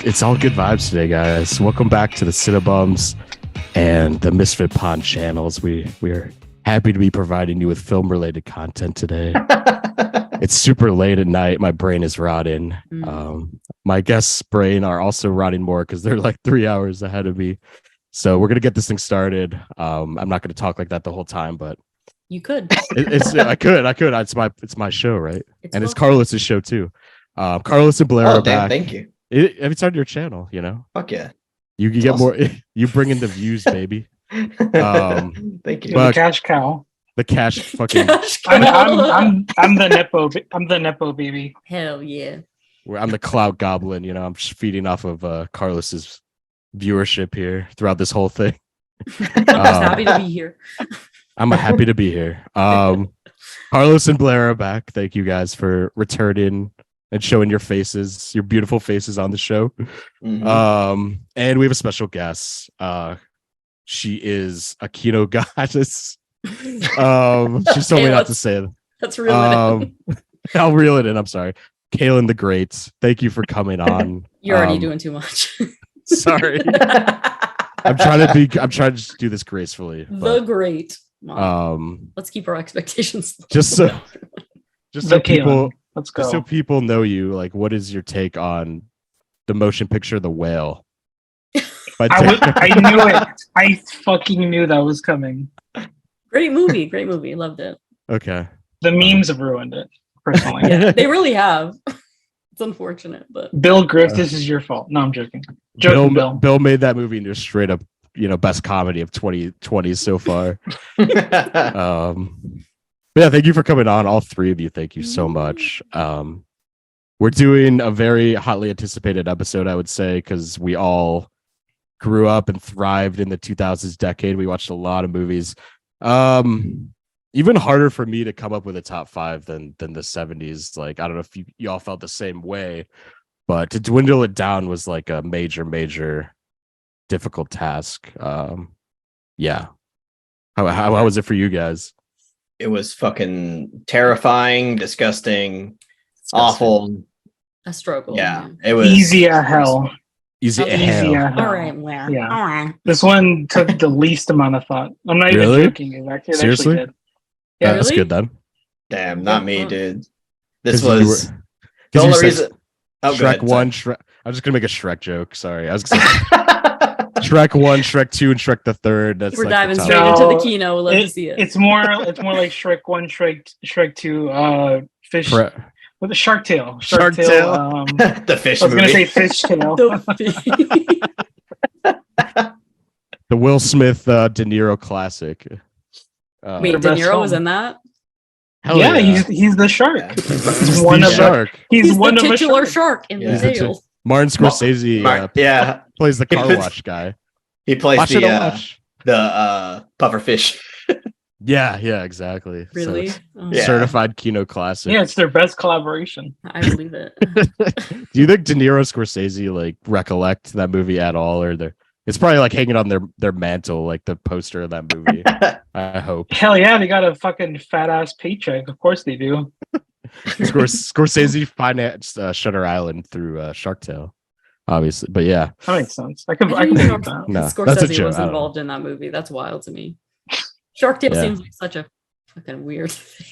It's all good vibes today, guys. Welcome back to the Cinebums and the Misfit Pond channels. We're happy to be providing you with film-related content today. It's super late at night. My brain is rotting. My guests' brain are also rotting more because they're like 3 hours ahead of me. So we're gonna get this thing started. I'm not gonna talk like that the whole time, but you could. I could. It's my show, right? It's Carlos's show too. Carlos and Blaire are back. Thank you. It's on your channel, you know. Fuck yeah. You get awesome. More. You bring in the views, baby. Thank you. The cash cow. The cash fucking. I'm the nepo baby. Hell yeah. I'm the clout goblin. You know, I'm just feeding off of Carlos's viewership here throughout this whole thing. I'm just happy to be here. I'm happy to be here. Carlos and Blaire are back. Thank you guys for returning and showing your faces, your beautiful faces on the show. Mm-hmm. And we have a special guest. She is a Kino goddess. She told me not to say it. Let's reel it in. I'll reel it in. I'm sorry. Kaylan the Great. Thank you for coming on. You're already doing too much. Sorry. I'm trying to just do this gracefully. The Great. Mom. Let's keep our expectations low. Just so people. Let's go. Just so people know you, like, what is your take on the motion picture The Whale? I knew it. I fucking knew that was coming. Great movie. Loved it. Okay. The memes have ruined it, personally. Yeah, they really have. It's unfortunate, but Bill Griff, this is your fault. No, I'm joking. Bill made that movie into straight up, best comedy of 2020 so far. Yeah, thank you for coming on. All three of you, thank you so much. We're doing a very hotly anticipated episode, I would say, because we all grew up and thrived in the 2000s decade. We watched a lot of movies. Even harder for me to come up with a top five than the 70s. Like, I don't know if you all felt the same way, but to dwindle it down was like a major difficult task. Yeah. How was it for you guys? It was fucking terrifying, disgusting, awful. A struggle. Yeah, it was easy as hell. Easy as hell. All right, well, yeah. All right. This one took the least amount of thought. I'm not even joking. It Seriously? actually did. Yeah, that's really? good then. Damn, not me, dude. This was the only reason. Shrek 1, Shrek. I'm just gonna make a Shrek joke. Sorry, I was gonna say Shrek 1, Shrek 2, and Shrek the Third. That's we're like diving straight into the Kino. We'll love to see it. It's more like Shrek 1, Shrek 2, fish with a Shark Tale. Shark Tale. The fish. I was gonna say Fish Tale. The Will Smith De Niro classic. Wait, De Niro was in that? Hell yeah, he's the shark. Yeah. He's one of shark. He's one the of titular shark in the tale. Martin Scorsese plays the car wash guy. He plays the puffer fish. Yeah, exactly. Really? So certified Kino classic. Yeah, it's their best collaboration. I believe it. Do you think De Niro Scorsese like recollect that movie at all, or it's probably like hanging on their mantle, like the poster of that movie? I hope. Hell yeah, they got a fucking fat ass paycheck. Of course they do. Scorsese financed Shutter Island through Shark Tale, obviously, but yeah, that makes sense. I can believe that. No, Scorsese was involved in that movie. That's wild to me. Shark Tale seems like such a fucking weird thing.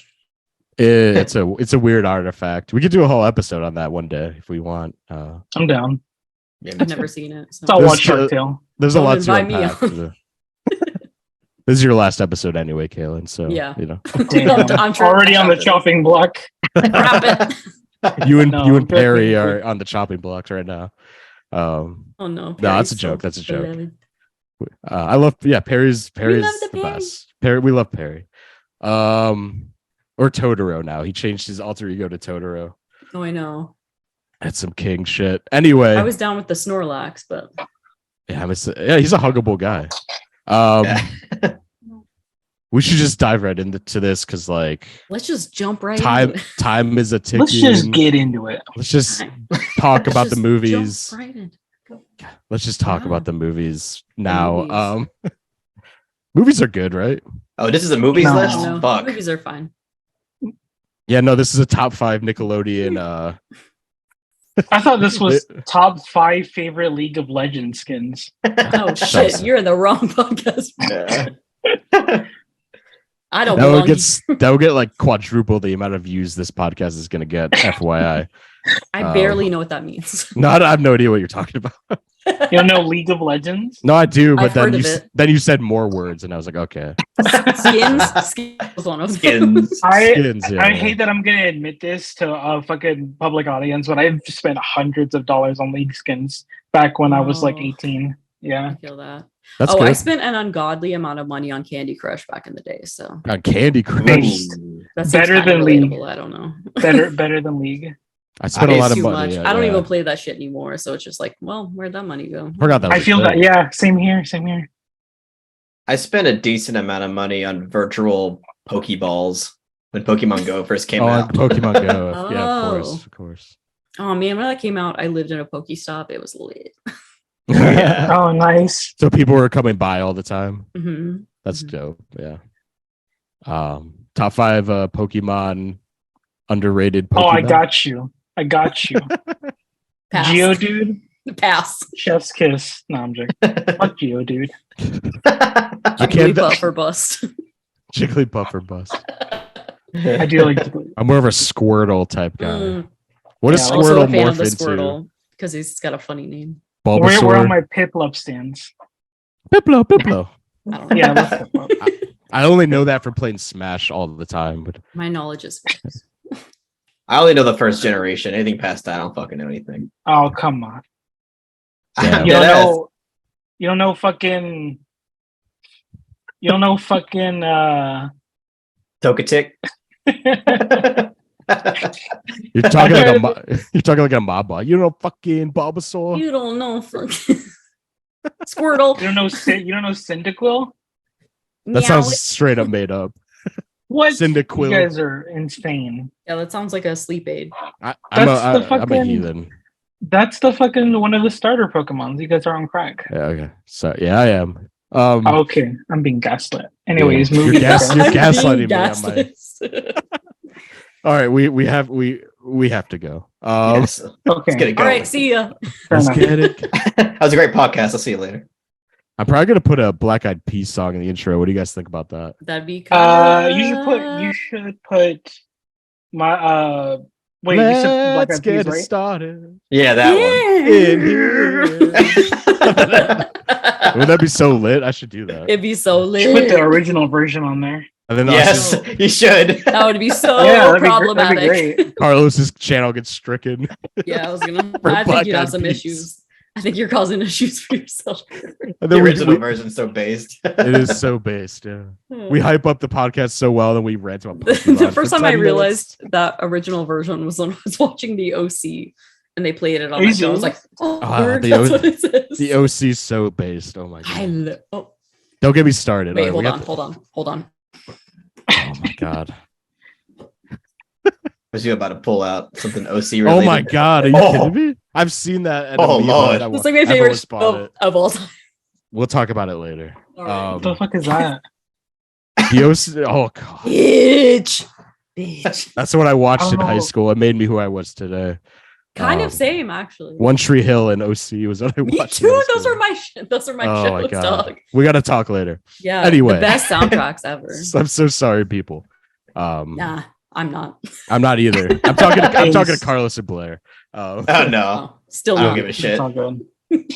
It's a weird artifact. We could do a whole episode on that one day if we want. I'm down. I've never seen it. So I'll watch Shark Tale. There's a lot to unpack. This is your last episode anyway, Kaylan. So I'm already on the chopping block. Wrap it. You and Perry are on the chopping blocks right now. Oh no! No, that's a joke. That's a joke. I love Perry's the best. We love Perry. Or Totoro now. He changed his alter ego to Totoro. Oh, I know. That's some king shit. Anyway, I was down with the Snorlax, but he's a huggable guy. We should just dive right into this because, like, let's just jump right. Time is a ticking. Let's just get into it. Let's just talk about the movies. Let's just talk about the movies now. Movies are good, right? Oh, this is a movies list? No, fuck. movies are fine. Yeah, no, this is a top 5 Nickelodeon I thought this was top 5 favorite League of Legends skins. Oh shit, you're in the wrong podcast. I don't that belong. would get like quadruple the amount of views this podcast is gonna get. FYI. I barely know what that means. No, I have no idea what you're talking about. You don't know League of Legends? No, I do, but I've then you said more words, and I was like, okay. Skins was one of them. Skins. I hate that I'm gonna admit this to a fucking public audience, but I've spent hundreds of dollars on League skins back when I was like 18. Yeah, I feel that. That's good. good. I spent an ungodly amount of money on Candy Crush back in the day. So on Candy Crush. that's better than League. I don't know. better than League. I spent a lot of too money. much. I don't even play that shit anymore. So it's just like, well, where'd that money go? Forgot that. I feel that. Yeah, same here. I spent a decent amount of money on virtual Pokeballs when Pokemon Go first came out. Pokemon Go. Yeah, of course. Oh man, when that came out, I lived in a Pokestop. It was lit. Yeah. Oh, nice. So people were coming by all the time. Mm-hmm. That's dope. Yeah. Top 5 Pokemon underrated Pokemon. Oh, I got you. Pass. Geodude. Pass. Chef's kiss. No, I'm joking. Fuck Geodude. Jigglypuff or bust. Jigglypuff or bust. I do like. I'm more of a Squirtle type guy. Mm. What does Also Squirtle a fan morph of the into? Squirtle because he's got a funny name. Bulbasaur. Where are my Piplup stands? Piplup. I don't know. Yeah, that's Piplup. I only know that from playing Smash all the time, but My knowledge is. I only know the first generation. Anything past that, I don't fucking know anything. Oh, come on. Yeah. You don't know fucking Togetic. you're talking like a mob boy. You know fucking Bulbasaur. You don't know fucking Squirtle. You don't know Cyndaquil? That sounds straight up made up. What? Cyndaquil. You guys are insane. Yeah, that sounds like a sleep aid. I'm a heathen. That's the fucking one of the starter Pokemons. You guys are on crack. Yeah, okay. So yeah, I am. Okay, I'm being gaslit. Anyways, you're moving on. gaslighting me. All right, we have to go. Yes. Okay. Let's get it All going. right, see ya. Let's get it. That was a great podcast. I'll see you later. I'm probably gonna put a Black Eyed Peas song in the intro. What do you guys think about that? That'd be you should put my wait, you said Black Let's Eyed Peas, get it right? started. Yeah, that In here. Would that be so lit? I should do that. It'd be so You should put lit. the original version on there. And then yes, you should. That would be so That'd be problematic. great. Carlos's channel gets stricken. Yeah, I was gonna. For I Black think you'd have Eyed some Peas. issues. I think you're causing issues for yourself. And The then original version's so based. it is so based. Yeah, we hype up the podcast so well, then we rant about the Pokemon first for time I 10 minutes. realized that original version was when I was watching the OC and they played it on my show. I was like, oh, word, the that's O- what it says. The OC is so based. Oh my god! Oh, Don't get me started. wait, All right, hold on. Oh my god! Was you about to pull out something OC related? Oh my god! Are you Oh. kidding me? I've seen that. At Oh, a meme Lord. that It's like my favorite spot show it. of all time. We'll talk about it later. All right. What the fuck is that? The OC. Oh god! Bitch. That's what I watched in Oh. high school. It made me who I was today. Kind Um, of same, actually. One Tree Hill and OC was what I Me watched. in too. high Those school. are my shit. Those are my Oh my shows, god! dog. We got to talk later. Yeah. Anyway. The best soundtracks ever. I'm so sorry, people. Nah, I'm not. I'm not either. I'm talking to Carlos and Blaire. Oh no, Oh, still I don't not. give a shit. It's all good.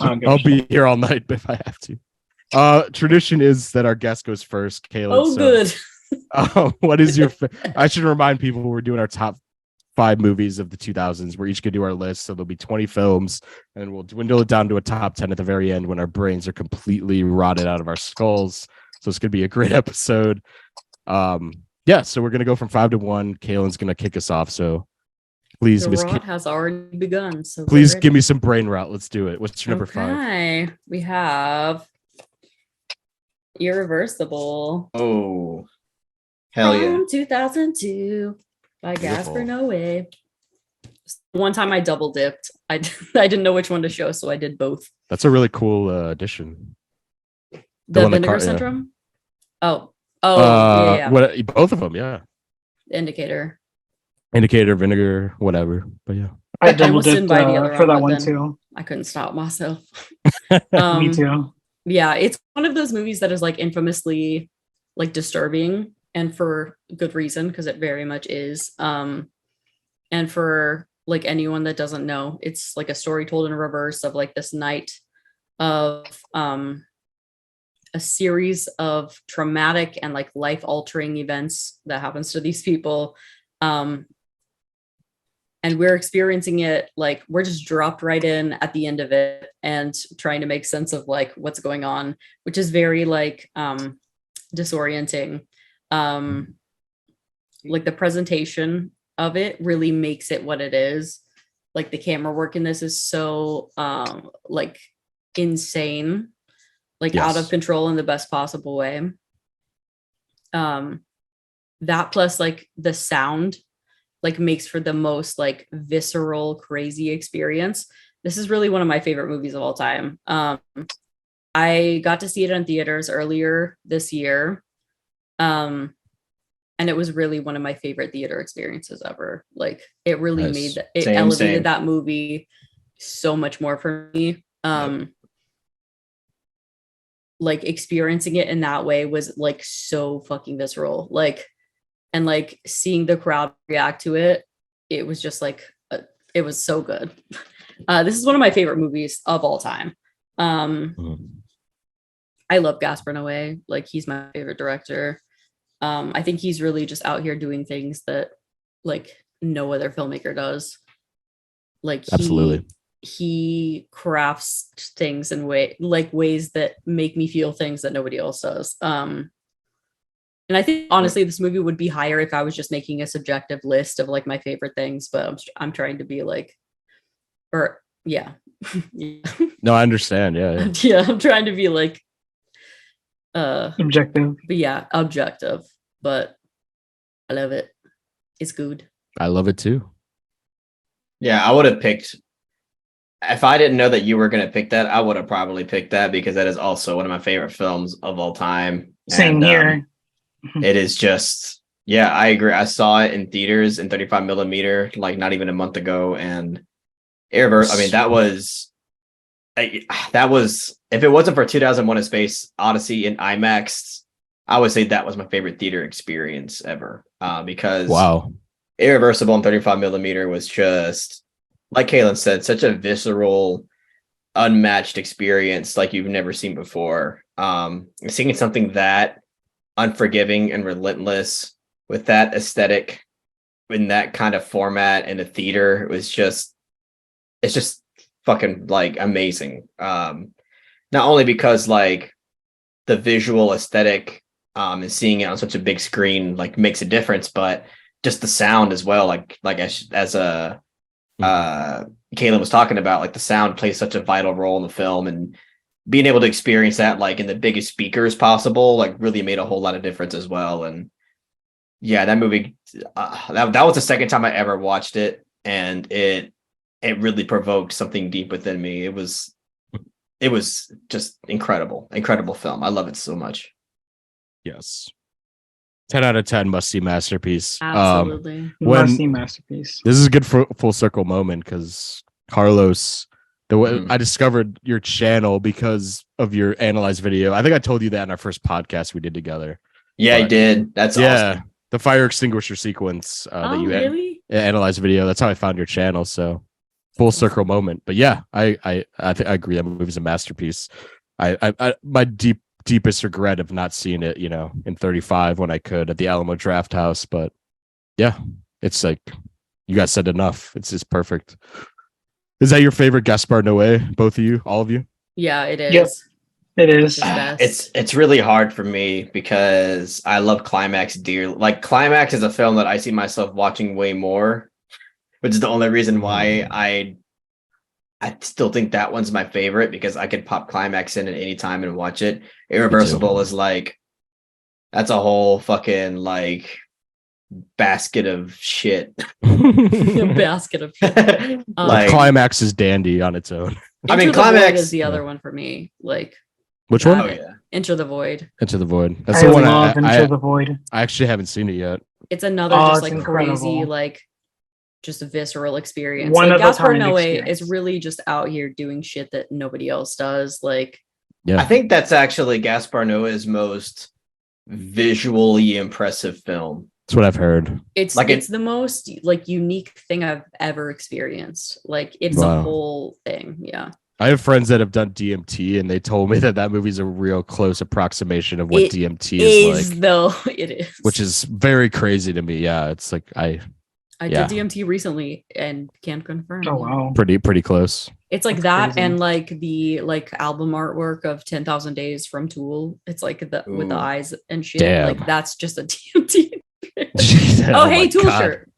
I don't give a I'll shit. be here all night if I have to. Tradition is that our guest goes first, Kaylan. Oh, good. What is your? I should remind people we're doing our top 5 movies of the 2000s. We're each gonna do our list, so there'll be 20 films, and we'll dwindle it down to a top 10 at the very end when our brains are completely rotted out of our skulls. So it's gonna be a great episode. Yeah, so we're gonna go from 5 to 1. Kaylan's gonna kick us off. So please, The Miss, rot has already begun. So please get give ready. me some brain rot. Let's do it. What's your number 5? Okay, we have Irreversible. Oh, hell yeah! From 2002 by Gaspar Noé. One time I double dipped. I didn't know which one to show, so I did both. That's a really cool addition. The one that Vinegar yeah. Syndrome? Yeah. What? Both of them, yeah. Indicator. Indicator, vinegar, whatever. But yeah. I double almost didn't dipped buy the other for that but one then too. I couldn't stop myself. Me too. Yeah, it's one of those movies that is like infamously like disturbing, and for good reason, because it very much is. And for like anyone that doesn't know, it's like a story told in reverse of like this night of a series of traumatic and like life-altering events that happens to these people. And we're experiencing it, like we're just dropped right in at the end of it and trying to make sense of like what's going on, which is very like disorienting. Like the presentation of it really makes it what it is. Like the camera work in this is so like insane, like out of control in the best possible way. That plus like the sound like makes for the most like visceral, crazy experience. This is really one of my favorite movies of all time. I got to see it in theaters earlier this year. And it was really one of my favorite theater experiences ever. Like it really made that, it elevated that movie so much more for me. Like experiencing it in that way was like so fucking visceral. Like, and like seeing the crowd react to it, it was just like, it was so good. This is one of my favorite movies of all time. I love Gaspar Noé. Like he's my favorite director. I think he's really just out here doing things that like no other filmmaker does. Like absolutely, he crafts things in ways that make me feel things that nobody else does. And I think honestly, this movie would be higher if I was just making a subjective list of like my favorite things. But I'm trying to be like, or yeah. No, I understand. Yeah. Yeah, I'm trying to be like objective. But yeah, objective. But I love it. It's good. I love it too. Yeah, I would have picked. If I didn't know that you were going to pick that, I would have probably picked that because that is also one of my favorite films of all time. Same here. It is just, yeah, I agree. I saw it in theaters in 35 millimeter, like not even a month ago. And Irreversible, I mean, that was, if it wasn't for 2001: A Space Odyssey in IMAX, I would say that was my favorite theater experience ever. Because Irreversible in 35 millimeter was just, like Kaylan said, such a visceral, unmatched experience like you've never seen before. Seeing something that unforgiving and relentless with that aesthetic in that kind of format in a theater it's just fucking like amazing. Not only because like the visual aesthetic and seeing it on such a big screen like makes a difference, but just the sound as well. Like as Kaylan was talking about, like the sound plays such a vital role in the film, and being able to experience that like in the biggest speakers possible, like really made a whole lot of difference as well. And yeah, that movie, that was the second time I ever watched it, and it really provoked something deep within me. It was just incredible film. I love it so much. Yes. 10 out of 10 must-see masterpiece. Absolutely. Must-see masterpiece. This is a good full circle moment because Carlos, the way I discovered your channel because of your analyzed video. I think I told you that in our first podcast we did together. Yeah, I did. That's awesome. The fire extinguisher sequence that you really? Analyzed video. That's how I found your channel. So full circle moment. But yeah, I think I agree. That movie's a masterpiece. I my deepest regret of not seeing it, in 35 when I could at the Alamo Draft House. But yeah, it's like you guys said enough. It's just perfect. Is that your favorite Gaspar Noé? Both of you, all of you? Yeah, it is. Yep, it is. It's really hard for me because I love Climax dearly. Like Climax is a film that I see myself watching way more, which is the only reason why I still think that one's my favorite, because I could pop Climax in at any time and watch it. Irreversible is like, that's a whole fucking like basket of shit. Basket of shit. Like Climax is dandy on its own. I mean, Climax is the other one for me. Like, which one? Oh yeah, Enter the Void. Enter the Void. That's I the one. love Enter the Void. I actually haven't seen it yet. It's another just like incredible. crazy like just a visceral experience. One like of a Gaspar kind Noé experience. is really just out here doing shit that nobody else does. Like, Yeah. I think that's actually Gaspar Noé's most visually impressive film. That's what I've heard. it's Like it's the most like unique thing I've ever experienced. Like, it's a Wow. whole thing. Yeah. I have friends that have done DMT, and they told me that movie's a real close approximation of what It DMT is like, though. It is. which is very crazy to me. Yeah, it's like I yeah. did DMT recently and can confirm. Oh wow. pretty close. It's like That's that crazy. and like the like album artwork of 10,000 Days from Tool. It's like the with the Ooh. eyes and shit. Damn. Like, that's just a DMT. Jeez, Oh, hey, my Tool God. shirt.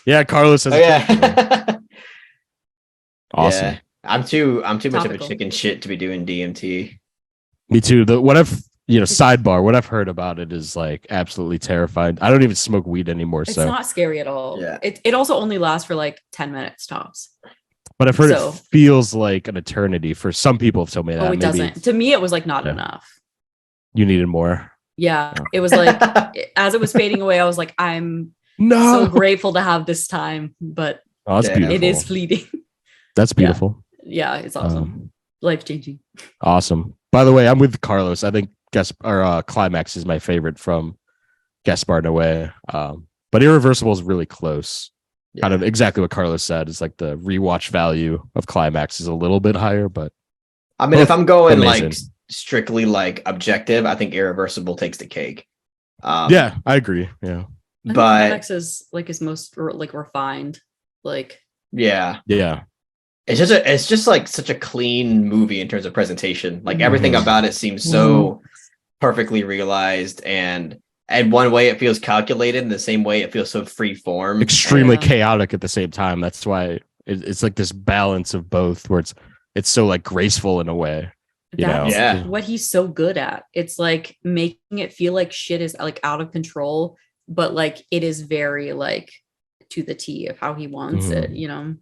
Yeah, Carlos has Oh a Tool shirt. yeah. Awesome. Yeah. I'm too much of a Topical. chicken shit to be doing DMT. Me too. What I've sidebar, what I've heard about it is like absolutely terrifying. I don't even smoke weed anymore, It's so not scary at all. Yeah. It also only lasts for like 10 minutes tops. but I've heard so- it feels like an eternity. For some people have told me that. Oh, it Maybe doesn't. To me, it was like not Yeah. enough. you needed more. Yeah. It was like as it was fading away, I was like, I'm No. so grateful to have this time, but Oh, that's Yeah. beautiful. it is fleeting. That's beautiful. Yeah, it's awesome. Life changing. Awesome. By the way, I'm with Carlos. I think Climax is my favorite from Gaspar Noé. But Irreversible is really close. Kind of exactly what Carlos said. It's like the rewatch value of Climax is a little bit higher, but I mean, if I'm going like amazing. strictly like objective, I think Irreversible takes the cake. yeah, I agree. Yeah. I think But Climax is like his most like refined. Like, yeah, Yeah. it's just like such a clean movie in terms of presentation. Like everything Mhm. about it seems so perfectly realized, and one way it feels calculated, in the same way it feels so free form. Extremely Yeah. chaotic at the same time. That's why it's like this balance of both where it's so like graceful in a way. You know? that's Yeah. what he's so good at. It's like making it feel like shit is like out of control, but like it is very like to the T of how he wants Mhm. it, you know?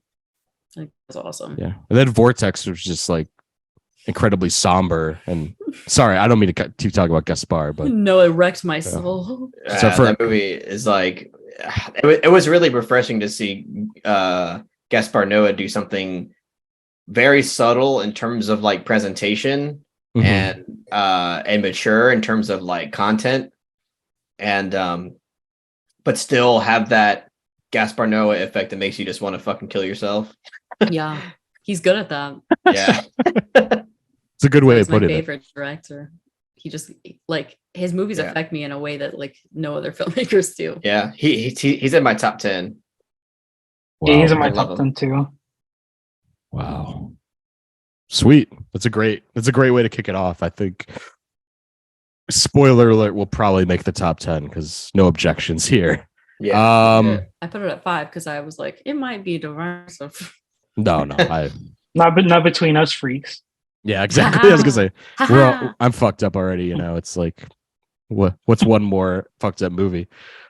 Like, that's awesome. Yeah. And then Vortex was just like incredibly somber. And sorry, I don't mean to keep talking about Gaspar, but No, it wrecked my soul. So for- That movie is like it was really refreshing to see Gaspar Noé do something very subtle in terms of like presentation Mhm. and mature in terms of like content, and but still have that Gaspar Noé effect that makes you just want to fucking kill yourself. Yeah. He's good at that. Yeah. it's a good way He's to my put it. favorite director. He just like his movies Yeah. affect me in a way that like no other filmmakers do. Yeah. He's in my top 10. Yeah, he's in I my love top him. 10 too. Wow. Sweet. That's a great way to kick it off. I think spoiler alert will probably make the top 10 because no objections here. Yeah. I put it at 5 because I was like, it might be divisive. No, Not between us freaks. yeah, exactly. I was gonna say I'm fucked up already, you know. It's like what's one more fucked up movie?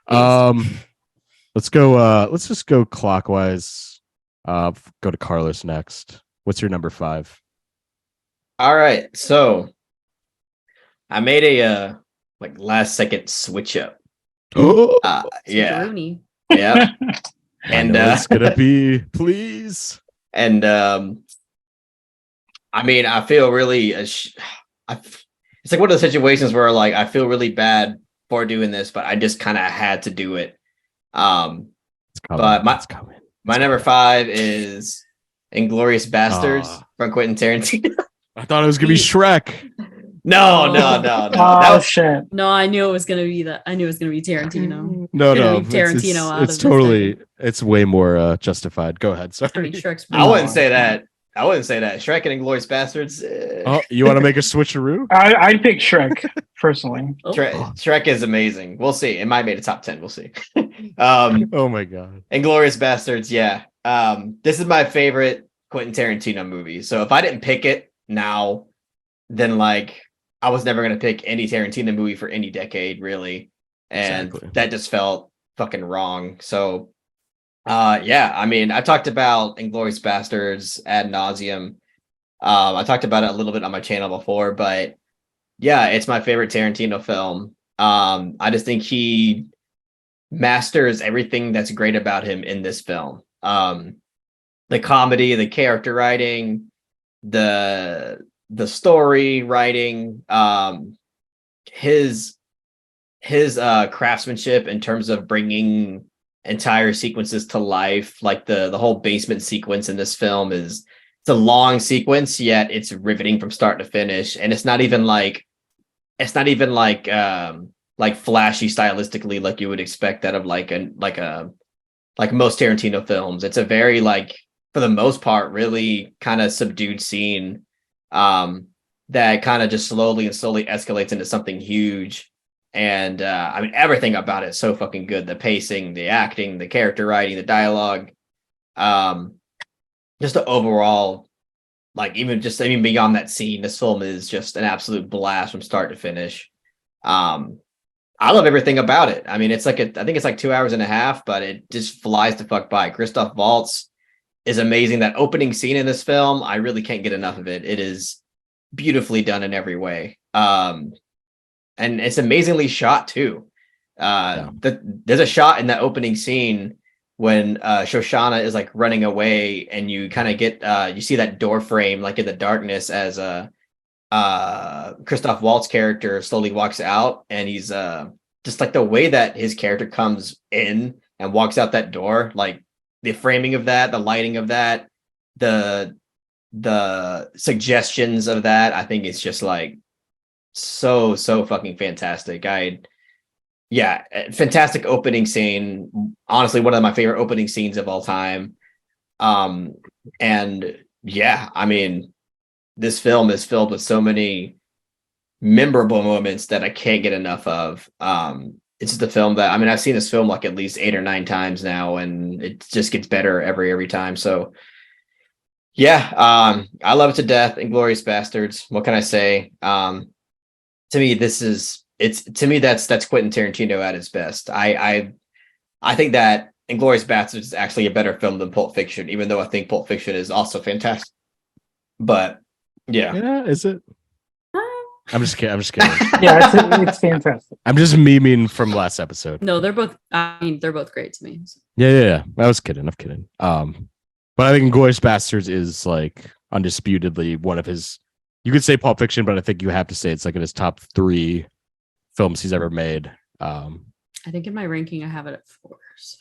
Let's just go clockwise. Go to Carlos next. What's your number 5? All right. So I made a like last second switch up. Yeah. Switcheroonie. Yeah. And it's gonna be, please. And I mean, I feel really it's like one of the situations where like I feel really bad for doing this, but I just kind of had to do it. It's coming. But It's coming. my number 5 is Inglourious Bastards from Quentin Tarantino. I thought it was gonna be Shrek. No. Oh shit. No, I knew it was gonna be that. I knew it was gonna be Tarantino. No, Gonna no. leave Tarantino out it's of this totally. It's way more justified. Go ahead. I Sorry. mean, Shrek's I wouldn't say that. Shrek and Inglourious Bastards. Oh, you want to make a switcheroo? I'd pick Shrek personally. Oh, Shrek is amazing. We'll see. It might make a top 10. We'll see. Oh my god. Inglourious Bastards. Yeah. This is my favorite Quentin Tarantino movie. So if I didn't pick it now, then like I was never gonna pick any Tarantino movie for any decade, really, and Exactly. that just felt fucking wrong. So, yeah. I mean, I talked about Inglourious Bastards ad nauseum. I talked about it a little bit on my channel before, but yeah, it's my favorite Tarantino film. I just think he masters everything that's great about him in this film. The comedy, the character writing, the story writing, his craftsmanship in terms of bringing entire sequences to life, like the whole basement sequence in this film it's a long sequence, yet it's riveting from start to finish, and it's not even like flashy stylistically like you would expect that of like most Tarantino films. It's a very, like, for the most part, really kind of subdued scene that kind of just slowly escalates into something huge. And I mean, everything about it is so fucking good. The pacing, the acting, the character writing, the dialogue, just the overall, like, even beyond that scene, this film is just an absolute blast from start to finish. I love everything about it. I mean, I think it's like 2 hours and a half, but it just flies the fuck by. Christoph Waltz is amazing. That opening scene in this film, I really can't get enough of it. It is beautifully done in every way. And it's amazingly shot too. There's a shot in that opening scene when Shoshana is like running away, and you kind of get you see that door frame like in the darkness as Christoph Waltz character slowly walks out, and he's just like the way that his character comes in and walks out that door, like the framing of that, the lighting of that, the suggestions of that, I think it's just like so fucking fantastic. Fantastic opening scene. Honestly, one of my favorite opening scenes of all time. And yeah, I mean, this film is filled with so many memorable moments that I can't get enough of. It's just a film that, I mean, I've seen this film like at least 8 or 9 times now, and it just gets better every time. So yeah, I love it to death. Inglourious Bastards. What can I say? To me, that's Quentin Tarantino at his best. I think that Inglourious Bastards is actually a better film than Pulp Fiction, even though I think Pulp Fiction is also fantastic. But yeah, is it? I'm just kidding. Yeah, it's fantastic. I'm just memeing from last episode. No, they're both great to me. Yeah. I was kidding. I'm kidding. But I think Inglourious Bastards is like undisputedly one of his. You could say Pulp Fiction, but I think you have to say it's like in his top 3 films he's ever made. I think in my ranking I have it at 4. So.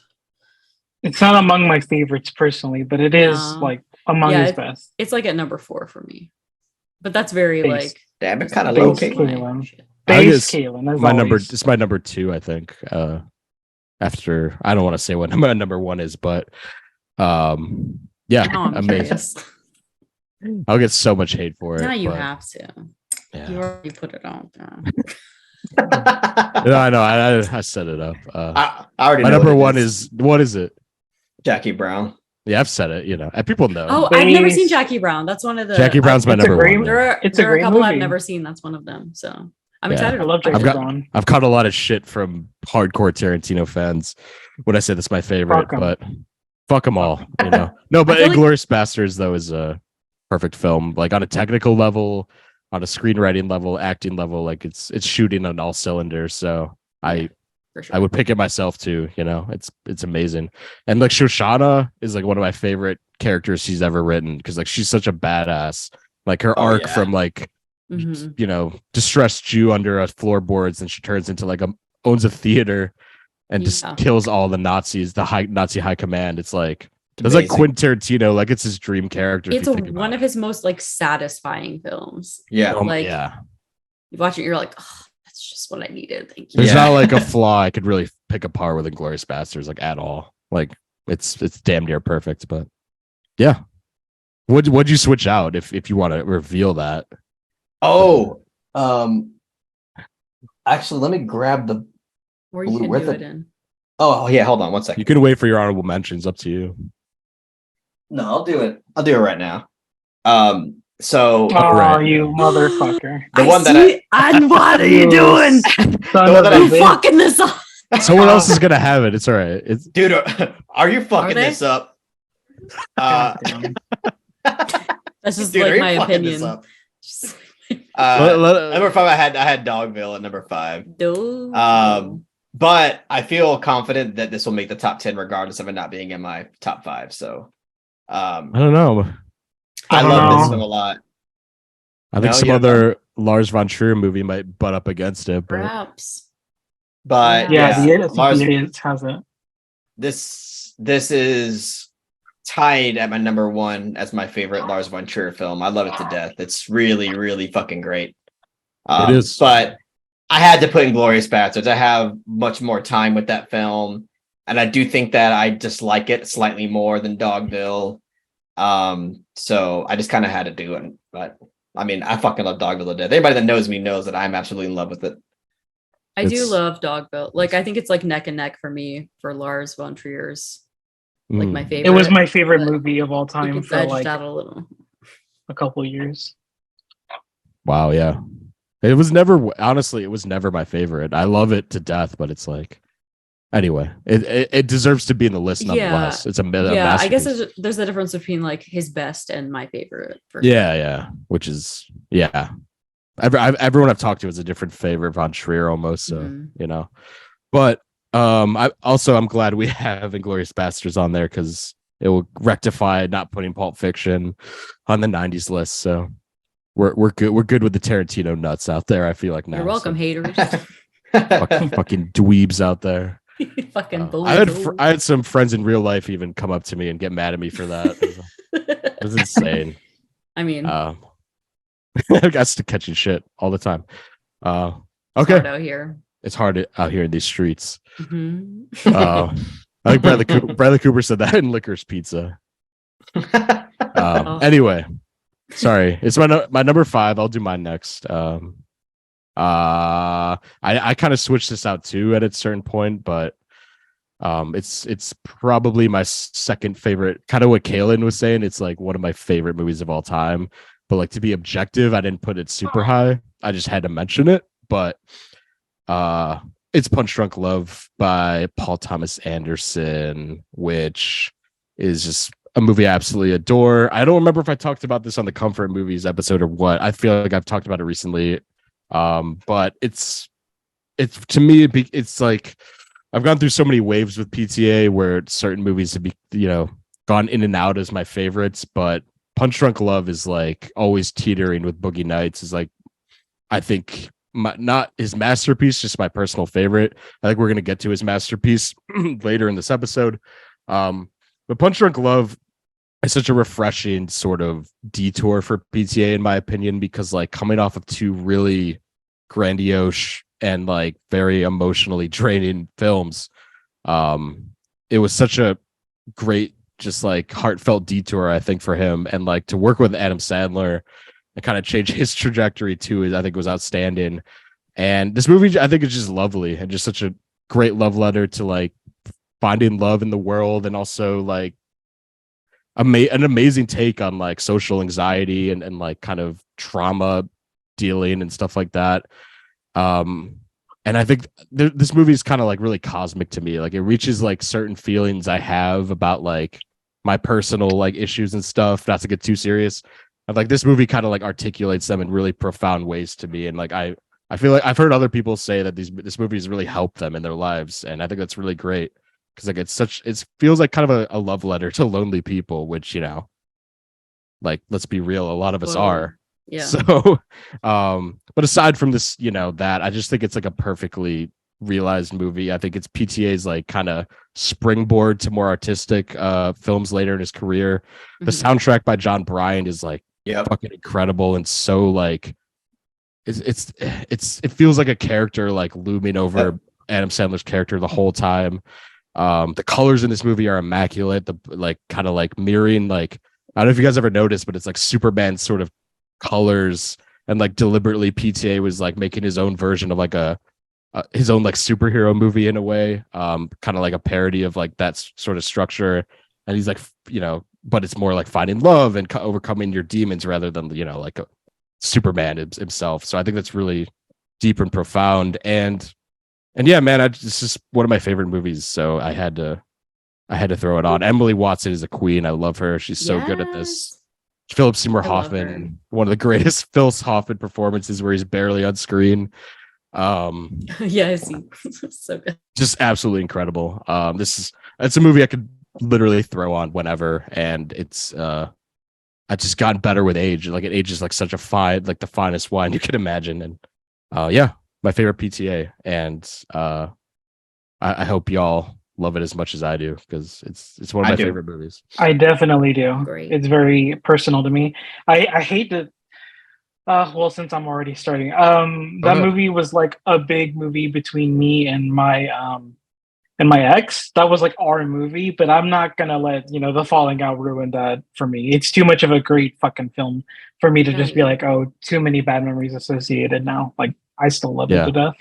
It's not among my favorites personally, but it is like among his best. It's like at number 4 for me. But that's very like damn it, kind of low. Kaylan. It's my number 2, I think. After, I don't want to say what my number 1 is, but amazing. I'll get so much hate for it. Now you have to. Yeah. You already put it on. No, I know. I set it up. I already my know number 1 is, what is it? Jackie Brown. Yeah, I've said it. You know, and people know. Oh, I've never seen Jackie Brown. That's one of the. Jackie Brown's my number 1. There are a couple I've never seen. That's one of them. So I'm excited. I love Jackie Brown. I've caught a lot of shit from hardcore Tarantino fans when I say that's my favorite, but fuck them all. You know, no, but Inglourious Bastards though is a perfect film. Like on a technical level, on a screenwriting level, acting level, like it's shooting on all cylinders. So I would pick it myself too. You know, it's amazing. And like Shoshana is like one of my favorite characters she's ever written, because like she's such a badass. Like her arc from like you know, distressed Jew under a floorboards, and she turns into like owns a theater and just kills all the Nazis, the Nazi high command. It's like it's like Quentin Tarantino, like it's his dream character. It's one of his most like satisfying films. Yeah, you watch it, you're like, oh, that's just what I needed. Thank you. There's not like a flaw I could really pick apart with Inglourious Bastards, like at all. Like it's damn near perfect. But yeah, what'd you switch out if you want to reveal that? Oh, actually, let me grab the. Or you can do it in. Oh yeah, hold on 1 second. You can wait for your honorable mentions. Up to you. No, I'll do it. I'll do it right now. So. You motherfucker! The one that and what are you doing? You fucking this up. Someone else is gonna have it. It's all right. Dude, are you fucking this up? That's just like my opinion. Number 5, I had Dogville at number 5. But I feel confident that this will make the top 10 regardless of it not being in my top 5. So I don't know. I don't love this know. film a lot. I think No, some you don't know? other Lars von Trier movie might butt up against it, but Perhaps. But Yeah, yeah, the It Lars, has it. this is tied at my number 1 as my favorite Lars von Trier film. I love it to death. It's really, really fucking great. it is. But I had to put Inglourious Basterds. I have much more time with that film, and I do think that I dislike it slightly more than Dogville. So I just kind of had to do it. But I mean, I fucking love Dogville to death. Anybody that knows me knows that I'm absolutely in love with it. I do love Dogville. Like, I think it's like neck and neck for me for Lars von Trier's. Like my favorite. It was my favorite movie of all time It's for edged like out a little. a couple years. Wow, yeah. It was never, honestly, it was never my favorite. I love it to death, but it's like, anyway, it deserves to be in the list nonetheless. It's a yeah. I guess masterpiece. there's a difference between like his best and my favorite. For Yeah, which is everyone I've talked to has a different favorite von Trier almost. So you know, but I'm glad we have Inglourious Basterds on there because it will rectify not putting Pulp Fiction on the '90s list. So we're good. We're good with the Tarantino nuts out there. I feel like now. You're welcome, haters. fucking dweebs out there. Fucking I had some friends in real life even come up to me and get mad at me for that. It was insane. I mean, I got to catching shit all the time. Okay, hard out here. It's hard out here in these streets. Mm-hmm. I think Bradley Cooper said that in Licorice Pizza. Anyway, sorry, it's my number 5. I'll do mine next. I kind of switched this out too at a certain point, but it's probably my second favorite. Kind of what Kaylan was saying. It's like one of my favorite movies of all time. But like to be objective, I didn't put it super high. I just had to mention it. But it's Punch Drunk Love by Paul Thomas Anderson, which is just a movie I absolutely adore. I don't remember if I talked about this on the Comfort Movies episode or what. I feel like I've talked about it recently. But it's to me, it's like I've gone through so many waves with PTA where certain movies have gone in and out as my favorites, but Punch Drunk Love is like always teetering with Boogie Nights is like, I think not his masterpiece, just my personal favorite. I think we're going to get to his masterpiece later in this episode. But Punch Drunk Love is such a refreshing sort of detour for PTA, in my opinion, because like coming off of 2 really grandiose and like very emotionally draining films, it was such a great, just like heartfelt detour, I think, for him. And like to work with Adam Sandler and kind of change his trajectory too, I think was outstanding. And this movie, I think, is just lovely and just such a great love letter to like finding love in the world, and also like an amazing take on like social anxiety and like kind of trauma dealing and stuff like that. And I think this movie is kind of like really cosmic to me. Like it reaches like certain feelings I have about like my personal like issues and stuff, not to get too serious. And like this movie kind of like articulates them in really profound ways to me. And like I feel like I've heard other people say that this movie has really helped them in their lives, and I think that's really great because like it feels like kind of a love letter to lonely people, which, you know, like let's be real, a lot of us are. Yeah. So but aside from this, you know, that I just think it's like a perfectly realized movie. I think it's PTA's like kind of springboard to more artistic films later in his career. The soundtrack by John Bryant is like fucking incredible, and so like it feels like a character like looming over Adam Sandler's character the whole time. The colors in this movie are immaculate. The like kind of like mirroring, like, I don't know if you guys ever noticed, but it's like Superman sort of colors, and like deliberately PTA was like making his own version of like his own like superhero movie in a way, kind of like a parody of like that sort of structure. And he's like, you know, but it's more like finding love and overcoming your demons rather than, you know, like a Superman himself. So I think that's really deep and profound. And yeah, man, it's just one of my favorite movies. So I had to throw it on. Emily Watson is a queen. I love her. She's so good at this. Philip Seymour Hoffman, one of the greatest Phil Hoffman performances where he's barely on screen. Yeah, I see. So good. Just absolutely incredible. It's a movie I could literally throw on whenever, and it's I've just gotten better with age. Like it ages like such a fine, like the finest wine you can imagine. And yeah, my favorite PTA. And I hope y'all love it as much as I do, because it's one of my favorite movies. I definitely do. Great. It's very personal to me. I hate to well, since I'm already starting. That movie was like a big movie between me and my ex. That was like our movie, but I'm not gonna let the falling out ruin that for me. It's too much of a great fucking film for me to just be like, oh, too many bad memories associated now. Like I still love it to death.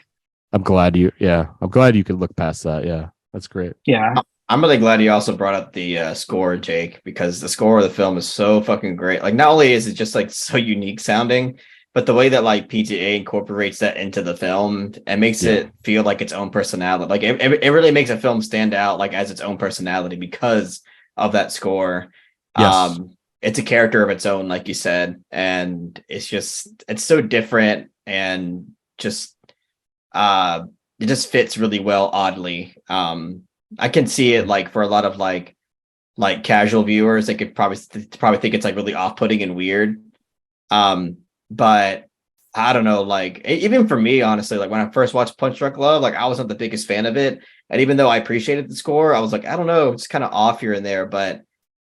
I'm glad you could look past that. Yeah, that's great. Yeah. I'm really glad you also brought up the score, Jake, because the score of the film is so fucking great. Like, not only is it just like so unique sounding, but the way that like PTA incorporates that into the film and makes it feel like its own personality. Like it really makes a film stand out like as its own personality because of that score. Yes. It's a character of its own, like you said, and it's so different and just it just fits really well, oddly. I can see it like for a lot of like casual viewers, they could probably think it's like really off-putting and weird. But I don't know, like even for me, honestly, like when I first watched Punch Drunk Love, like I wasn't the biggest fan of it. And even though I appreciated the score, I was like, I don't know, it's kind of off here and there. But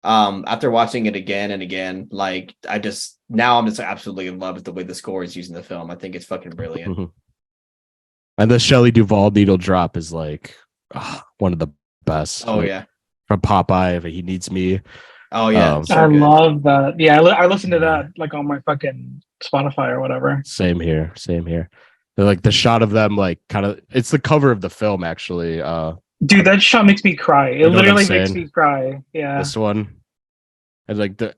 after watching it again and again, like I'm just absolutely in love with the way the score is used in the film. I think it's fucking brilliant. Mm-hmm. And the Shelley Duvall needle drop is like one of the best. Oh like, yeah, from Popeye, if He Needs Me. Oh yeah, I love that. Yeah, I listened to that like on my fucking Spotify or whatever. Same here. They're like the shot of them, like kind of. It's the cover of the film, actually. Dude, that shot makes me cry. It literally makes me cry. Yeah, this one, and like that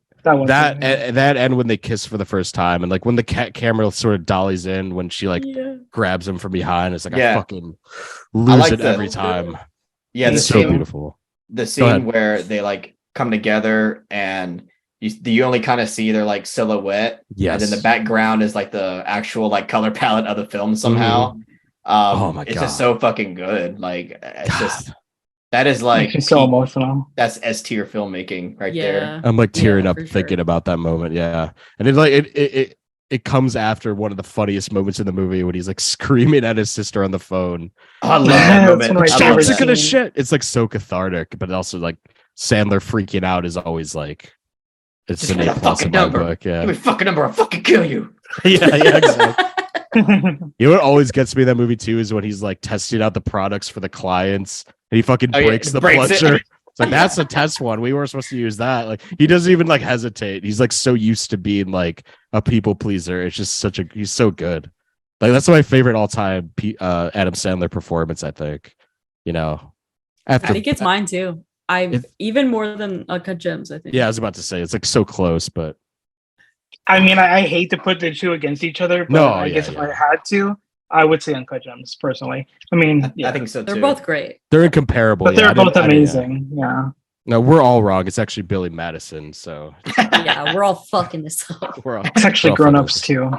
and when they kiss for the first time, and like when the camera sort of dollies in when she like grabs him from behind, it's like I fucking lose it every time. Yeah, it's so beautiful. The scene where they like come together and you only kind of see their like silhouette, and then the background is like the actual like color palette of the film somehow. Oh my god, it's just so fucking good. Like it's just that is like so emotional. That's S tier filmmaking right there. I'm like tearing up thinking about that moment. Yeah, and it's like it comes after one of the funniest moments in the movie when he's like screaming at his sister on the phone. I love that moment. Stop sick of shit. It's like so cathartic, but also like Sandler freaking out is always like it's an A+ in my book. Yeah, give me a fucking number, I'll fucking kill you. yeah, exactly. You know what always gets me in that movie too is when he's like testing out the products for the clients and he fucking breaks the plunger. It's like that's a test one. We weren't supposed to use that. Like he doesn't even like hesitate. He's like so used to being like a people pleaser. It's just he's so good. Like that's my favorite all time Adam Sandler performance. I think, I think it's mine too. Even more than Uncut Gems, I think. Yeah, I was about to say it's like so close, but I mean, I hate to put the two against each other, but I guess if I had to, I would say Uncut Gems personally. I mean, I think so too. They're both great. They're incomparable, but they're both amazing. Yeah. No, we're all wrong. It's actually Billy Madison. So yeah, we're all fucking this up. It's actually Grown Ups too.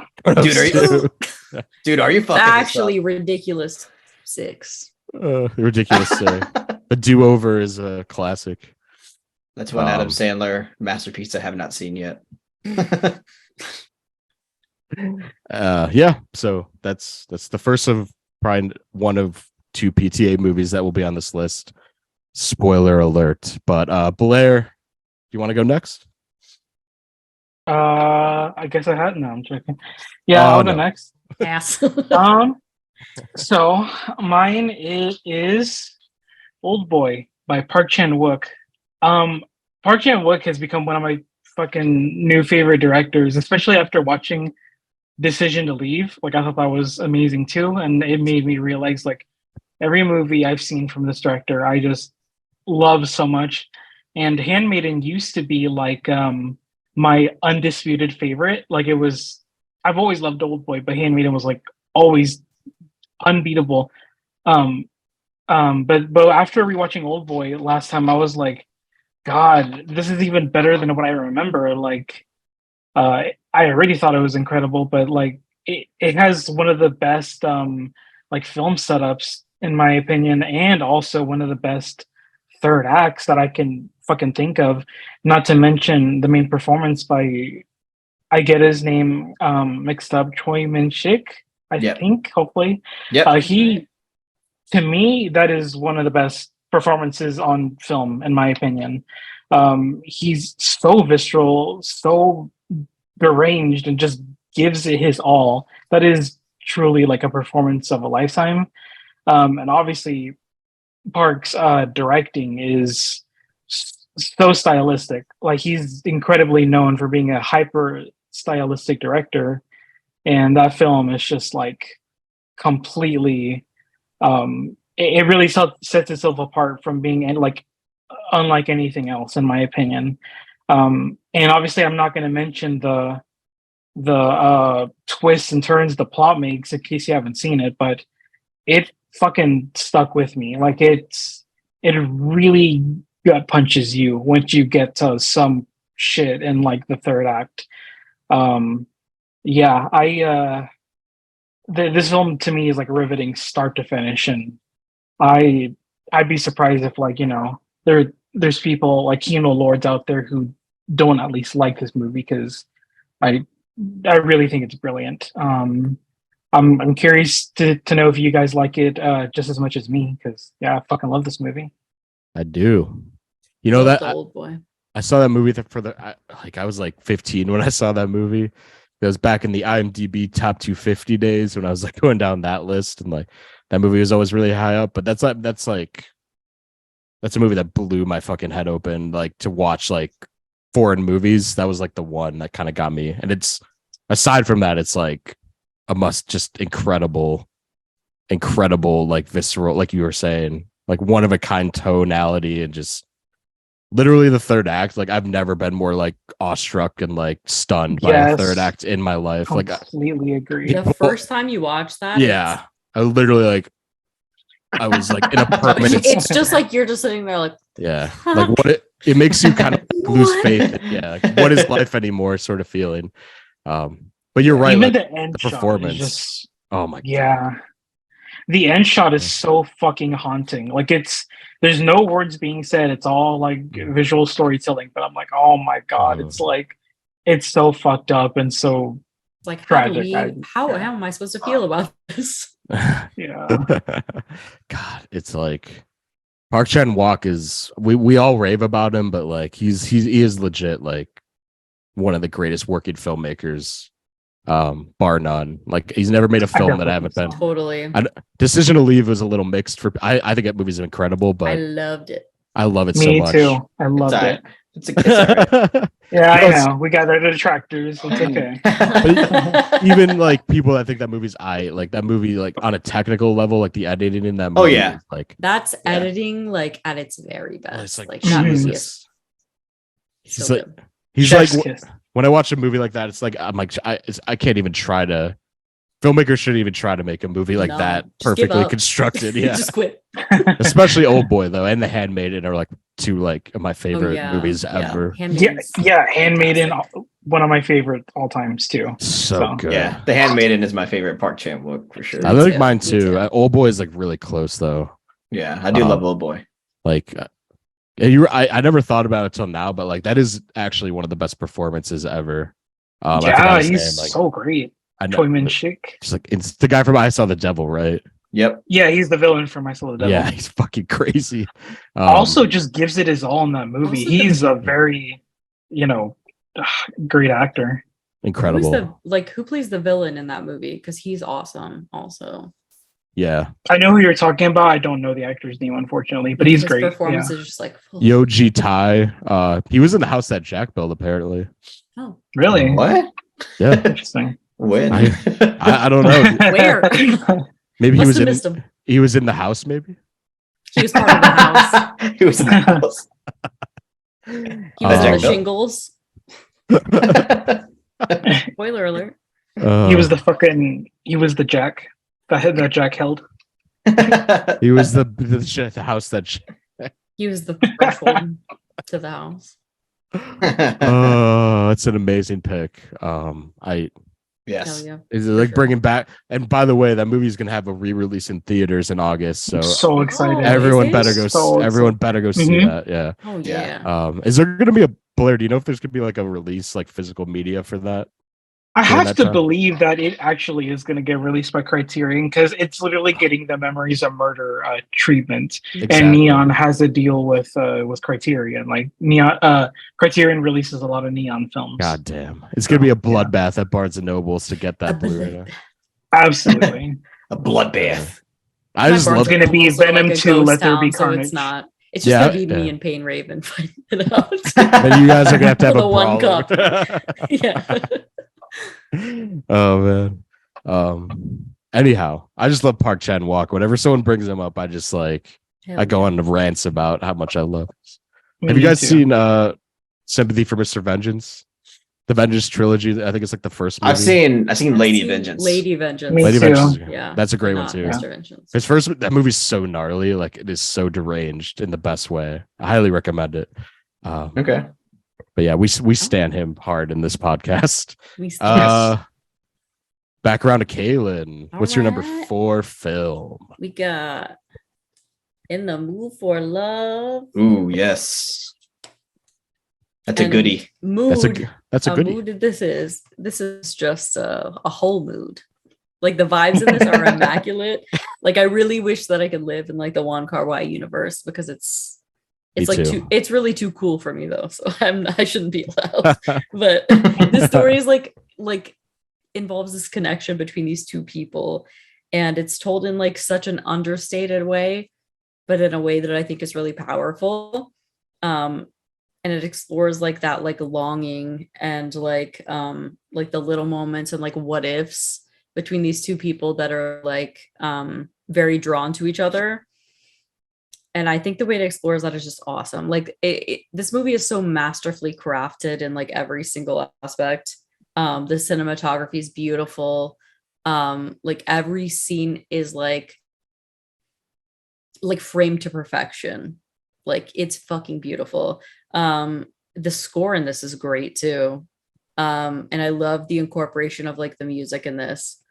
Dude, are you fucking? Actually, Ridiculous 6. Ridiculous 6. A Do-Over is a classic. That's one Adam Sandler masterpiece I have not seen yet. Yeah, so that's the first of probably one of 2 PTA movies that will be on this list. Spoiler alert. But Blaire, do you want to go next? I guess I had. No, I'm joking. Yeah, I'll go next. Ass. So mine is Old Boy by Park Chan-wook. Park Chan-wook has become one of my fucking new favorite directors, especially after watching Decision to Leave. Like I thought that was amazing too, and it made me realize like every movie I've seen from this director I just love so much. And Handmaiden used to be like my undisputed favorite. Like I've always loved Old Boy, but Handmaiden was like always unbeatable. But after rewatching Old Boy last time, I was like, God, this is even better than what I remember. Like, I already thought it was incredible, but like it has one of the best like film setups in my opinion, and also one of the best third acts that I can fucking think of. Not to mention the main performance by, I get his name mixed up, Choi Min-sik, I think, hopefully. He, to me, that is one of the best performances on film, in my opinion. He's so visceral, so deranged, and just gives it his all. That is truly like a performance of a lifetime. And obviously, Park's directing is so stylistic. Like, he's incredibly known for being a hyper stylistic director, and that film is just like completely it really sets itself apart from being like unlike anything else, in my opinion. And obviously I'm not going to mention the twists and turns the plot makes, in case you haven't seen it, but it fucking stuck with me. Like, it really gut punches you once you get to some shit in like the third act. This film to me is like riveting start to finish, and I'd be surprised if, like, there's people like Lords out there who don't at least like this movie, because I really think it's brilliant. I'm curious to know if you guys like it just as much as me, because I fucking love this movie. I do. You know that Old Boy. I saw that movie I was like 15 when I saw that movie. It was back in the IMDb top 250 days when I was like going down that list, and like that movie was always really high up. But that's a movie that blew my fucking head open. Like, to watch like foreign movies, that was like the one that kind of got me. And it's, aside from that, it's like just incredible, like visceral, like you were saying, like one of a kind tonality, and just literally the third act. Like, I've never been more like awestruck and like stunned by a third act in my life. Completely agree. The first time you watch that, I literally I was like in a permanent. It's just like you're just sitting there like, like what it makes you kind of lose faith. Like, what is life anymore? Sort of feeling. But you're right. Even like, the end the performance. Just, oh my god. The end shot is so fucking haunting. Like, there's no words being said. It's all like visual storytelling. But I'm like, oh my god, it's like, it's so fucked up and so like tragic. How am I supposed to feel about this? God, it's like Park Chan-wook is. We all rave about him, but like he is legit like one of the greatest working filmmakers. Bar none. Like, he's never made a film that I haven't been. Totally. Decision to Leave was a little mixed for. I think that movie's incredible, but I loved it. I love it so much. Me too. I loved it. It's right. Yeah, I know. We got the detractors. It's okay. But even like people that think that movie's like that movie, like on a technical level, like the editing in that movie. Oh yeah, is, like that's editing like at its very best. It's like that movie is. He's so like good. he's Chef's like kiss. When I watch a movie like that, it's like I'm like I can't even try to. Filmmakers shouldn't even try to make a movie like that perfectly constructed. Yeah, just quit. Especially Old Boy though, and The Handmaiden are like two like of my favorite movies ever. Handmaiden, one of my favorite all times too. So good. Yeah, The Handmaiden is my favorite Park Chan-wook for sure. I like mine too. Old Boy is like really close though. Yeah, I do love Old Boy. Like, I never thought about it till now, but like that is actually one of the best performances ever. He's so great. Choi Min-sik. Just like it's the guy from I Saw the Devil, right? Yep. Yeah, he's the villain from I Saw the Devil. Yeah, he's fucking crazy. Also, just gives it his all in that movie. He's a very, great actor. Incredible. Who plays the villain in that movie? Because he's awesome. Also. Yeah, I know who you're talking about. I don't know the actor's name, unfortunately, but he's great. His performance is just like Yoji Tai. He was in the house that Jack built, apparently. Oh, really? What? Yeah, interesting. When? I don't know. Where? Maybe he was in the house. Maybe he was part of the house. He was in the house. He was in the shingles. Spoiler alert. He was the Jack. The head that Jack held. He was the house that. He was the threshold to the house. Oh, it's an amazing pick. Yes. yeah. Is it like bringing back? And by the way, that movie's gonna have a re-release in theaters in August. So So excited. everyone is better it? go. So Everyone better go see Mhm. that. Yeah. Oh Yeah. yeah. Is there gonna be a Blair? Do you know if there's gonna be like a release, like physical media for that? I during have that to time? believe that it actually is going to get released by Criterion because it's literally getting the Memories of Murder treatment, and Exactly. Neon has a deal with Criterion. Like Neon, Criterion releases a lot of Neon films. God damn, it's gonna be a bloodbath at Barnes and Nobles to get that A Blu-ray. blood- Absolutely. A bloodbath. I My just Barnes love It's gonna and be Noble's are Venom a 2, ghost Let There Be town, so it's Carnage. not. It's just gonna be me yeah. and Payne Raven fighting it out. And you guys are gonna have to have The a one brawler. yeah. Oh man. Anyhow, I just love Park Chan Walk. Whenever someone brings him up, I just like I go on rants about how much I love this. Have you Me guys too. seen Sympathy for Mr. Vengeance? The Vengeance trilogy. I think it's like the first movie. I've seen I've Lady seen Vengeance. Lady Vengeance. Me Lady too. Vengeance. Yeah. That's a great but one not too. Mr. Vengeance. His first that movie's so gnarly, like it is so deranged in the best way. I highly recommend it. Okay. But yeah, we stand him hard in this podcast. We still Back around to Kaylan. What's your number Alright. 4 film? we got In the Mood for Love. Ooh, yes. That's a And goodie. Mood. That's a goodie. Mood this is just a whole mood. Like the vibes in this are immaculate. Like I really wish that I could live in like the Wong Kar-wai universe because it's Me like too. it's really too cool for me though. So I shouldn't be allowed. But the story is like involves this connection between these two people, and it's told in like such an understated way, but in a way that I think is really powerful. And it explores like that like longing and like the little moments and like what ifs between these two people that are like very drawn to each other. And I think the way it explores that is just awesome. Like this movie is so masterfully crafted in like every single aspect. The cinematography is beautiful. Like every scene is like framed to perfection. Like it's fucking beautiful. The score in this is great too. And I love the incorporation of like the music in this.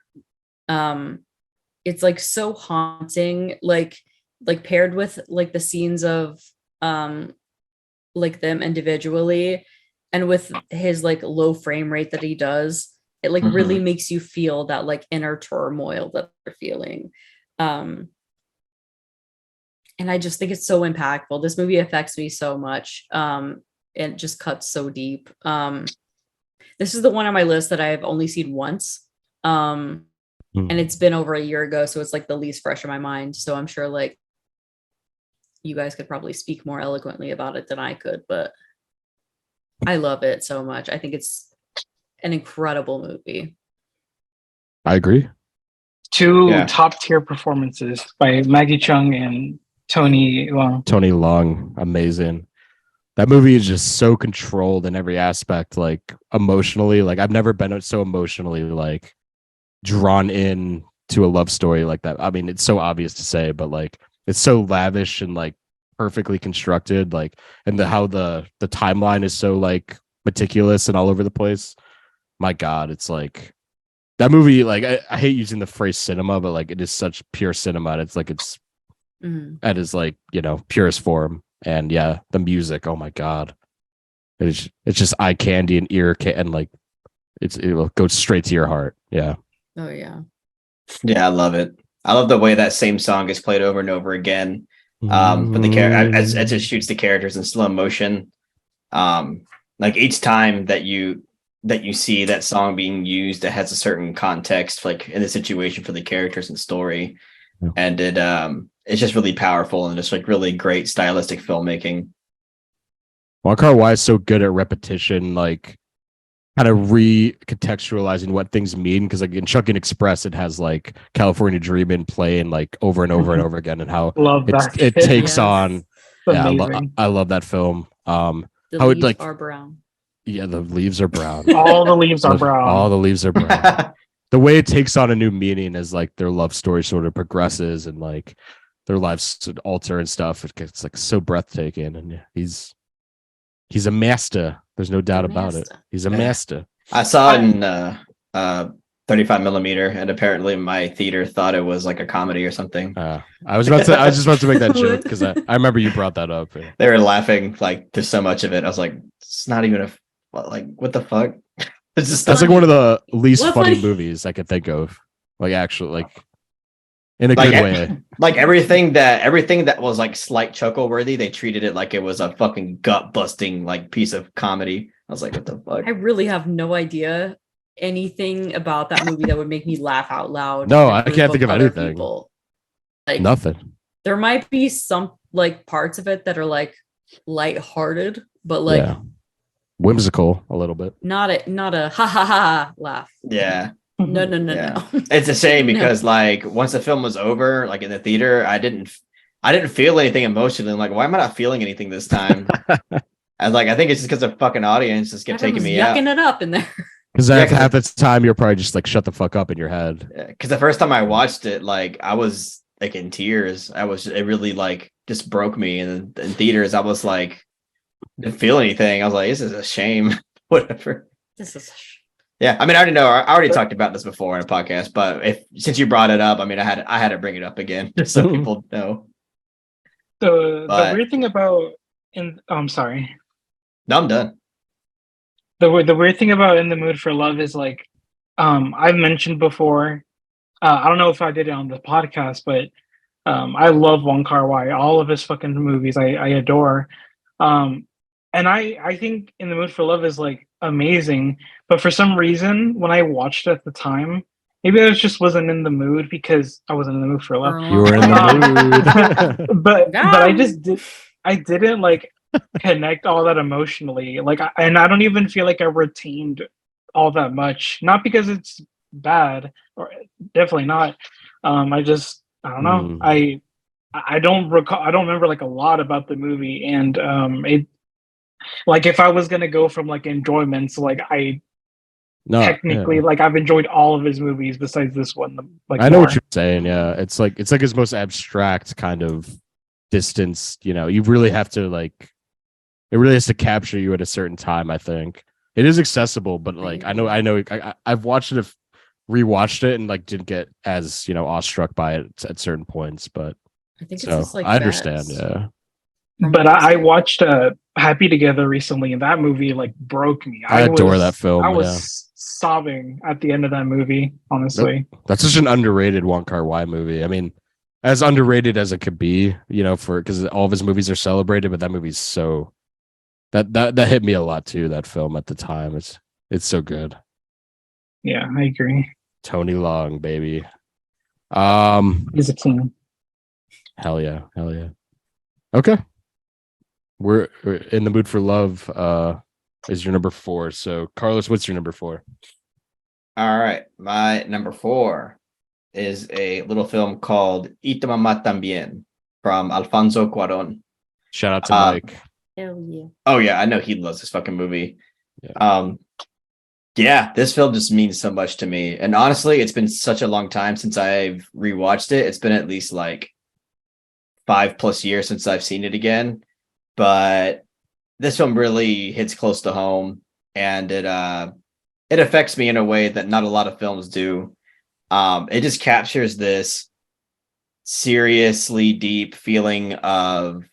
It's like so haunting, like paired with like the scenes of like them individually and with his like low frame rate that he does, it like really makes you feel that like inner turmoil that they're feeling. And I just think it's so impactful. This movie affects me so much. It just cuts so deep. This is the one on my list that I've only seen once. And it's been over a year ago, so it's like the least fresh in my mind. So I'm sure like you guys could probably speak more eloquently about it than I could, but I love it so much. I think it's an incredible movie. I agree. Two top tier performances by Maggie Chung and Tony Long. Tony Long, amazing. That movie is just so controlled in every aspect, like emotionally. Like I've never been so emotionally like drawn in to a love story like that. I mean, it's so obvious to say, but like it's so lavish and like perfectly constructed, like and how the timeline is so like meticulous and all over the place. My God, it's like that movie. Like I hate using the phrase cinema, but like it is such pure cinema. It's like it's at its like purest form. And yeah, the music. Oh my God, it's just eye candy and and like it will go straight to your heart. Yeah. Oh yeah. Yeah, I love it. I love the way that same song is played over and over again. For the character as it shoots the characters in slow motion. Like each time that you see that song being used, it has a certain context, like in the situation for the characters and story. Yeah. And it's just really powerful and just like really great stylistic filmmaking. Wong Kar-wai is so good at repetition, like kind of recontextualizing what things mean. Because like in Chunkin Express, it has like California Dreamin' playing like over and over and over again, and how it takes on. Yeah, I love that film. The how leaves it like are brown. Yeah, the leaves are brown. All the leaves are brown. All the leaves are brown. The way it takes on a new meaning as like their love story sort of progresses and like their lives alter and stuff. It's like so breathtaking, and he's a master. There's no doubt about it. He's a master. I saw it in 35 millimeter, and apparently my theater thought it was like a comedy or something. I was just about to make that joke because I remember you brought that up. They were laughing like there's so much of it. I was like, it's not even what the fuck? It's just that's like one of the least What funny funny? movies I could think of. Like actually, like in a like good way. like everything that was like slight chuckle worthy, they treated it like it was a fucking gut busting like piece of comedy. I was like, what the fuck? I really have no idea anything about that movie that would make me laugh out loud. No, in a I group can't think of other anything. people. Like Nothing. there might be some like parts of it that are like lighthearted, but like Whimsical a little bit. not a ha ha ha laugh. Yeah. No. Yeah. It's a shame because like once the film was over, like in the theater, I didn't feel anything emotionally. I'm like, why am I not feeling anything this time? I was like, I think it's just because the fucking audience just kept taking me out. Yucking it up in there. Because half the time you're probably just like shut the fuck up in your head. Because the first time I watched it, like I was like in tears. It really like just broke me. And in theaters, I was like, didn't feel anything. I was like, this is a shame. Whatever. This is Yeah, I mean, I already talked about this before in a podcast, but since you brought it up, I mean, I had to bring it up again just so people know. The weird thing about I'm sorry. No, I'm done. The weird thing about In the Mood for Love is like, I've mentioned before. I don't know if I did it on the podcast, but I love Wong Kar-wai. All of his fucking movies, I adore. And I think In the Mood for Love is like amazing, but for some reason, when I watched it at the time, maybe I just wasn't in the mood because I wasn't in the mood for love. You were in the mood. but I didn't like connect all that emotionally. Like, and I don't even feel like I retained all that much. Not because it's bad, or definitely not. I don't know. I don't recall. I don't remember like a lot about the movie, and it. Like if I was gonna go from like enjoyments, like like I've enjoyed all of his movies besides this one. Like I know what you're saying. Yeah, it's like his most abstract kind of distance. You know, you really have to like, it really has to capture you at a certain time. I think it is accessible, but like I've watched it, rewatched it, and like didn't get as awestruck by it at certain points. But I think it's just like I understand. Yeah. But I watched Happy Together recently, and that movie like broke me. I adore that film. I was sobbing at the end of that movie, honestly. That's such an underrated Wong Kar-wai movie. I mean, as underrated as it could be, because all of his movies are celebrated, but that movie's so that hit me a lot too. That film at the time, it's so good. Yeah, I agree. Tony Leung, baby. He's a king. Hell yeah. Okay. We're In the Mood for Love is your number 4. So Carlos, what's your number 4? All right. My number 4 is a little film called Y tu mamá también from Alfonso Cuarón. Shout out to Mike. Hell yeah. Oh yeah, I know he loves this fucking movie. Yeah. This film just means so much to me. And honestly, it's been such a long time since I've rewatched it. It's been at least like 5+ years since I've seen it again. But this film really hits close to home, and it affects me in a way that not a lot of films do. It just captures this seriously deep feeling of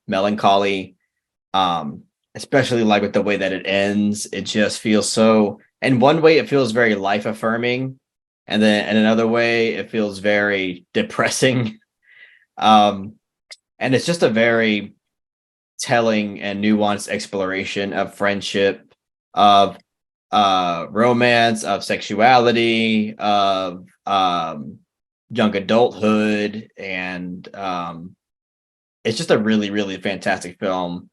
melancholy, especially like with the way that it ends. It just feels so. In one way, it feels very life affirming, and then in another way, it feels very depressing. And it's just a very telling and nuanced exploration of friendship, of romance, of sexuality, of young adulthood, and it's just a really, really fantastic film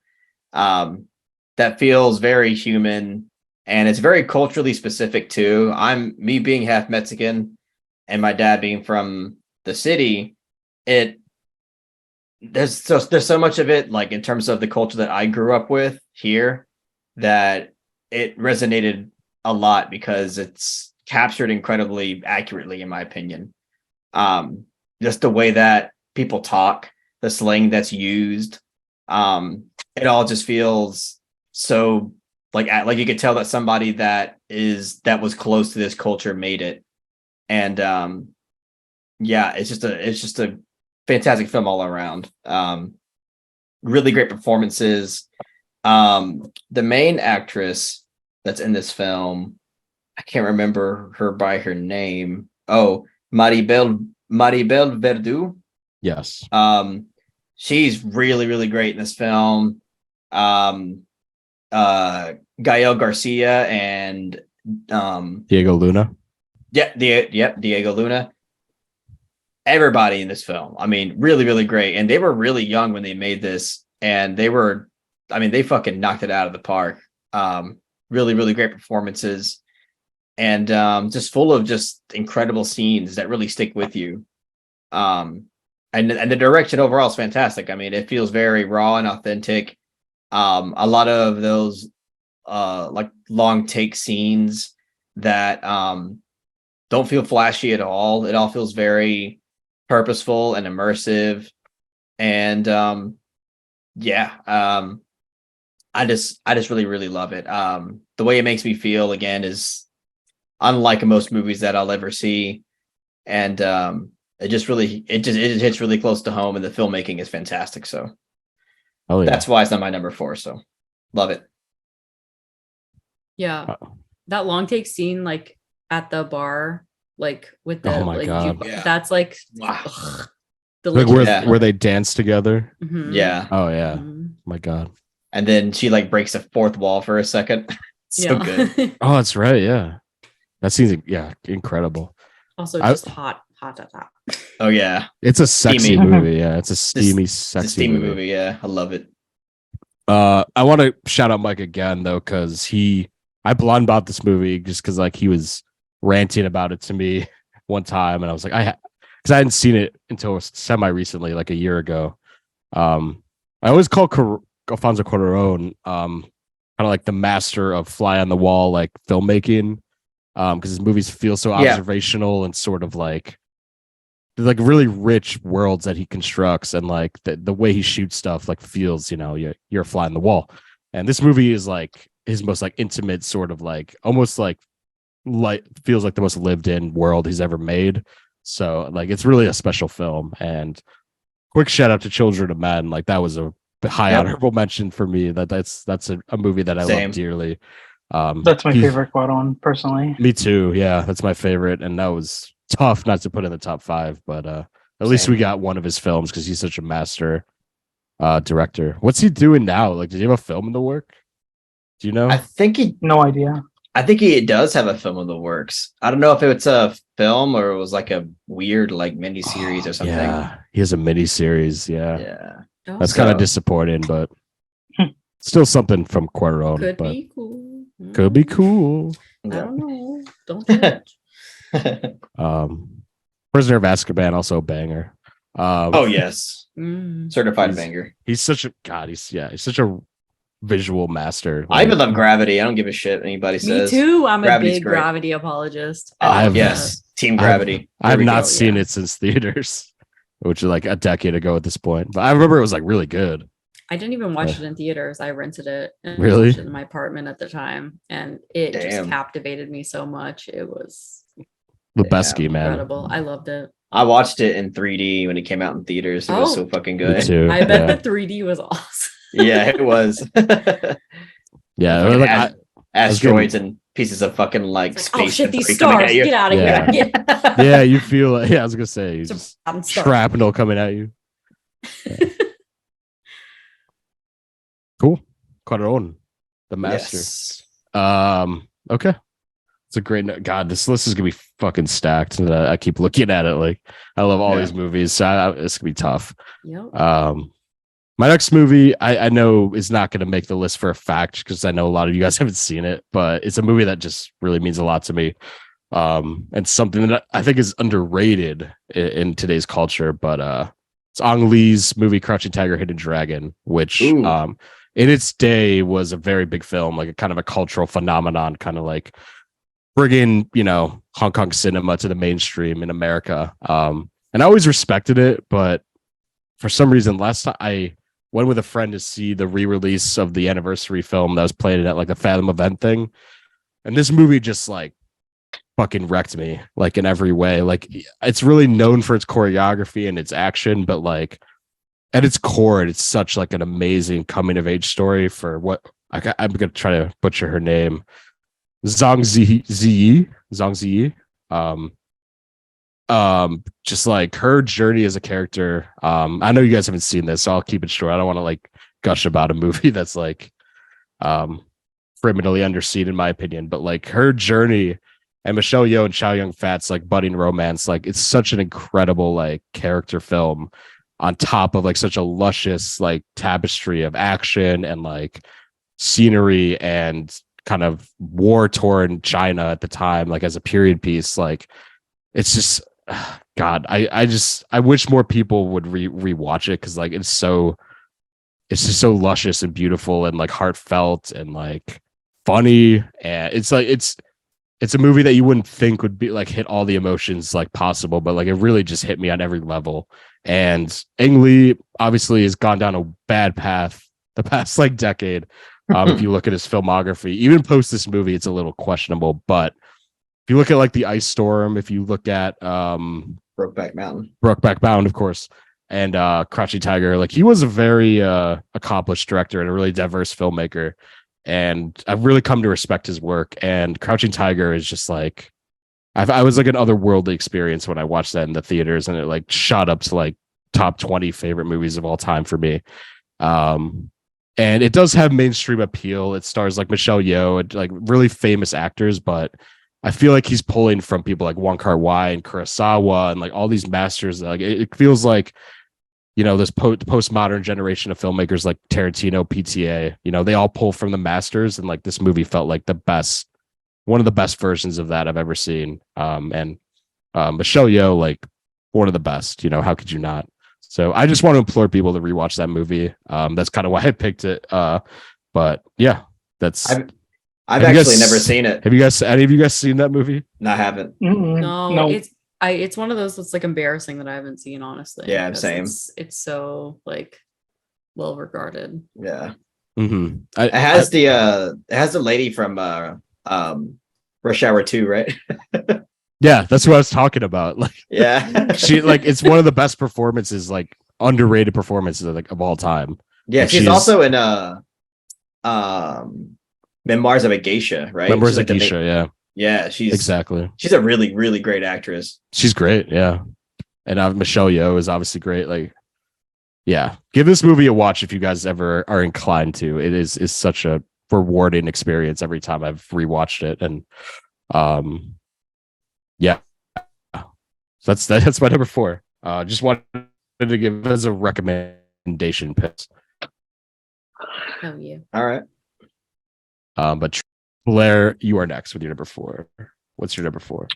that feels very human, and it's very culturally specific too. Me being half Mexican and my dad being from the city, there's so much of it, like in terms of the culture that I grew up with here, that it resonated a lot because it's captured incredibly accurately, in my opinion. Just the way that people talk, the slang that's used, it all just feels so like you could tell that somebody that was close to this culture made it. And yeah, it's just a fantastic film all around. Really great performances. The main actress that's in this film, I can't remember her by her name. Oh, Maribel Verdú. Yes. She's really, really great in this film. Gael Garcia and Diego Luna. Diego Luna. Everybody in this film, I mean, really, really great. And they were really young when they made this, and they fucking knocked it out of the park. Really, really great performances, and just full of just incredible scenes that really stick with you. And the direction overall is fantastic. I mean, it feels very raw and authentic. A lot of those like long take scenes that don't feel flashy at all. It all feels very purposeful and immersive. And I just really, really love it. The way it makes me feel, again, is unlike most movies that I'll ever see. And it just hits really close to home, and the filmmaking is fantastic. So that's why it's not my number 4. So love it. Yeah. That long take scene, like at the bar, like with the God. that's like Wow. Like where they dance together. Mm-hmm. Yeah. Oh yeah. Mm-hmm. My God. And then she like breaks the fourth wall for a second. So good. Oh, that's right. Yeah. That seems incredible. Also just hot. Oh yeah. It's a sexy movie. Yeah. It's a steamy, sexy movie. Yeah. I love it. I want to shout out Mike again though, because I blonde about this movie just because like he was ranting about it to me one time, and I was like, because I hadn't seen it until semi recently, like a year ago. I always call Alfonso Cuarón kind of like the master of fly on the wall like filmmaking, because his movies feel so observational and sort of like really rich worlds that he constructs, and like the way he shoots stuff like feels, you're a fly on the wall. And this movie is like his most like intimate sort of like almost like feels like the most lived in world he's ever made. So like it's really a special film. And quick shout out to Children of Men. Like that was a high honorable mention for me. That's a movie that I love dearly. That's my favorite Cuarón, personally. Me too. Yeah, that's my favorite, and that was tough not to put in the top 5, but at least we got one of his films because he's such a master director. What's he doing now? Like, does he have a film in the work? Do you know? I think no idea. I think he does have a film in the works. I don't know if it's a film or it was like a weird like mini series or something. Yeah, he has a mini series. Yeah. That's kind of disappointing, but still something from Cuarón. Could be cool. Could be cool. I don't know. Don't judge. Prisoner of Azkaban, also a banger. Oh yes, certified banger. He's such a he's such a visual master. I even love Gravity. I don't give a shit anybody says. Me too. I'm Gravity's a big great. Gravity apologist. Team Gravity. I have not seen it since theaters, which is like a decade ago at this point. But I remember it was like really good. I didn't even watch it in theaters. I rented it and really watched it in my apartment at the time, and it just captivated me so much. It was the best ski, man. Incredible. I loved it. I watched it in 3D when it came out in theaters. It was so fucking good. Me too. I bet the 3D was awesome. Yeah, it was. Yeah, like asteroids and pieces of fucking like space. Oh shit! These stars! Get out of here! Yeah, you feel like I was gonna say shrapnel coming at you. Yeah. Cool, Cuarón, the master. Yes. Okay, it's a great note. God, this list is gonna be fucking stacked. And I keep looking at it like I love all these movies, so it's gonna be tough. Yep. My next movie, I know is not going to make the list for a fact because I know a lot of you guys haven't seen it, but it's a movie that just really means a lot to me. And something that I think is underrated in today's culture, but it's Ang Lee's movie Crouching Tiger, Hidden Dragon, which in its day was a very big film, like a kind of a cultural phenomenon, kind of like bringing, Hong Kong cinema to the mainstream in America. And I always respected it, but for some reason last time went with a friend to see the re-release of the anniversary film that was played at like the Fathom event thing. And this movie just like fucking wrecked me like in every way. Like it's really known for its choreography and its action, but like at its core, it's such like an amazing coming of age story for what I'm gonna try to butcher her name. Zhang Ziyi. Just like her journey as a character. I know you guys haven't seen this, so I'll keep it short. I don't want to like gush about a movie that's like criminally underseen in my opinion, but like her journey and Michelle Yeoh and Chow Yun Fat's like budding romance, like it's such an incredible like character film on top of like such a luscious like tapestry of action and like scenery and kind of war torn China at the time, like as a period piece. Like it's just God, I wish more people would rewatch it because like it's just so luscious and beautiful and like heartfelt and like funny, and it's like it's a movie that you wouldn't think would be like hit all the emotions like possible, but like it really just hit me on every level. And Ang Lee obviously has gone down a bad path the past like decade. If you look at his filmography, even post this movie, it's a little questionable. But if you look at like The Ice Storm, if you look at Brokeback Mountain, of course, and Crouching Tiger, like he was a very accomplished director and a really diverse filmmaker. And I've really come to respect his work. And Crouching Tiger is just like, I was like an otherworldly experience when I watched that in the theaters, and it like shot up to like top 20 favorite movies of all time for me. And it does have mainstream appeal. It stars like Michelle Yeoh and like really famous actors, but I feel like he's pulling from people like Wong Kar-wai and Kurosawa and like all these masters. Like it feels like, you know, this postmodern generation of filmmakers like Tarantino, PTA, you know, they all pull from the masters, and like this movie felt like one of the best versions of that I've ever seen. And Michelle Yeoh, like one of the best, you know, how could you not? So I just want to implore people to rewatch that movie. That's kind of why I picked it. But yeah, that's. I've actually never seen it. Have you guys? Any of you guys seen that movie? No, I haven't. No. It's one of those that's like embarrassing that I haven't seen, honestly. Yeah, same. It's so like well regarded. Yeah. Mm-hmm. It has the lady from Rush Hour 2, right? Yeah, that's what I was talking about. Like, yeah, she like it's one of the best performances, like underrated performances of all time. Yeah, like, she's also in Memoirs of a Geisha, right? Memoirs of a Geisha, yeah, she's a really, really great actress. She's great, yeah. And Michelle Yeoh is obviously great. Like, yeah, give this movie a watch if you guys ever are inclined to. It is such a rewarding experience every time I've rewatched it, and yeah. So that's my number 4. Just wanted to give as a recommendation pick. Oh yeah. All right. But Blaire, you are next with your number 4. What's your number 4?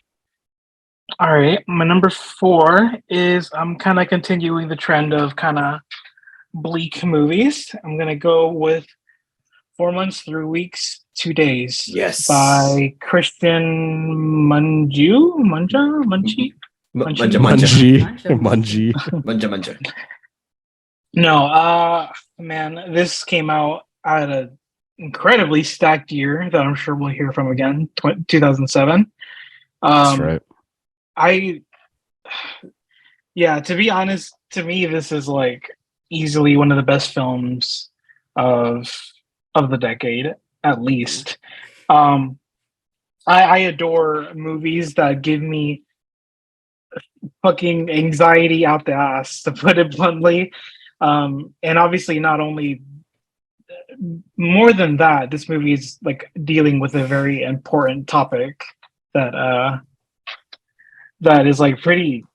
All right, my number 4 is I'm kind of continuing the trend of kind of bleak movies. I'm gonna go with 4 months, 3 weeks, 2 days. Yes. By Christian Munji. No, man, this came out at an incredibly stacked year that I'm sure we'll hear from again, 2007. That's right. To be honest, to me, this is like easily one of the best films of the decade, at least. I adore movies that give me fucking anxiety out the ass, to put it bluntly. And obviously, not only more than that, this movie is like dealing with a very important topic that is like pretty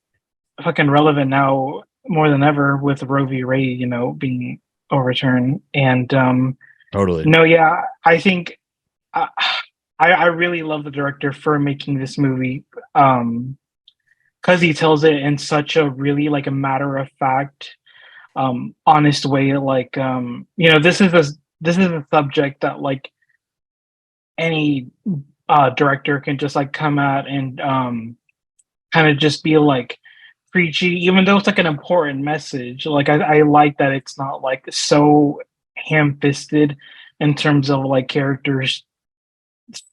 fucking relevant now more than ever with Roe v. Wade, you know, being overturned. And totally. No, yeah, I think I really love the director for making this movie because he tells it in such a really like a matter of fact, honest way. Like you know, this is a subject that like any director can just like come at and kind of just be like preachy, even though it's like an important message. Like I like that it's not like so ham-fisted in terms of like characters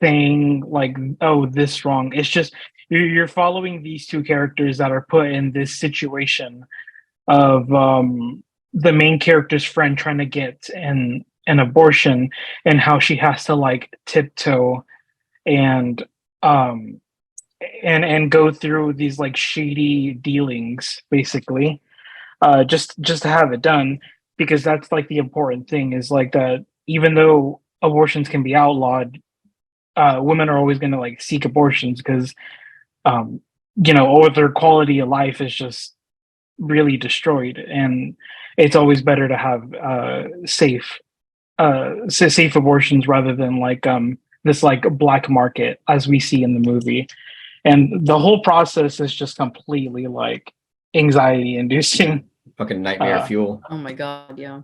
saying like, oh, this wrong. It's just you're following these two characters that are put in this situation of the main character's friend trying to get an abortion, and how she has to like tiptoe and um and go through these like shady dealings basically, just to have it done, because that's like the important thing is like that even though abortions can be outlawed, women are always going to like seek abortions because or their quality of life is just really destroyed, and it's always better to have safe abortions rather than like this like black market as we see in the movie. And the whole process is just completely like anxiety inducing. Fucking nightmare fuel. Oh my god, yeah.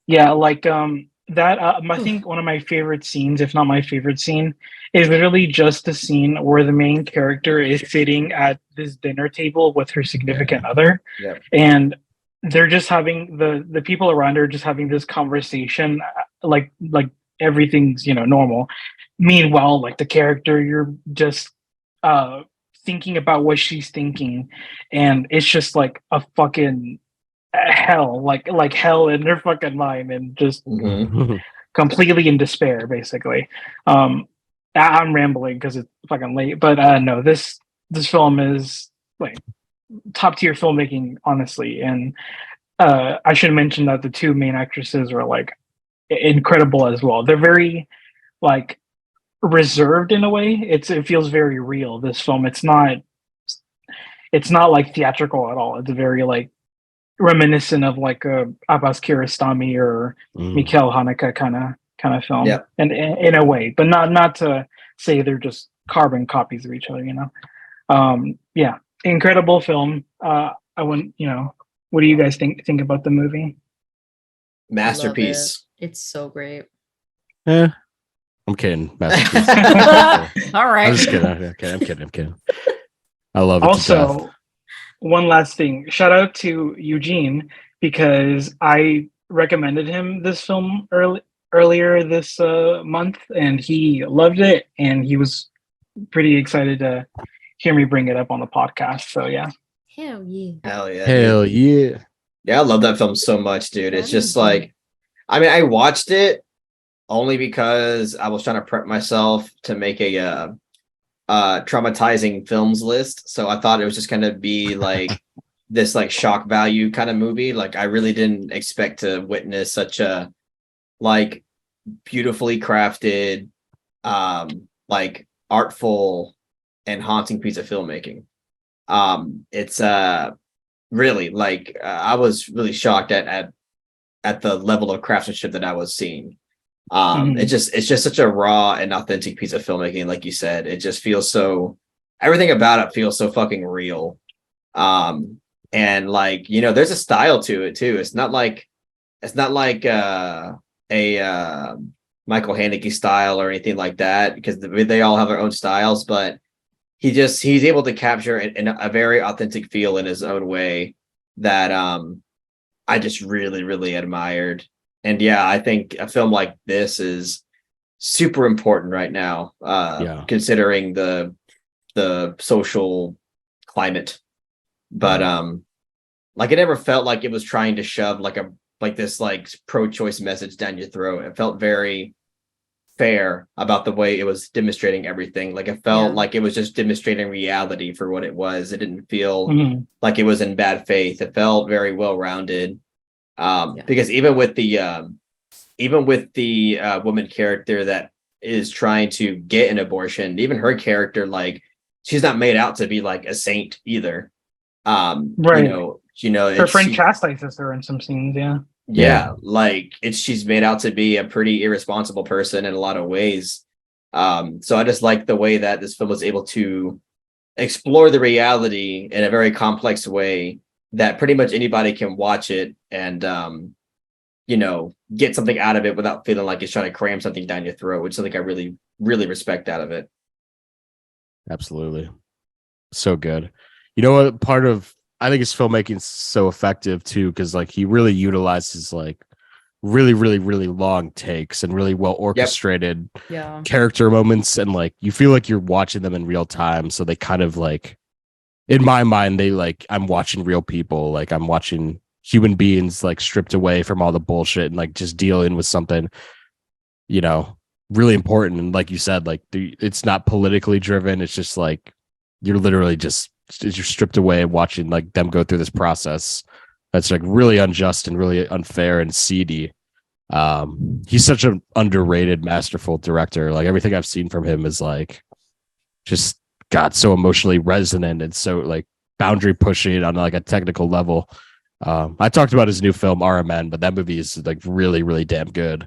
Yeah, like that I think one of my favorite scenes, if not my favorite scene, is literally just the scene where the main character is sitting at this dinner table with her significant other. Yeah. And they're just having the people around her just having this conversation like everything's normal. Meanwhile, like the character, you're just thinking about what she's thinking, and it's just like a fucking hell, like hell in their fucking mind, and just completely in despair basically. I'm rambling because it's fucking late, but no, this film is like top tier filmmaking, honestly. And I should mention that the two main actresses are like incredible as well. They're very like reserved in a way. It feels very real, this film. It's not like theatrical at all. It's very like reminiscent of like a Abbas Kiarostami or Mikhail Haneke kind of film. Yeah. And in a way, but not to say they're just carbon copies of each other, Yeah, incredible film. I wouldn't, what do you guys think about the movie? Masterpiece. It's so great. I'm kidding. Masterpiece. All right. I'm just kidding. I'm kidding. I love it. Also, one last thing. Shout out to Eugene, because I recommended him this film earlier this month, and he loved it, and he was pretty excited to hear me bring it up on the podcast. So yeah. Hell yeah. Hell yeah. Hell yeah. Yeah, I love that film so much, dude. It's just like, I mean, I watched it only because I was trying to prep myself to make a traumatizing films list. So I thought it was just going to be like this like shock value kind of movie. Like I really didn't expect to witness such a like beautifully crafted, like artful and haunting piece of filmmaking. It's really like I was really shocked at the level of craftsmanship that I was seeing. It's just such a raw and authentic piece of filmmaking. Like you said, it just feels so, everything about it feels so fucking real. And like, there's a style to it too. It's not like a Michael Haneke style or anything like that, because they all have their own styles, but he's able to capture in a very authentic feel in his own way that I just really, really admired. And yeah, I think a film like this is super important right now, considering the social climate. But like it never felt like it was trying to shove like this like pro-choice message down your throat. It felt very fair about the way it was demonstrating everything. Like it felt like it was just demonstrating reality for what it was. It didn't feel like it was in bad faith. It felt very well-rounded. Because even with the woman character that is trying to get an abortion, even her character, like she's not made out to be like a saint either. Right. Her friend chastises her in some scenes. Like she's made out to be a pretty irresponsible person in a lot of ways. So I just like the way that this film was able to explore the reality in a very complex way that pretty much anybody can watch it and get something out of it without feeling like it's trying to cram something down your throat, which is something I really, really respect out of it. Absolutely. So good. You know what? Part of I think his filmmaking's so effective too, because like he really utilizes like really, really, really long takes and really well orchestrated character moments, and like you feel like you're watching them in real time. So they kind of like, in my mind, they like, I'm watching real people, like I'm watching human beings like stripped away from all the bullshit and like just dealing with something, you know, really important. And like you said, like it's not politically driven. It's just like you're literally just you're stripped away and watching like them go through this process that's like really unjust and really unfair and seedy. He's such an underrated, masterful director. Like everything I've seen from him is like just got so emotionally resonant and so like boundary pushing on like a technical level. I talked about his new film RMN, but that movie is like really, really damn good.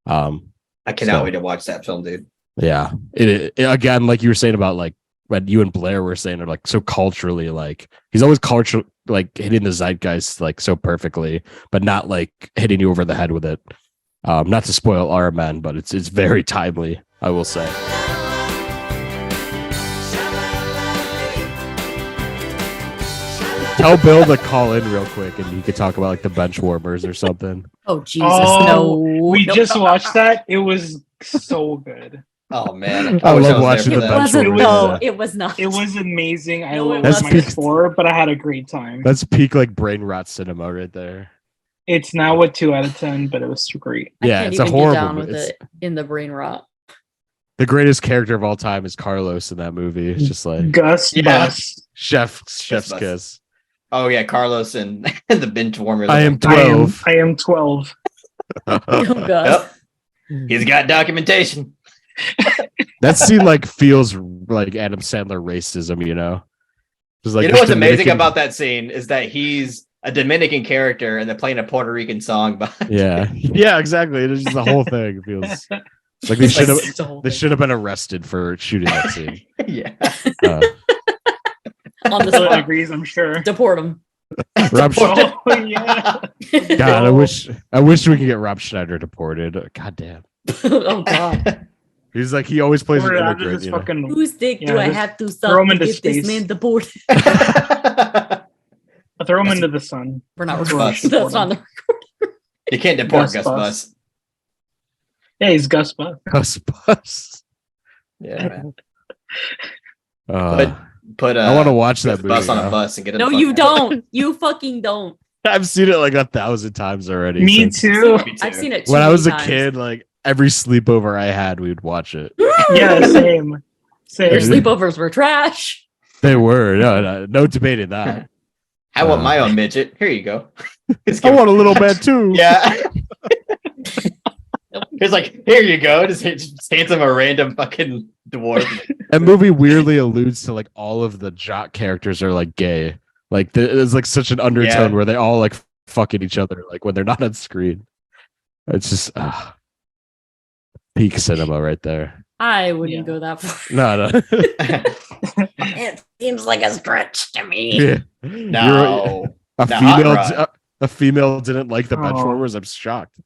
I cannot wait to watch that film, dude. Yeah, it again, like you were saying about like what you and Blair were saying, are like so culturally, like he's always cultural, like hitting the zeitgeist like so perfectly, but not like hitting you over the head with it. Not to spoil RMN, but it's very timely, I will say. Tell Bill to call in real quick and he could talk about like the bench warmers or something. Oh Jesus, no. We just watched that. It was so good. Oh man, I wish love was watching there the for bench that. warmers. No, it was not. It was amazing. I No, it love That's my peak- score, but I had a great time. That's peak like brain rot cinema right there. It's now a 2 out of 10, but it was great. I Yeah, can't it's a even get horrible down movie. with It's- it in the brain rot. The greatest character of all time is Carlos in that movie. It's just like Gus Yeah. Bus. chef's Bus. kiss. Oh yeah, Carlos and the bench warmer. I am I 12. am 12. Oh God. Yep. He's got documentation. That scene like feels like Adam Sandler racism, you know? Just like You know this what's amazing Dominican- about that scene is that he's a Dominican character and they're playing a Puerto Rican song behind. Yeah, exactly. It's just the whole thing feels like they should have been arrested for shooting that scene. Yeah. On the Bill spot. agrees, I'm sure. Deport him. Rob Oh, yeah. God, I wish we could get Rob Schneider deported. God damn. Oh God. He's like he always plays an Or after immigrant. this You know? fucking Whose dick do Yeah, I just have to throw suck him to into get this space. man deported? throw him into the sun. We're not Gus recording. Bus. That's on the You can't deport Gus Gus Bus. Bus. Yeah, he's Gus Bus. Gus Bus. Yeah, man. Uh, Put I want to watch Gus that movie. Bus on a now. bus and get him. No, the fuck you out. don't. You fucking don't. I've seen it like 1,000 times already. Me since- too. Me too. I've seen it too When I many was a times. kid, like every sleepover I had, we would watch it. Yeah, same. Your Same. sleepovers were trash. They were no debating that. I want my own midget. Here you go. I want a little man too. Yeah. It's like, here you go. Just hands him a random fucking dwarf. That movie weirdly alludes to like all of the jock characters are like gay. Like there's like such an undertone Yeah. where they all like fucking each other like when they're not on screen. It's just peak cinema right there. I wouldn't Yeah. go that far. No. It seems like a stretch to me. Yeah. No. A The female hot rod. a female didn't like the bench Oh. warmers. I'm shocked.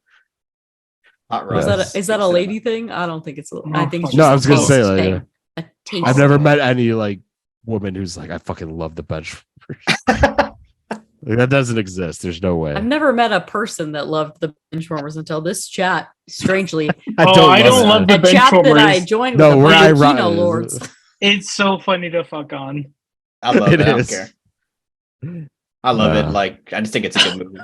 Hot Is rod. that a lady thing? I don't think it's. I think it's just No, I was gonna a say, taste like, thing. A taste I've never thing. met any like woman who's like I fucking love the bench warmers. Like, that doesn't exist. There's no way. I've never met a person that loved the benchwarmers until this chat. Strangely, I don't love the the chat that I benchwarmers. joined No, with we're the ironic. Filipino lords. It's so funny to fuck on. I love it. It I don't is. care. I love it. Uh. Like, I just think it's a good movie.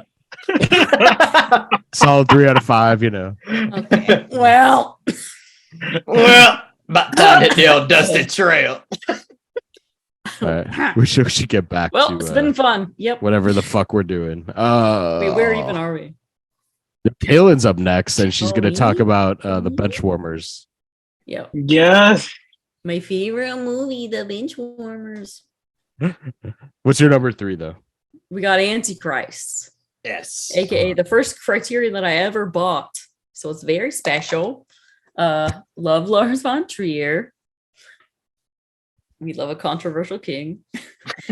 Solid 3 out of 5. You know. Okay. Well, Well, about time to hit the old dusted trail. All right. We should get back well, to it's been fun. Yep. whatever the fuck we're doing. Wait, where even are we? Kaylan's up next, and she's Oh, going to talk me? about the bench warmers. Yep. Yes. My favorite movie, The Benchwarmers. What's your number 3 though? We got Antichrist, Yes. aka the first Criterion that I ever bought. So it's very special. Love Lars von Trier. We love a controversial king.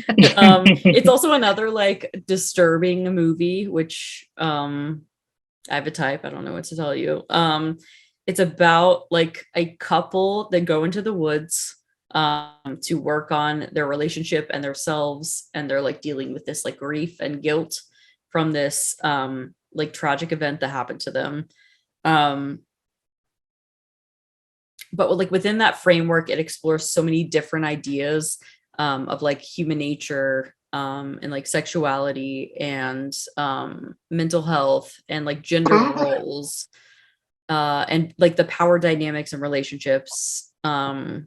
It's also another like disturbing movie, which I have a type. I don't know what to tell you. It's about like a couple that go into the woods to work on their relationship and themselves, and they're like dealing with this like grief and guilt from this like tragic event that happened to them. But like within that framework, it explores so many different ideas of like human nature, and like sexuality and mental health and like gender roles, and like the power dynamics and relationships, and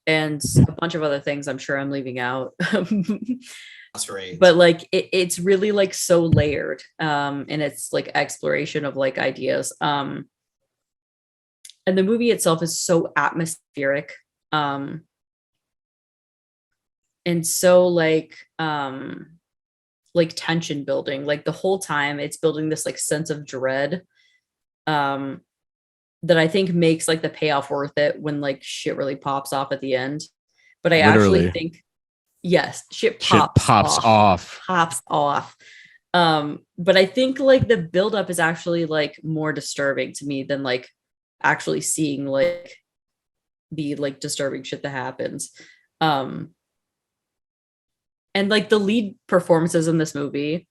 a bunch of other things I'm sure I'm leaving out. That's right. But like it's really like so layered, and it's like exploration of like ideas. And the movie itself is so atmospheric, and so like tension building. Like the whole time it's building this like sense of dread, that I think makes like the payoff worth it when like shit really pops off at the end. But I actually think, yes, shit pops off. But I think like the buildup is actually like more disturbing to me than like actually seeing like the like disturbing shit that happens. And like the lead performances in this movie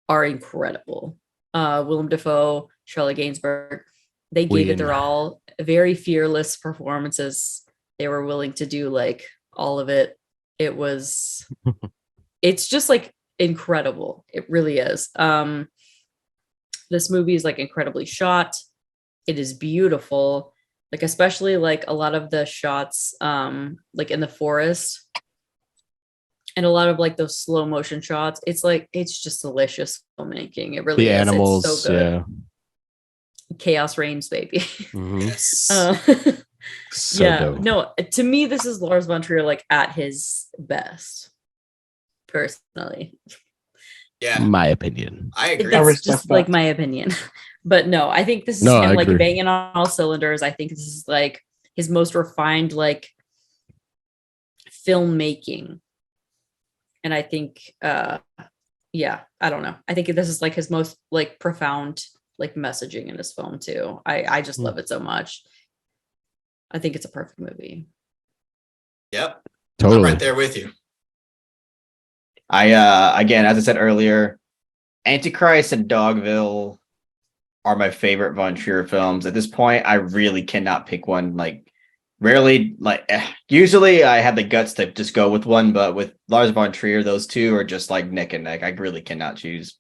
are incredible. Willem Dafoe, Charlotte Gainsbourg, they gave it their all. Very fearless performances. They were willing to do like all of it. It's just like incredible. It really is. This movie is like incredibly shot. It is beautiful, like especially like a lot of the shots like in the forest and a lot of like those slow motion shots. It's just delicious filmmaking. It really the is. Animals, it's so good. yeah. Chaos reigns, baby. Mm-hmm. So yeah, dope. no, to me this is Lars von Trier like at his best, personally. Yeah, my opinion. I agree. That's just like my opinion. But no, I think this is him like banging on all cylinders. I think this is like his most refined like filmmaking. And I think yeah, I don't know. I think this is like his most like profound like messaging in his film too. I just love it so much. I think it's a perfect movie. Yep. Totally. I'm right there with you. Again, as I said earlier, Antichrist and Dogville are my favorite Von Trier films. At this point, I really cannot pick one. Like, rarely, usually I have the guts to just go with one, but with Lars von Trier, those two are just like neck and neck. I really cannot choose.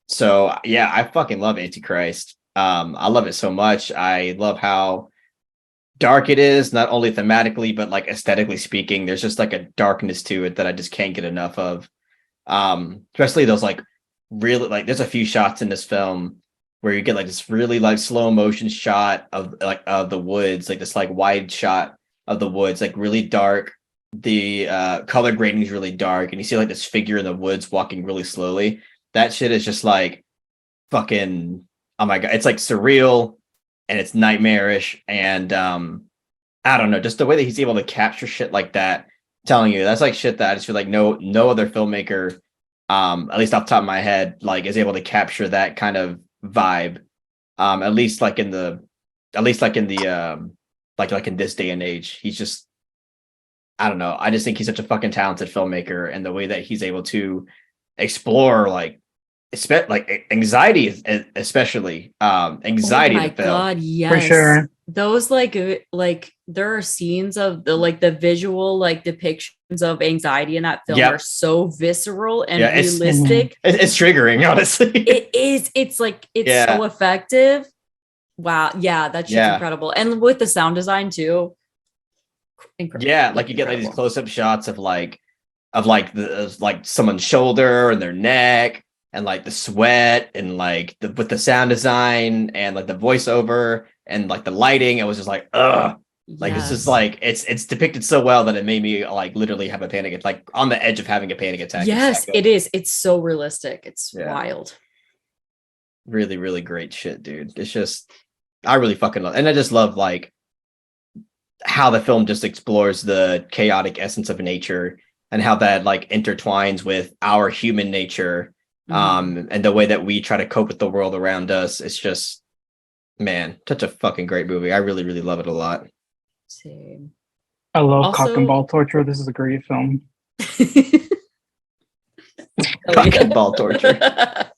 So yeah, I fucking love Antichrist. I love it so much. I love how dark it is, not only thematically, but like aesthetically speaking. There's just like a darkness to it that I just can't get enough of. Especially those like really like there's a few shots in this film where you get like this really like slow motion shot of the woods, like this like wide shot of the woods, like really dark. The color grading is really dark, and you see like this figure in the woods walking really slowly. That shit is just like fucking, oh my god, it's like surreal and it's nightmarish, and I don't know, just the way that he's able to capture shit like that. I'm telling you, that's like shit that I just feel like no other filmmaker, at least off the top of my head, like is able to capture that kind of vibe. At least in this day and age. He's just, I don't know. I just think he's such a fucking talented filmmaker, and the way that he's able to explore like anxiety, especially anxiety. Oh my in the film. god, yes, for sure. Those like there are scenes of the visual like depictions of anxiety in that film are so visceral and realistic. It's triggering, honestly. It is. It's like so effective. Wow, yeah, that shit's incredible, and with the sound design too. Incredible. Yeah, like you get like these close-up shots of someone's shoulder and their neck, and like the sweat, and like with the sound design and like the voiceover and like the lighting. It was just like, ugh. Like it's just like it's depicted so well that it made me like literally have a panic attack, like on the edge of having a panic attack. Yes, it is. It's so realistic. It's wild. Really, really great shit, dude. It's just, I really fucking love, and I just love like how the film just explores the chaotic essence of nature and how that like intertwines with our human nature, and the way that we try to cope with the world around us. It's just, man, such a fucking great movie. I really, really love it a lot. Same. I love cock Also- and ball torture. This is a great film. Cock and ball torture.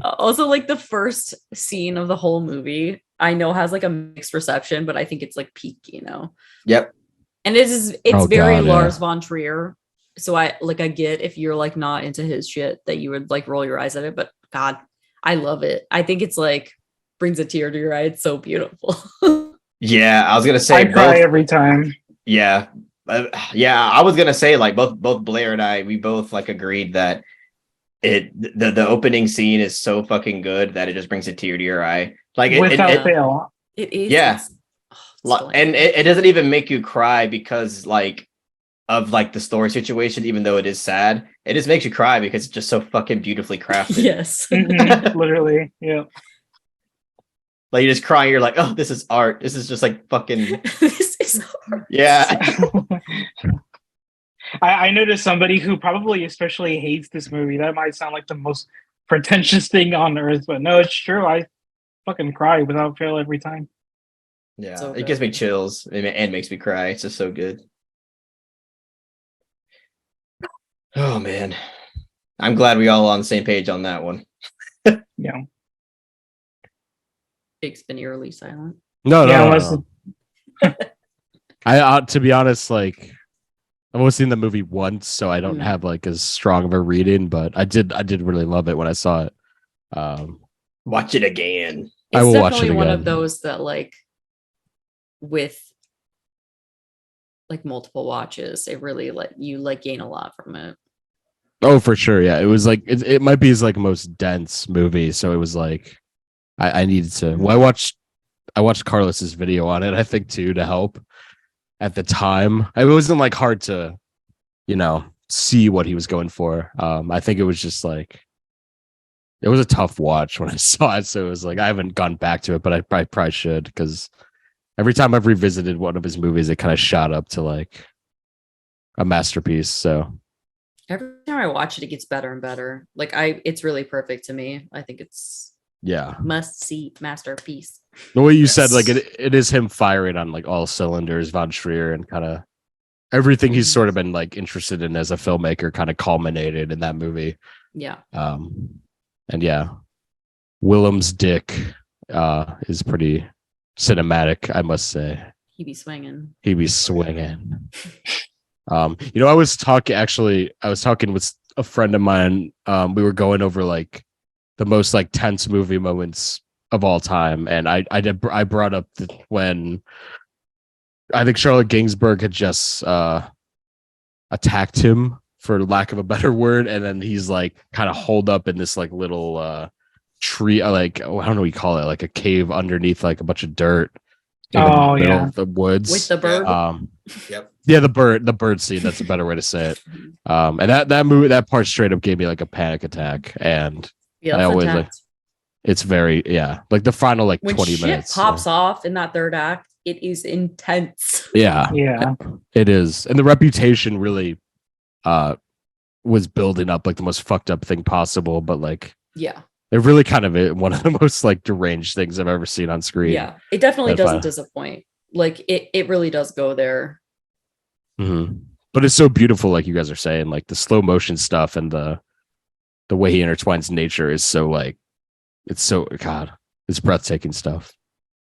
Also, like the first scene of the whole movie, I know has like a mixed reception, but I think it's like peak, you know. Yep. And it's Oh, very God, Lars yeah. von Trier. So I get if you're like not into his shit that you would like roll your eyes at it, but God, I love it. I think it's like brings a tear to your eye. It's so beautiful. Yeah, I was gonna say I cry both. every time. Yeah, yeah. I was gonna say like both Blair and I, we both like agreed that the opening scene is so fucking good that it just brings a tear to your eye. Like Without fail. It is. Yeah. It's And it doesn't even make you cry because like of like the story situation, even though it is sad. It just makes you cry because it's just so fucking beautifully crafted. yes. Mhm, literally. Yeah. Like you just cry, you're like, oh, this is art. This is just like fucking This is hard. yeah. I noticed somebody who probably especially hates this movie. That might sound like the most pretentious thing on earth, but no, it's true. I fucking cry without fail every time. Yeah, So it gives me good. chills and makes me cry. It's just so good. Oh man, I'm glad we all on the same page on that one. Yeah. Big's been eerily silent. No, Yeah, no, unless no. I to be honest, like I've only seen the movie once, so I don't Mm. have like as strong of a reading, but I did really love it when I saw it. Watch it again. I It's will watch definitely it one of again. those that like with like multiple watches, it really like you like gain a lot from it. Oh, for sure. Yeah. It was like it might be his like most dense movie. So it was like I needed to well, I watched Carlos's video on it, I think too, to help at the time. It wasn't like hard to, see what he was going for. I think it was just like it was a tough watch when I saw it. So it was like I haven't gone back to it, but I probably should because every time I've revisited one of his movies, it kind of shot up to like a masterpiece. So Every time I watch it, it gets better and better. Like it's really perfect to me. I think it's yeah. must see masterpiece. The way you said, like Yes. it is him firing on like all cylinders, Von Trier, and kind of everything he's sort of been like interested in as a filmmaker kind of culminated in that movie. Yeah. And yeah, Willem's dick is pretty cinematic, I must say. He be swinging. He be swinging. I was talking with a friend of mine. We were going over like the most like tense movie moments of all time, and I brought up when I think Charlotte Gainsbourg had just attacked him, for lack of a better word, and then he's like kind of holed up in this like little tree, like I don't know what you call it, like a cave underneath like a bunch of dirt in the middle of the woods With the bird. Yep. Yeah, the bird scene. That's a better way to say it. And that movie, that part straight up gave me like a panic attack, and Yeah, I that's always intense. it's very like the final like When 20 shit minutes. pops off in that third act, it is intense. Yeah, Yeah. it is, and the reputation really was building up like the most fucked up thing possible, but like Yeah. it really kind of one of the most like deranged things I've ever seen on screen. Yeah. It definitely But doesn't disappoint. Like it really does go there. Mhm. But it's so beautiful, like you guys are saying, like the slow motion stuff and the way he intertwines nature is so like it's breathtaking stuff.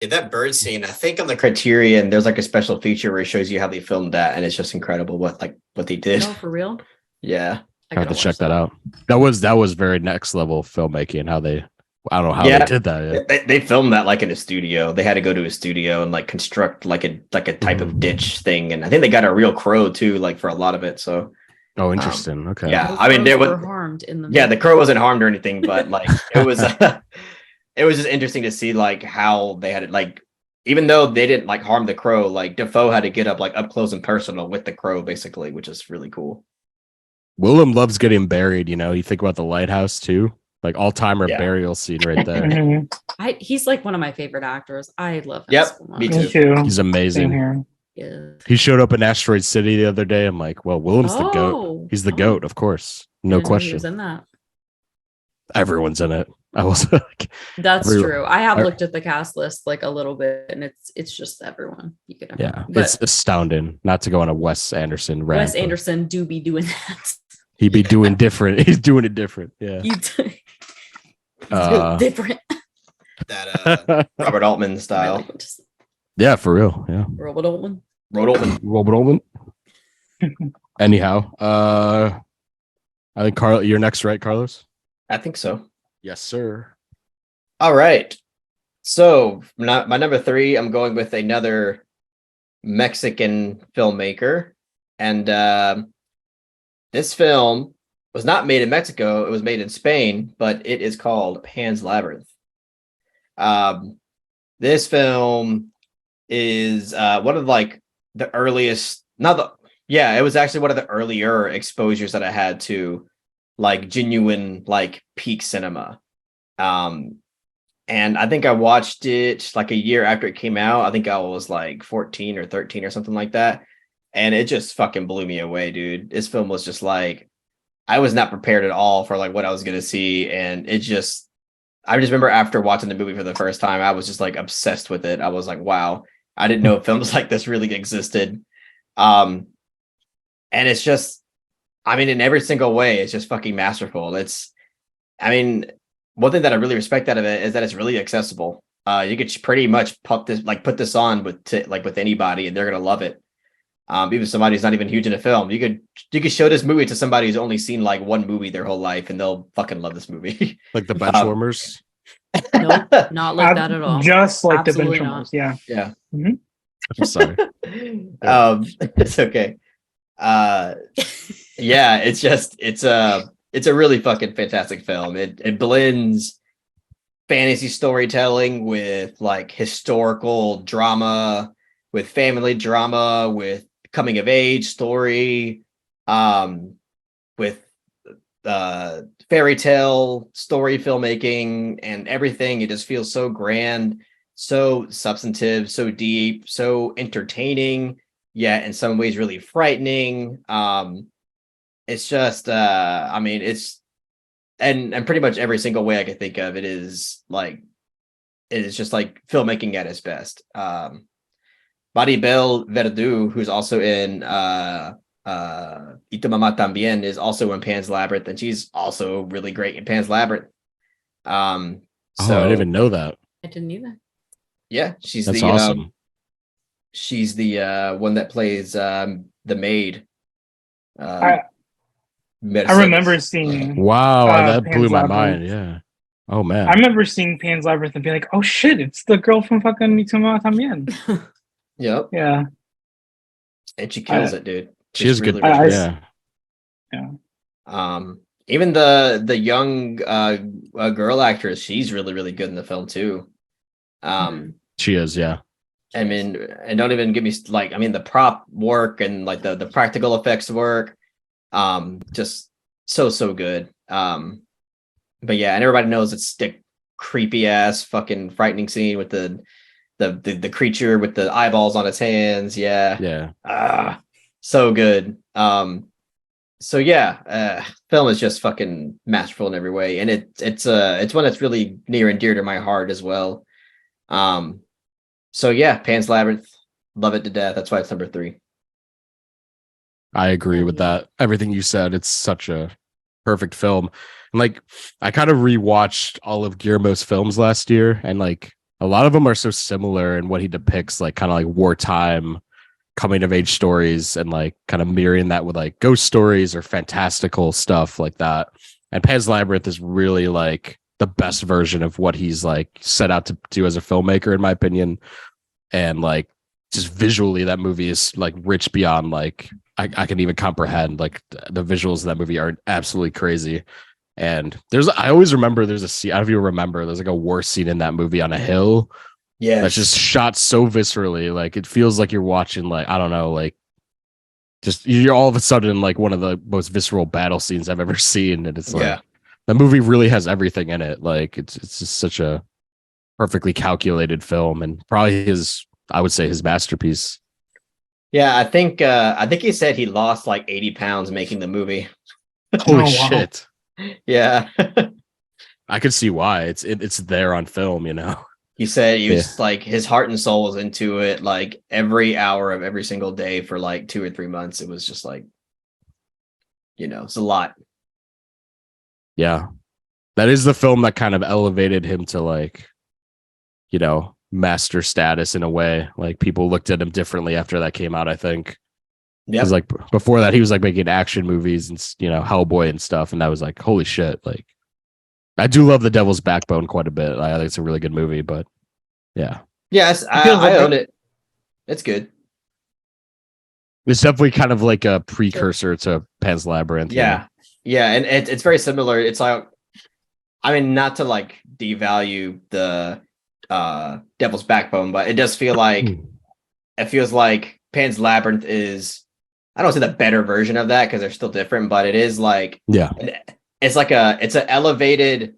Yeah, that bird scene, I think on the Criterion, there's like a special feature where it shows you how they filmed that, and it's just incredible what they did. No, for real. Yeah. I have gotta to check watch that out. That was very next level filmmaking. How they, I don't know how Yeah. they did that. Yeah. They filmed that like in a studio. They had to go to a studio and like construct like a type of Mhm. ditch thing, and I think they got a real crow too, like for a lot of it. So Oh, interesting. Okay. yeah. No I mean, there crows was were harmed in the yeah, the crow wasn't harmed or anything, but like it was it was just interesting to see like how they had it, like even though they didn't like harm the crow, like Defoe had to get up close and personal with the crow basically, which is really cool. Willem loves getting buried. You think about the lighthouse too, like all timer Yeah. burial scene right there. Mhm. he's like one of my favorite actors. I love him Yep, so much. me Me too. He's Same amazing. here. Yeah. He showed up in Asteroid City the other day. I'm like, well, Willem's the goat. Oh. He's the Oh. goat, of course, I no didn't know he question. was in that. Everyone's in it. I was like, That's everyone- true. I have looked at the cast list like a little bit, and it's just everyone. You could yeah, but it's astounding. Not to go on a Wes Anderson rant. Wes Anderson do be doing that. He'd be doing different. He's doing it different. Yeah. He's different. That Robert Altman style. Yeah, for real. Yeah. Robert Altman. Robert Altman. Anyhow, I think you're next, right, Carlos? I think so. Yes, sir. All right. So my number 3, I'm going with another Mexican filmmaker. And this film was not made in Mexico. It was made in Spain, but it is called Pan's Labyrinth. This film is one of like the earliest, it was actually one of the earlier exposures that I had to like genuine like peak cinema. And I think I watched it like a year after it came out. I think I was like 14 or 13 or something like that. And it just fucking blew me away, dude. This film was just like, I was not prepared at all for like what I was going to see. And I just remember after watching the movie for the first time, I was just like obsessed with it. I was like, wow, I didn't know films like this really existed. And it's just, I mean, in every single way, it's just fucking masterful. One thing that I really respect out of it is that it's really accessible. You could pretty much put this on with anybody and they're going to love it. Even somebody who's not even huge in a film, you could show this movie to somebody who's only seen like one movie their whole life and they'll fucking love this movie. Like the Benchwarmers. Nope, not like that at all. Just like Absolutely the not. Benchwarmers, yeah. Yeah. Mm-hmm. I'm sorry. It's okay. Yeah, it's a really fucking fantastic film. It blends fantasy storytelling with like historical drama, with family drama, with coming of age story, with fairy tale story filmmaking and everything. It just feels so grand, so substantive, so deep, so entertaining, yet in some ways really frightening. It's just it's and pretty much every single way I can think of it is just like filmmaking at its best. Maribel Verdú, who's also in Y Tu Mamá También, is also in Pan's Labyrinth, and she's also really great in Pan's Labyrinth. I didn't even know that. I didn't either. Yeah, she's That's the awesome. she's the one that plays the maid. I Mercedes. remember seeing. Wow, that blew Pan's my Labyrinth. mind. Yeah. Oh man. I remember seeing Pan's Labyrinth and being like, "Oh shit, it's the girl from fucking Y Tu Mamá También." Yep, Yeah, and she kills it, dude. She is good. really Yeah. Even the young girl actress, she's really really good in the film too. She is, yeah. I mean, and don't even give me the prop work and like the practical effects work, just so good. But yeah, and everybody knows it's the creepy ass fucking frightening scene with the creature with the eyeballs on its hands. Yeah, so good. So yeah, film is just fucking masterful in every way, and it's one that's really near and dear to my heart as well. So yeah, Pan's Labyrinth, love it to death. That's why it's number 3. I agree with that. Everything you said, it's such a perfect film. And like, I kind of rewatched all of Guillermo's films last year, and like a lot of them are so similar in what he depicts, like kind of like wartime coming of age stories, and like kind of mirroring that with like ghost stories or fantastical stuff like that. And Pan's Labyrinth is really like the best version of what he's like set out to do as a filmmaker, in my opinion. And like just visually, that movie is like rich beyond like I can even comprehend. Like the visuals of that movie are absolutely crazy. And I always remember there's a scene, I don't know if you remember, there's like a war scene in that movie on a hill. Yeah, That's just shot so viscerally. Like it feels like you're watching, like, I don't know, like just you're all of a sudden like one of the most visceral battle scenes I've ever seen. And it's like the movie really has everything in it. Like it's just such a perfectly calculated film, and probably I would say his masterpiece. Yeah, I think he said he lost like 80 pounds making the movie. Holy shit. Yeah. I could see why. It's there on film, you know. He said he was like his heart and soul was into it like every hour of every single day for like 2 or 3 months. It was just like, it's a lot. Yeah. That is the film that kind of elevated him to like, master status in a way. Like people looked at him differently after that came out, I think. Yeah. Because like before that, he was like making action movies and, Hellboy and stuff. And that was like, holy shit. Like, I do love The Devil's Backbone quite a bit. I think it's a really good movie, but yeah. Yes, I own it. It's good. It's definitely kind of like a precursor to Pan's Labyrinth. Yeah. Yeah. And it's very similar. It's like, I mean, not to like devalue the Devil's Backbone, but it does feel like it feels like Pan's Labyrinth is, I don't say the better version of that because they're still different, but it is like, it's like it's an elevated,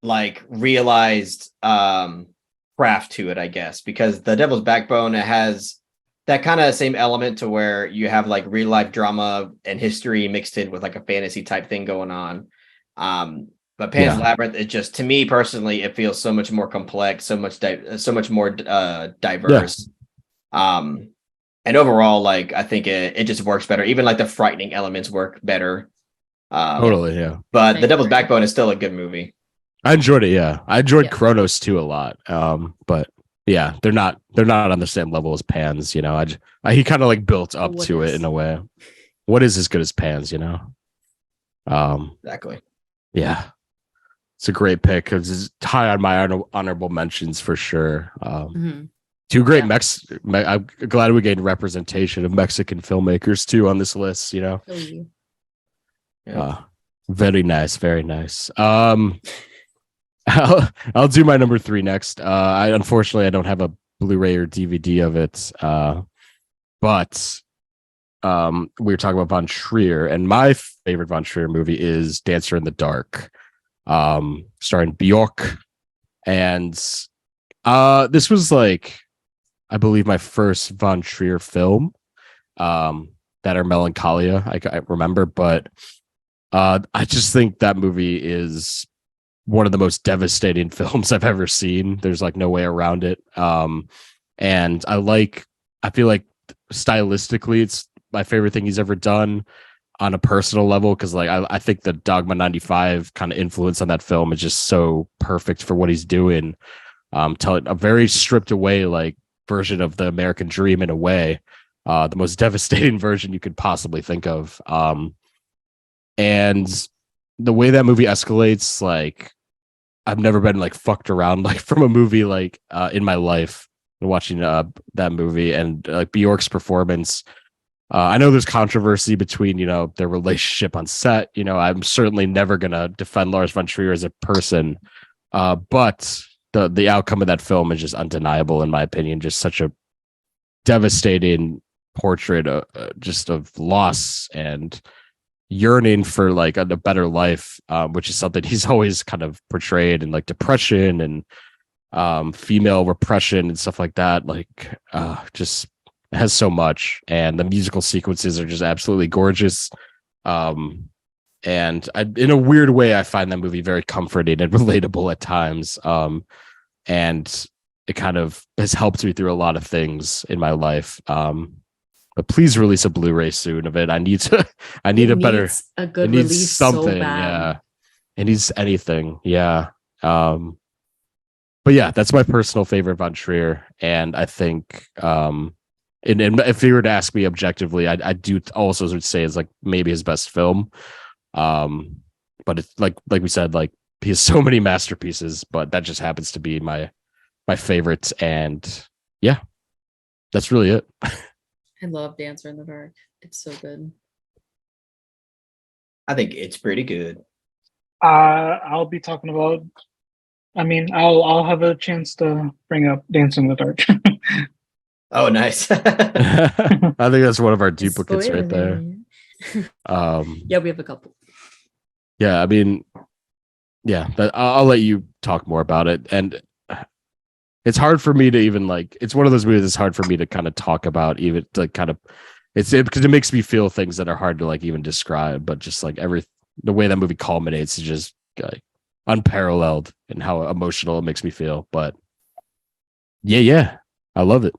like realized craft to it, I guess, because the Devil's Backbone, it has that kind of same element to where you have like real life drama and history mixed in with like a fantasy type thing going on. But Pan's Labyrinth, it just, to me personally, it feels so much more complex, so much more diverse. And overall, like I think it just works better. Even like the frightening elements work better. Totally, yeah. But The Devil's Backbone is still a good movie. I enjoyed it, yeah. I enjoyed Kronos too a lot. But yeah, they're not on the same level as Pan's, he kind of like built up to it in a way. What is as good as Pan's, Exactly. Yeah. It's a great pick because it's high on my honorable mentions for sure. Two great I'm glad we gained representation of Mexican filmmakers too on this list, Very nice, very nice. I'll do my number 3 next. Unfortunately I don't have a Blu-ray or DVD of it. But we were talking about Von Trier, and my favorite Von Trier movie is Dancer in the Dark, starring Bjork. And this was like, I believe, my first Von Trier film, that or Melancholia, I remember, but I just think that movie is one of the most devastating films I've ever seen. There's like no way around it. And I feel like stylistically, it's my favorite thing he's ever done on a personal level. Cause like, I think the Dogma 95 kind of influence on that film is just so perfect for what he's doing. Telling a very stripped away, like version of the American dream in a way, the most devastating version you could possibly think of. And the way that movie escalates, like I've never been like fucked around like from a movie like in my life watching that movie. And like Bjork's performance, I know there's controversy between their relationship on set. I'm certainly never gonna defend Lars von Trier as a person, but the outcome of that film is just undeniable in my opinion. Just such a devastating portrait of loss and yearning for like a better life, which is something he's always kind of portrayed, and like depression and female repression and stuff like that. Like just has so much, and the musical sequences are just absolutely gorgeous. And in a weird way, I find that movie very comforting and relatable at times. And it kind of has helped me through a lot of things in my life. But please release a Blu-ray soon of it. I need a good release, something. So yeah. It needs anything. Yeah. But yeah, that's my personal favorite Von Trier. And I think, and if you were to ask me objectively, I do also would say it's like maybe his best film. But it's like we said, like he has so many masterpieces, but that just happens to be my favorite. And yeah, that's really it. I love Dancer in the Dark. It's so good. I think it's pretty good. I'll be talking about. I mean, I'll have a chance to bring up Dancer in the Dark. Oh, nice. I think that's one of our duplicates right there. Yeah, we have a couple. Yeah, I mean, yeah, I'll let you talk more about it. And it's hard for me to even like, it's one of those movies that's hard for me to kind of talk about, even to kind of, because it makes me feel things that are hard to like even describe, but just like the way that movie culminates is just like unparalleled in how emotional it makes me feel. But yeah, I love it.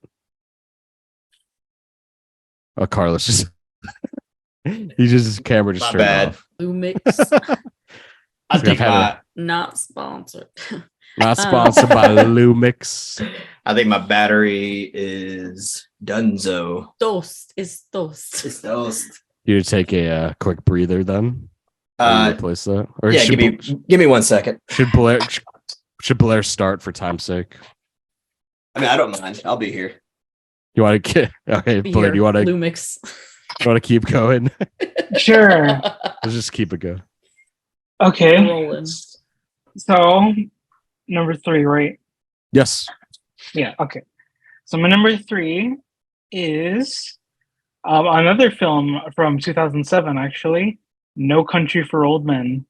Oh, Carlos just his camera just My turned bad. off. Blue mix, I think my not sponsored. Not sponsored by Lumix. I think my battery is Dunzo. Toast is toast. It's toast. You take a quick breather then. Replace that. Or Yeah, give me 1 second. Should Blair start for time's sake? I mean, I don't mind. I'll be here. You want to get okay, Blair? Do you want to Lumix? keep going? Sure. Let's just keep it going. Okay. Rolling. So, number 3, right? Yes. Yeah. Okay. So my number 3 is another film from 2007, actually, No Country for Old Men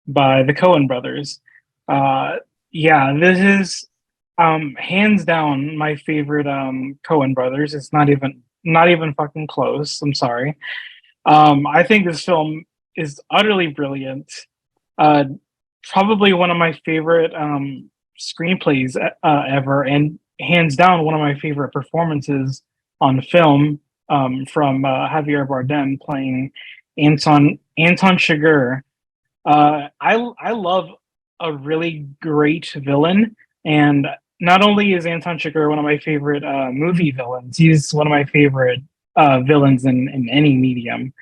by the Coen brothers. Yeah, this is hands down my favorite Coen brothers. It's not even fucking close. I'm sorry. I think this film is utterly brilliant. Probably one of my favorite screenplays ever, and hands down one of my favorite performances on film from Javier Bardem playing Anton Chigurh. I love a really great villain, and not only is Anton Chigurh one of my favorite movie villains, he's one of my favorite villains in any medium.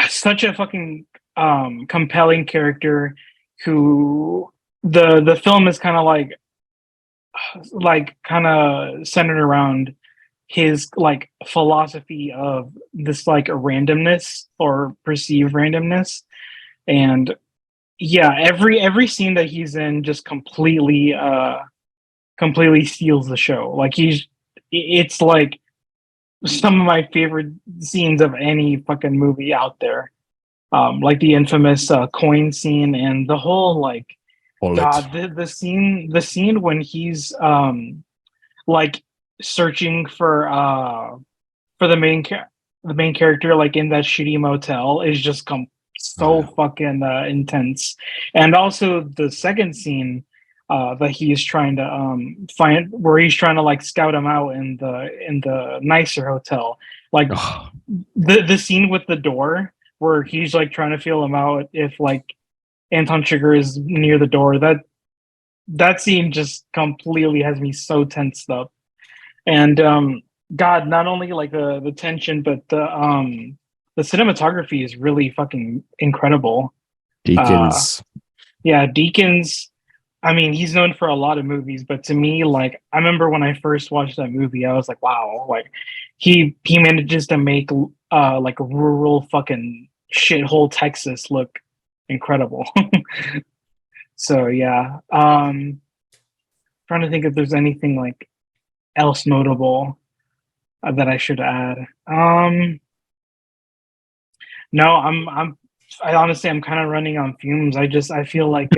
Such a fucking compelling character who the film is kind of like kind of centered around his like philosophy of this like randomness or perceived randomness. And yeah, every scene that he's in just completely steals the show. Like it's like some of my favorite scenes of any fucking movie out there. Like the infamous coin scene and the whole like God, the scene when he's like searching for the main character like in that shitty motel is just so fucking intense. And also the second scene that he's trying to find, where he's trying to like scout him out in the nicer hotel, like the scene with the door where he's like trying to feel him out if like Anton Chigurh is near the door. That scene just completely has me so tensed up. And God, not only like the tension, but the cinematography is really fucking incredible. Deakins. Yeah, Deakins. I mean, he's known for a lot of movies, but to me, like, I remember when I first watched that movie, I was like, wow, like he manages to make like rural fucking shithole Texas look incredible. So yeah, trying to think if there's anything like else notable that I should add. No, I honestly I'm kind of running on fumes. I feel like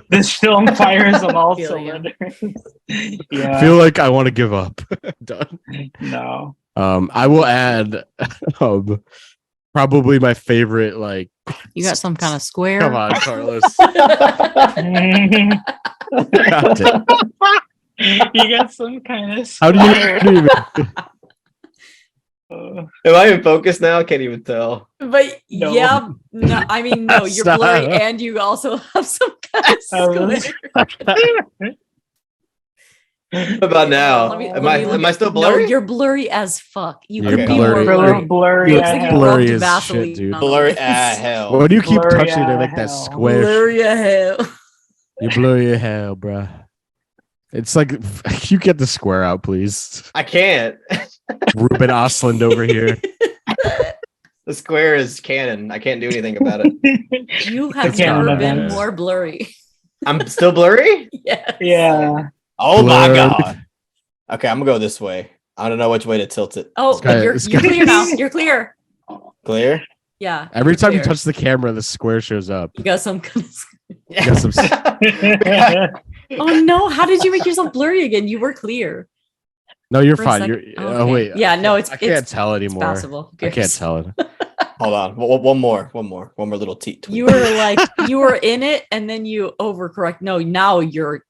this film fires on all cylinders. Yeah, I feel like I want to give up. Done. No. I will add probably my favorite, like, You got some kind of square? come on, Carlos. You got some kind of How do you even Am I in focus now? I can't even tell. But No. yeah, no, I mean, no, you're Stop. blurry and you also have some kind of square. What about now? Let me Am I still No, blurry? you're blurry as fuck. You You're could be blurry. more blurry. blurry. You're Looks like you blurry rubbed as Vaseline shit, dude. on Blurry. it. Hell. Why do you keep Blurry touching it as like that hell. square? Blurry as hell. You blurry as hell, bruh. It's like you get the square out, please. I can't. Ruben Ostlund over here. The square is canon. I can't do anything about it. You have can't never have been that. more blurry. I'm still blurry? Yes. Yeah. Oh my Blurry. god. Okay, I'm gonna go this way. I don't know which way to tilt it. Oh, This guy- you're this guy- clear now. You're clear. Clear? Yeah. Every you're time you clear. touch the camera, the square shows up. You got some kind of. You got some- Oh no! How did you make yourself blurry again? You were clear. No, you're For a fine. second. You're. Okay. Oh wait. Yeah, no, I can't tell it's anymore. passable. I can't tell it. Hold on. One more little tweet. You were like, you were in it, and then you overcorrect. No, now you're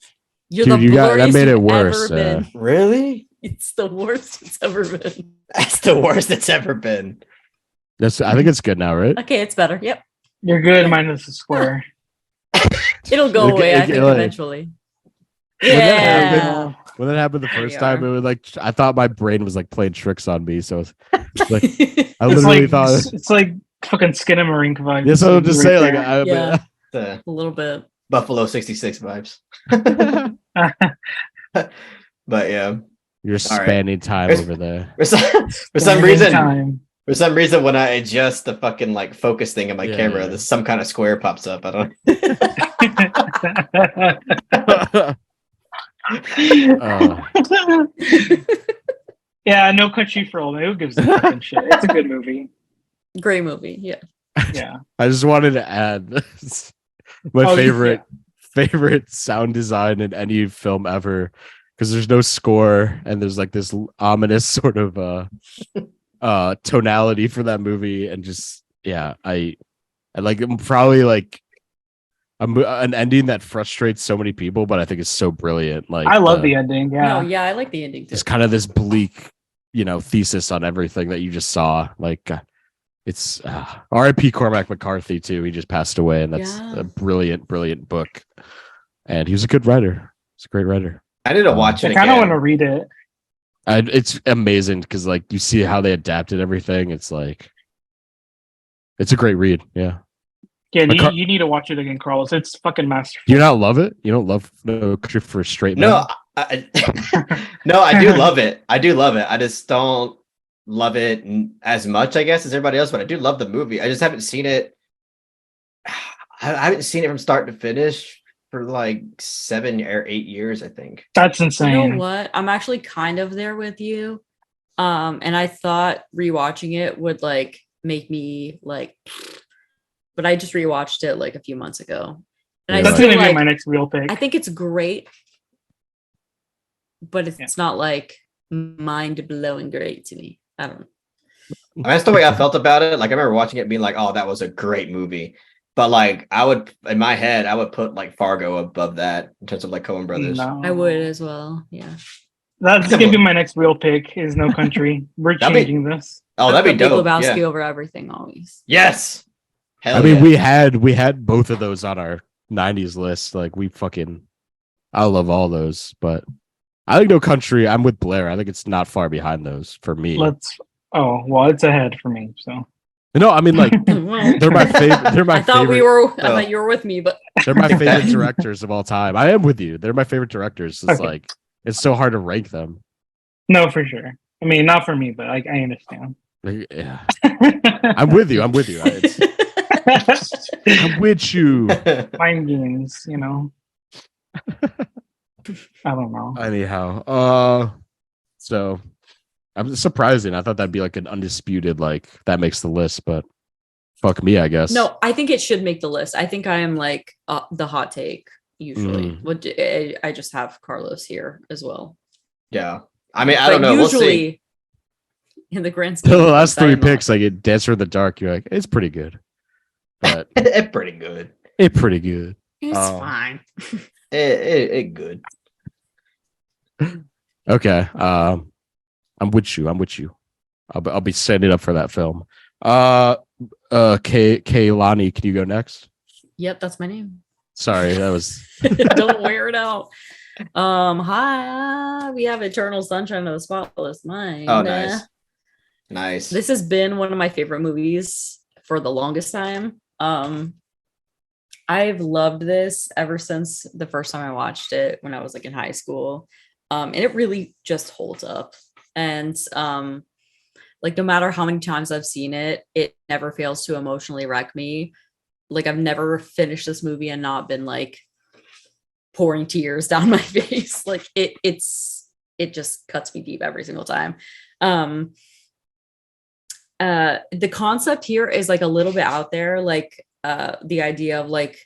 Dude, the that made it blurriest you've worse. ever been. Really? It's the worst it's ever been. That's the worst it's ever been. I think it's good now, right? Okay, it's better. Yep. You're good minus the square. It'll go away, I think, like- eventually. When that Yeah. happened- When that happened the There first we time, are. it was like I thought my brain was like playing tricks on me. So like I It's literally like thought, it's like fucking Skinamarink vibes. yes, I was just right saying, like there. Yeah. The A little bit. Buffalo 66 vibes. But yeah. you're All right. spanning time There's- over there. For some Spending reason, time. when I adjust the fucking like focus thing on my Yeah, camera, yeah. there's some kind of square pops up. I don't. Yeah, No Country for Old Men. Who gives a fucking shit? It's a good movie. Great movie. Yeah. Yeah. I just wanted to add my Oh, favorite sound design in any film ever, because there's no score and there's like this ominous sort of tonality for that movie, and just I like, I'm probably like an ending that frustrates so many people, but I think it's so brilliant. Like I love the ending. Yeah. No, yeah, I like the ending too. it's kind of this bleak, thesis on everything that you just saw. Like it's R.I.P. Cormac McCarthy too. He just passed away, and that's Yeah. a brilliant book. And he was a good writer. He's a great writer. I need to watch I it kind of want again. to read it. It's amazing because like you see how they adapted everything. It's like it's a great read. Yeah. Yeah, McCar- you need to watch it again, Carlos. It's fucking masterful. Do you not love it? You don't love No Country for Straight Men? No, no, I do love it. I do love it. I just don't love it as much, I guess, as everybody else. But I do love the movie. I just haven't seen it. I haven't seen it from start to finish for like 7 or 8 years, I think. That's You insane. know what? I'm actually kind of there with you. And I thought rewatching it would like make me like, but I just rewatched it like a few months ago. And Yeah. I That's still gonna be like, my next real pick. I think it's great, but it's not like mind blowing great to me. I don't know. I mean, that's the way I felt about it. Like I remember watching it being like, oh, that was a great movie. But like I would, in my head, I would put like Fargo above that in terms of like Coen Brothers. No. I would as well. Yeah. That's gonna be my next real pick. Is No Country. We're That'd be- changing this. Oh, I that'd be put Big dope. Lebowski Yeah. over everything always. Yes. Hell I mean, yeah. we had both of those on our 90s list. Like I love all those, but I think No Country, I'm with Blair. I think it's not far behind those for me. It's ahead for me. So No, I mean like Well, they're my favorite. They're my I thought favorite. I thought you were with me, but They're my favorite directors of all time. I am with you. They're my favorite directors. It's Okay. like it's so hard to rank them. no, for sure. I mean, not for me, but I understand. Like, yeah. I'm with you. I'm with you. I'm with you. Mind games, you know. I don't know. Anyhow, so I'm surprising. I thought that'd be like an undisputed, like that makes the list, but fuck me, I guess. no, I think it should make the list. I think I am like the hot take usually. I just have Carlos here as well. Yeah. I mean, I don't know. We'll see. Usually, in the grand scheme, The of last things, I three am not. picks, like it Dancer in the Dark, you're like, it's pretty good. But It's pretty good. it's pretty good. It's Oh. fine. It good. Okay. I'm with you. I'll be setting up for that film. Kaylani, can you go next? Yep, that's my name. Sorry, that was Don't wear it out. Hi, we have Eternal Sunshine of the Spotless Mind. Oh, nice. Nice. This has been one of my favorite movies for the longest time. I've loved this ever since the first time I watched it when I was like in high school. And it really just holds up. And like no matter how many times I've seen it, it never fails to emotionally wreck me. Like I've never finished this movie and not been like pouring tears down my face. Like it just cuts me deep every single time. The concept here is like a little bit out there, like the idea of like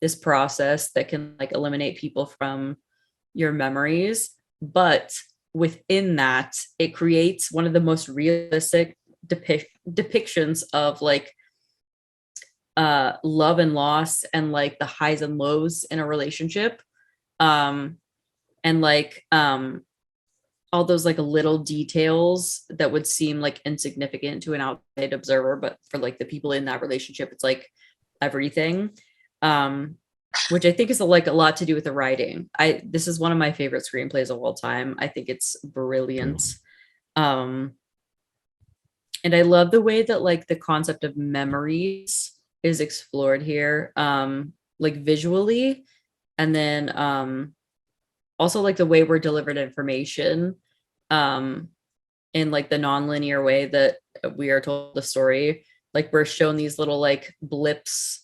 this process that can like eliminate people from your memories, but within that it creates one of the most realistic depictions of like love and loss and like the highs and lows in a relationship, and like all those like little details that would seem like insignificant to an outside observer, but for like the people in that relationship, it's like everything. Which I think is like a lot to do with the writing. This is one of my favorite screenplays of all time. I think it's brilliant. And I love the way that like the concept of memories is explored here, like visually, and then also like the way we're delivered information in like the non-linear way that we are told the story. Like we're shown these little like blips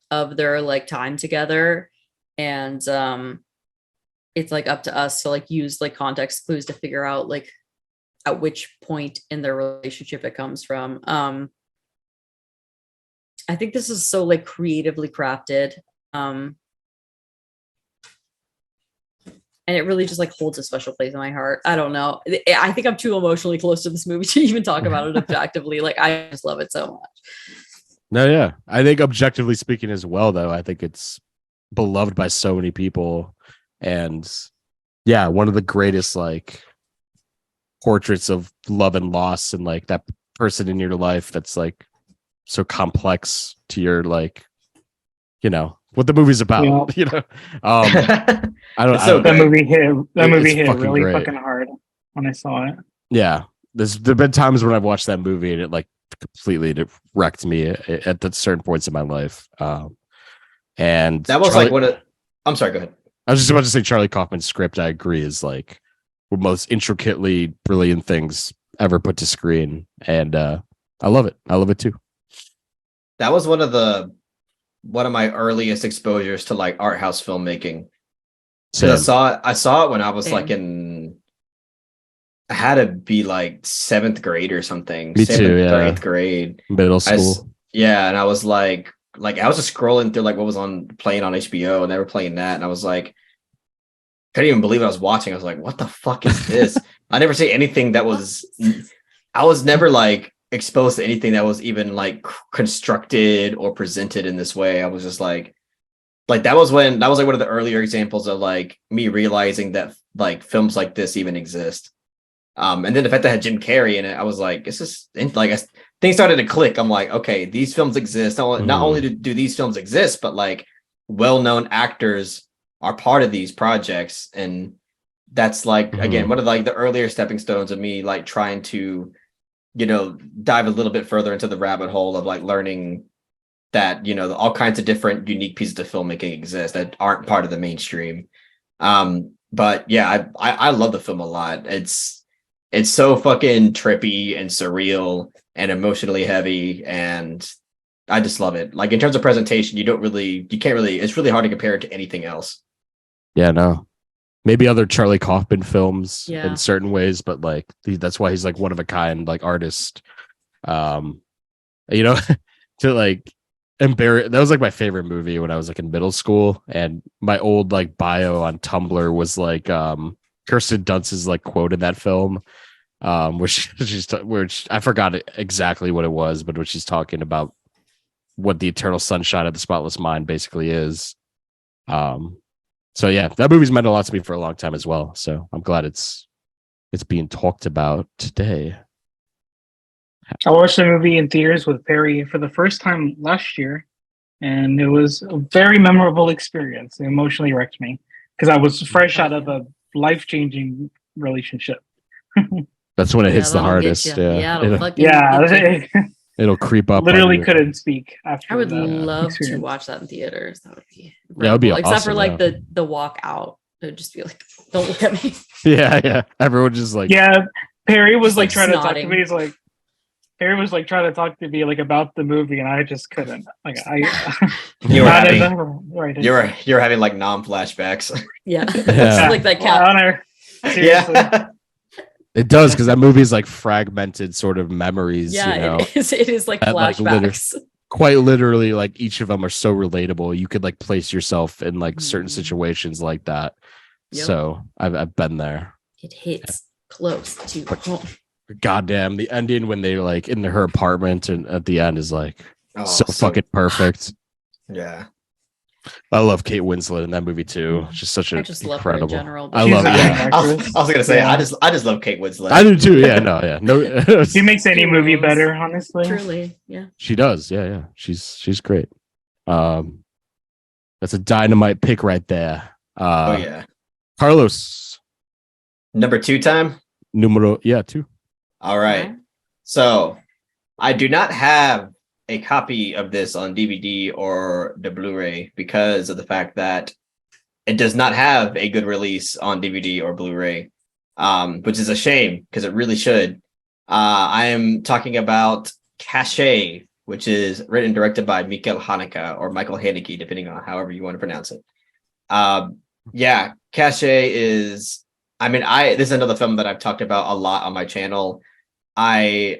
of their like time together, and it's like up to us to like use like context clues to figure out like at which point in their relationship it comes from. I think this is so like creatively crafted, and it really just like holds a special place in my heart. I don't know. I think I'm too emotionally close to this movie to even talk about it objectively. Like I just love it so much. No, yeah. I think objectively speaking as well, though, I think it's beloved by so many people. And yeah, one of the greatest like portraits of love and loss, and like that person in your life that's like so complex to your like, you know, what the movie's about. Yeah. You know, I don't. So That movie hit. That movie It's hit fucking really great. fucking hard when I saw it. Yeah, there've been times when I've watched that movie and it like completely wrecked me at the certain points in my life. And that was Charlie, like one of. I'm sorry. Go ahead. I was just about to say Charlie Kaufman's script. I agree is like the most intricately brilliant things ever put to screen, and I love it. I love it too. That was one of my earliest exposures to like art house filmmaking. Same. I saw it when I was Same. like I had to be like 7th grade or something. Me 7th too, yeah. or 8th grade. Middle school. And I was like I was just scrolling through like what was playing on HBO, and they were playing that, and I was like, couldn't even believe I was watching. I was like, what the fuck is this? I never see anything that was. I was never like exposed to anything that was even like constructed or presented in this way. I was just like that was like one of the earlier examples of like me realizing that like films like this even exist. And then the fact that I had Jim Carrey in it, I was like, it's just like things started to click. I'm like, okay, these films exist. Not only do these films exist, but like well-known actors are part of these projects, and that's like again one of like the earlier stepping stones of me like trying to, you know, dive a little bit further into the rabbit hole of like learning that, you know, all kinds of different unique pieces of filmmaking exist that aren't part of the mainstream. But yeah, I love the film a lot. It's so fucking trippy and surreal and emotionally heavy, and I just love it. Like in terms of presentation, you can't really, it's really hard to compare it to anything else. Yeah, no. Maybe other Charlie Kaufman films Yeah. in certain ways, but like that's why he's like one of a kind, like artist. You know, to like embarrass. That was like my favorite movie when I was like in middle school, and my old like bio on Tumblr was like Kirsten Dunst's like quote in that film, which I forgot exactly what it was, but when she's talking about what the eternal sunshine of the spotless mind basically is. So yeah, that movie's meant a lot to me for a long time as well. So I'm glad it's being talked about today. I watched the movie in theaters with Perry for the first time last year, and it was a very memorable experience. It emotionally wrecked me because I was fresh out of a life-changing relationship. That's when it hits the that'll get hardest. ya. Yeah, it'll fucking get ya. it'll creep up. Literally on you. couldn't speak after I would that love experience. to watch that in theaters. That would be That would be incredible. Except for awesome, like yeah. the walk out. It would just be like, don't look at me. Yeah. Everyone just like Yeah, Perry was Just, like like, trying to talk to snotting. me. He's like, Perry was like trying to talk to me like about the movie, and I just couldn't. Like You were not having- enough- right, You're having like non-flashbacks. Yeah. Yeah. Like that Well, cat. honor. Seriously. Yeah. it does, because that movie is like fragmented sort of memories. Yeah, you know? it is like That, like, flashbacks. Quite literally, like each of them are so relatable. You could like place yourself in like certain Mhm. situations like that. Yep. So I've been there. It hits close to home. goddamn, the ending when they're like in her apartment and at the end is like so fucking perfect. Yeah. I love Kate Winslet in that movie too. She's such I just love her incredible. in general. I love I was gonna say I just love Kate Winslet. I do too. Yeah, no. She makes any movie better, honestly. Truly, yeah. She does. Yeah. She's great. That's a dynamite pick right there. Oh yeah. Carlos. Number 2 time? Numero 2. All right. Okay. So I do not have a copy of this on DVD or the Blu-ray because of the fact that it does not have a good release on DVD or Blu-ray, which is a shame because it really should. I am talking about Cache, which is written and directed by Michael Haneke or Michael Haneke, depending on however you want to pronounce it. Yeah, Cache is. I mean, this is another film that I've talked about a lot on my channel. I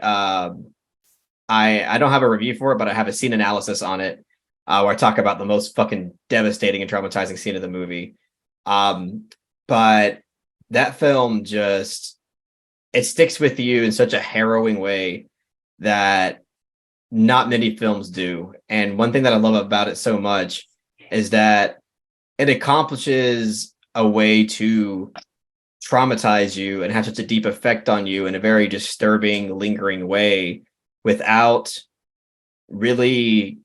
don't have a review for it, but I have a scene analysis on it where I talk about the most fucking devastating and traumatizing scene of the movie. But that film it sticks with you in such a harrowing way that not many films do. And one thing that I love about it so much is that it accomplishes a way to traumatize you and have such a deep effect on you in a very disturbing, lingering way without really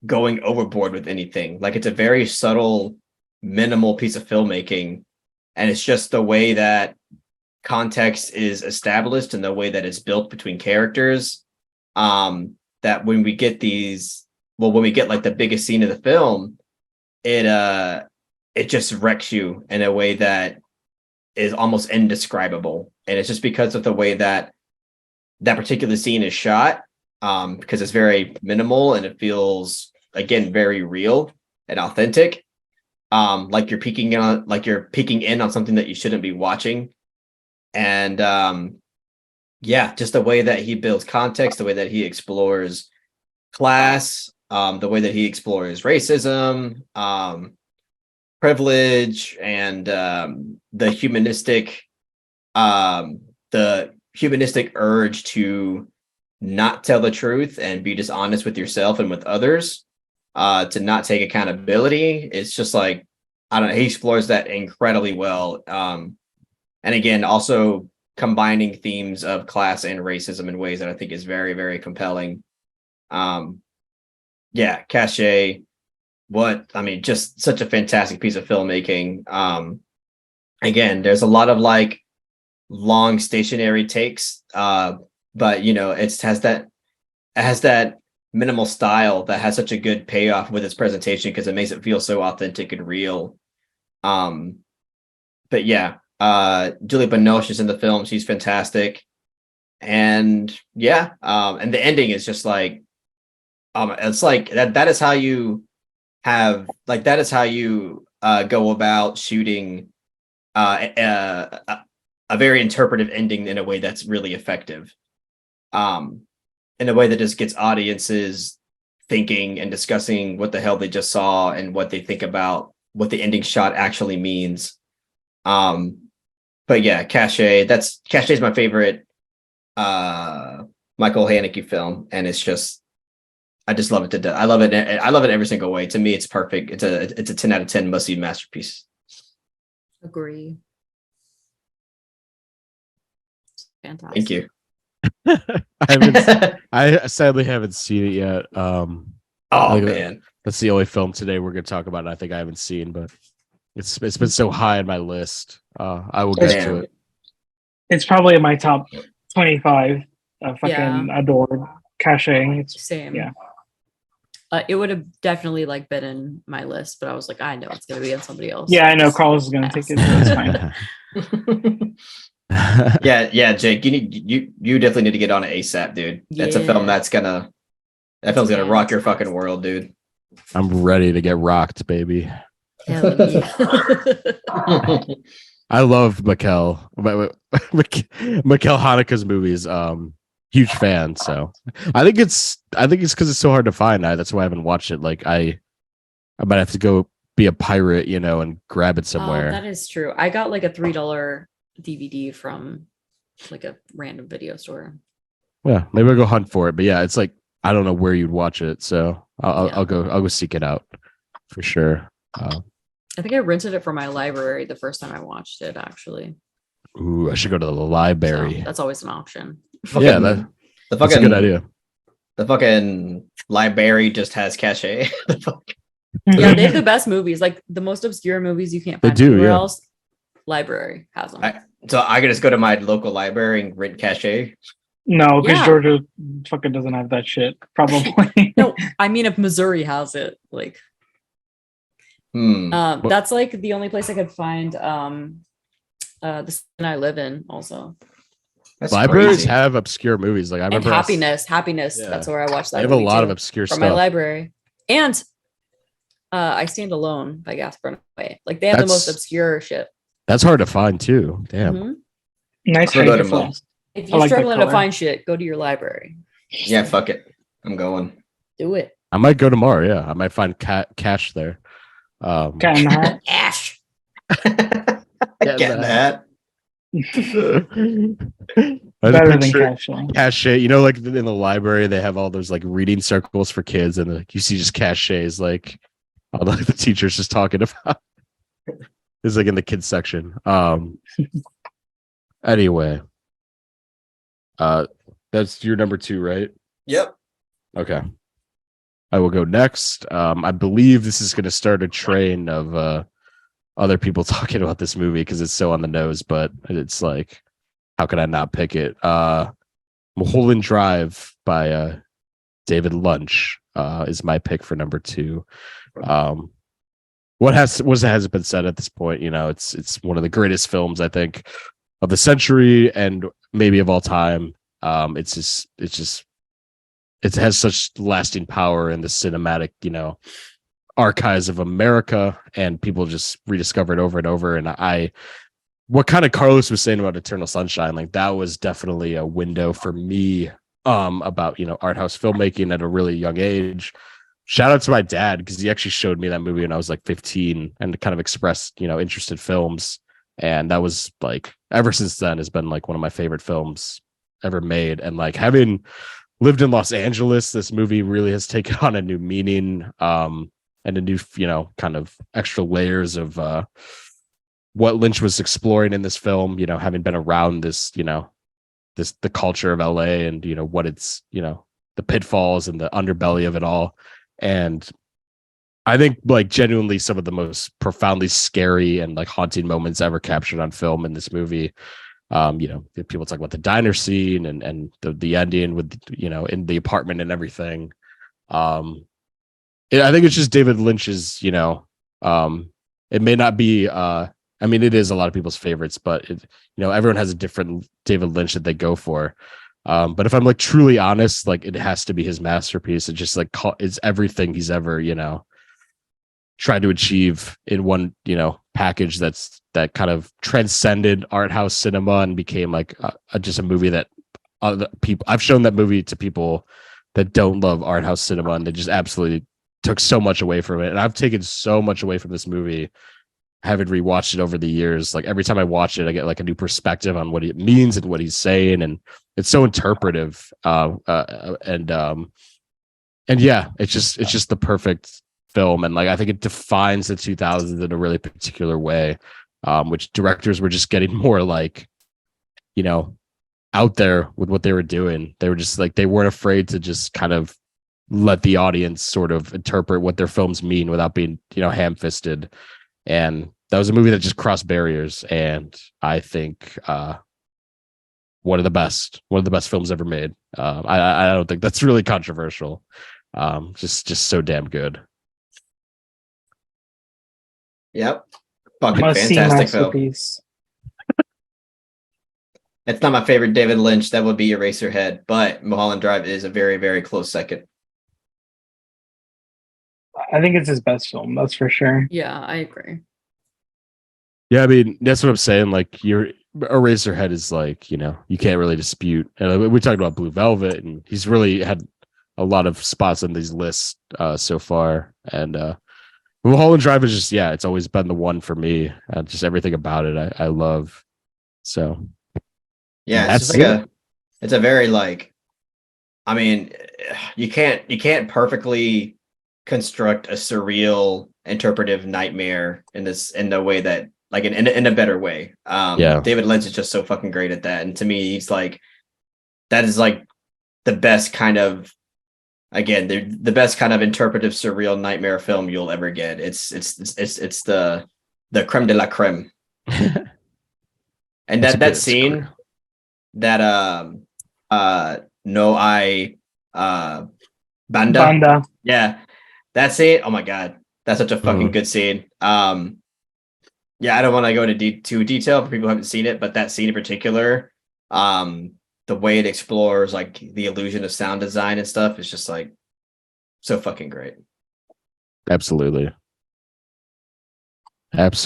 going overboard with anything. Like, it's a very subtle, minimal piece of filmmaking, and it's just the way that context is established and the way that it's built between characters, that when we get like the biggest scene of the film, it just wrecks you in a way that is almost indescribable. And it's just because of the way that particular scene is shot, because it's very minimal and it feels, again, very real and authentic. Like you're peeking in on something that you shouldn't be watching. And just the way that he builds context, the way that he explores class, the way that he explores racism, privilege, and the humanistic urge to not tell the truth and be dishonest with yourself and with others, to not take accountability. It's just like, I don't know, he explores that incredibly well. And again, also combining themes of class and racism in ways that I think is very, very compelling. Cache, just such a fantastic piece of filmmaking. Again, there's a lot of like long stationary takes, but it has that minimal style that has such a good payoff with its presentation because it makes it feel so authentic and real. Julie Binoche is in the film. She's fantastic. And and the ending is just like, it's like that is how you go about shooting a very interpretive ending in a way that's really effective, in a way that just gets audiences thinking and discussing what the hell they just saw and what they think about what the ending shot actually means. Cache is my favorite Michael Haneke film, and I just love it to death. I love it in every single way. To me, it's perfect. It's a 10 out of 10 must-see masterpiece. Agree. Fantastic. Thank you. I sadly haven't seen it yet. Man, that's the only film today we're gonna talk about. And I think I haven't seen, but it's been so high on my list. I will get to it. It's probably in my top 25. Fucking adored Cache. Same. Yeah. It would have definitely been in my list, but I was like, I know it's gonna be on somebody else. Yeah, I know Carlos is gonna take it. So it's fine. Jake, you definitely need to get on it ASAP, dude. That's a film that film's gonna rock your fucking world, dude. I'm ready to get rocked, baby. Hell yeah. I love Mikel Haneke's movies. Huge fan. So I think it's because it's so hard to find. That's why I haven't watched it. Like I might have to go be a pirate, and grab it somewhere. That is true. I got a $3 DVD from like a random video store. Yeah, maybe I'll go hunt for it. But yeah, it's like I don't know where you'd watch it, so I'll Yeah. I'll go seek it out for sure. I think I rented it from my library the first time I watched it, actually. Ooh, I should go to the library. So that's always an option. Yeah, that's a good idea. The fucking library just has cachet. Yeah, they have the best movies, like the most obscure movies you can't They find do, anywhere yeah. else. Library has them. So I can just go to my local library and rent cachet. No, because Yeah. Georgia fucking doesn't have that shit. Probably. No, I mean if Missouri has it, like that's like the only place I could find the city I live in also. That's Libraries crazy. have obscure movies. Like I And remember happiness. Yeah. That's where I watched that. They have a movie lot too, of obscure from stuff. my library. And I Stand Alone by Gaspar Noé. Like they have the most That's- obscure shit. That's hard to find too. Damn. Mhm. Nice I'll go to height. Mo. If I you're like that struggling to color. find shit, go to your library. Yeah, fuck it. I'm going. Do it. I might go tomorrow. Yeah, I might find cash there. Cat in the Hat. Ash. Get that. I Better just than picture Cachet. cachet. You know, like in the library, they have all those like reading circles for kids, and like you see just cachets, like all the teachers just talking about. It's like in the kids section. Anyway, that's your number 2, right? Yep. Okay. I will go next. I believe this is going to start a train of other people talking about this movie because it's so on the nose, but it's like, how could I not pick it? Mulholland Drive by David Lynch is my pick for number 2. What hasn't been said at this point? You know, it's one of the greatest films I think of the century and maybe of all time. It has such lasting power in the cinematic, you know, archives of America, and people just rediscover it over and over. And what kind of Carlos was saying about Eternal Sunshine, like that was definitely a window for me about, you know, art house filmmaking at a really young age. Shout out to my dad because he actually showed me that movie when I was like 15 and kind of expressed, you know, interest in films. And that was like, ever since then has been like one of my favorite films ever made. And like having lived in Los Angeles, this movie really has taken on a new meaning and a new, you know, kind of extra layers of what Lynch was exploring in this film, you know, having been around this, you know, the culture of LA and, you know, what it's, you know, the pitfalls and the underbelly of it all. And I think like genuinely some of the most profoundly scary and like haunting moments ever captured on film in this movie. You know, people talk about the diner scene and the ending with, you know, in the apartment and everything. I think it's just David Lynch's, you know, it may not be, I mean, it is a lot of people's favorites, but you know, everyone has a different David Lynch that they go for. But if I'm like truly honest, like it has to be his masterpiece. It just like it's everything he's ever, you know, tried to achieve in one, you know, package that kind of transcended art house cinema and became like just a movie that other people, I've shown that movie to people that don't love art house cinema and they just absolutely took so much away from it. And I've taken so much away from this movie, having rewatched it over the years. Like every time I watch it, I get like a new perspective on what it means and what he's saying. And it's so interpretive. And yeah, it's just the perfect film. And like, I think it defines the 2000s in a really particular way, which directors were just getting more like, you know, out there with what they were doing. They were just like, they weren't afraid to just kind of let the audience sort of interpret what their films mean without being, you know, ham-fisted. And that was a movie that just crossed barriers. And I think one of the best films ever made. I don't think that's really controversial. Just so damn good. Yep. Fucking Must-see fantastic film. masterpiece. It's not my favorite David Lynch. That would be Eraserhead, but Mulholland Drive is a very, very close second. I think it's his best film, that's for sure. Yeah, I agree. Yeah, I mean, that's what I'm saying. Like, your Eraserhead is like, you know, you can't really dispute. And we talked about Blue Velvet, and he's really had a lot of spots on these lists so far. And Mulholland Drive is just, yeah, it's always been the one for me. Just everything about it, I love. So, Yeah, That's it's just like it's a very like, I mean, you can't perfectly construct a surreal interpretive nightmare in the way that like in a better way. Yeah. David Lynch is just so fucking great at that, and to me, he's like that is like the best kind of again the best kind of interpretive surreal nightmare film you'll ever get. It's the creme de la creme, and that scene that no I Banda. Yeah, that's it. Oh my god, that's such a fucking good scene. Yeah, I don't want to go into too detail for people who haven't seen it, but that scene in particular, the way it explores like the illusion of sound design and stuff is just like so fucking great. Absolutely. That's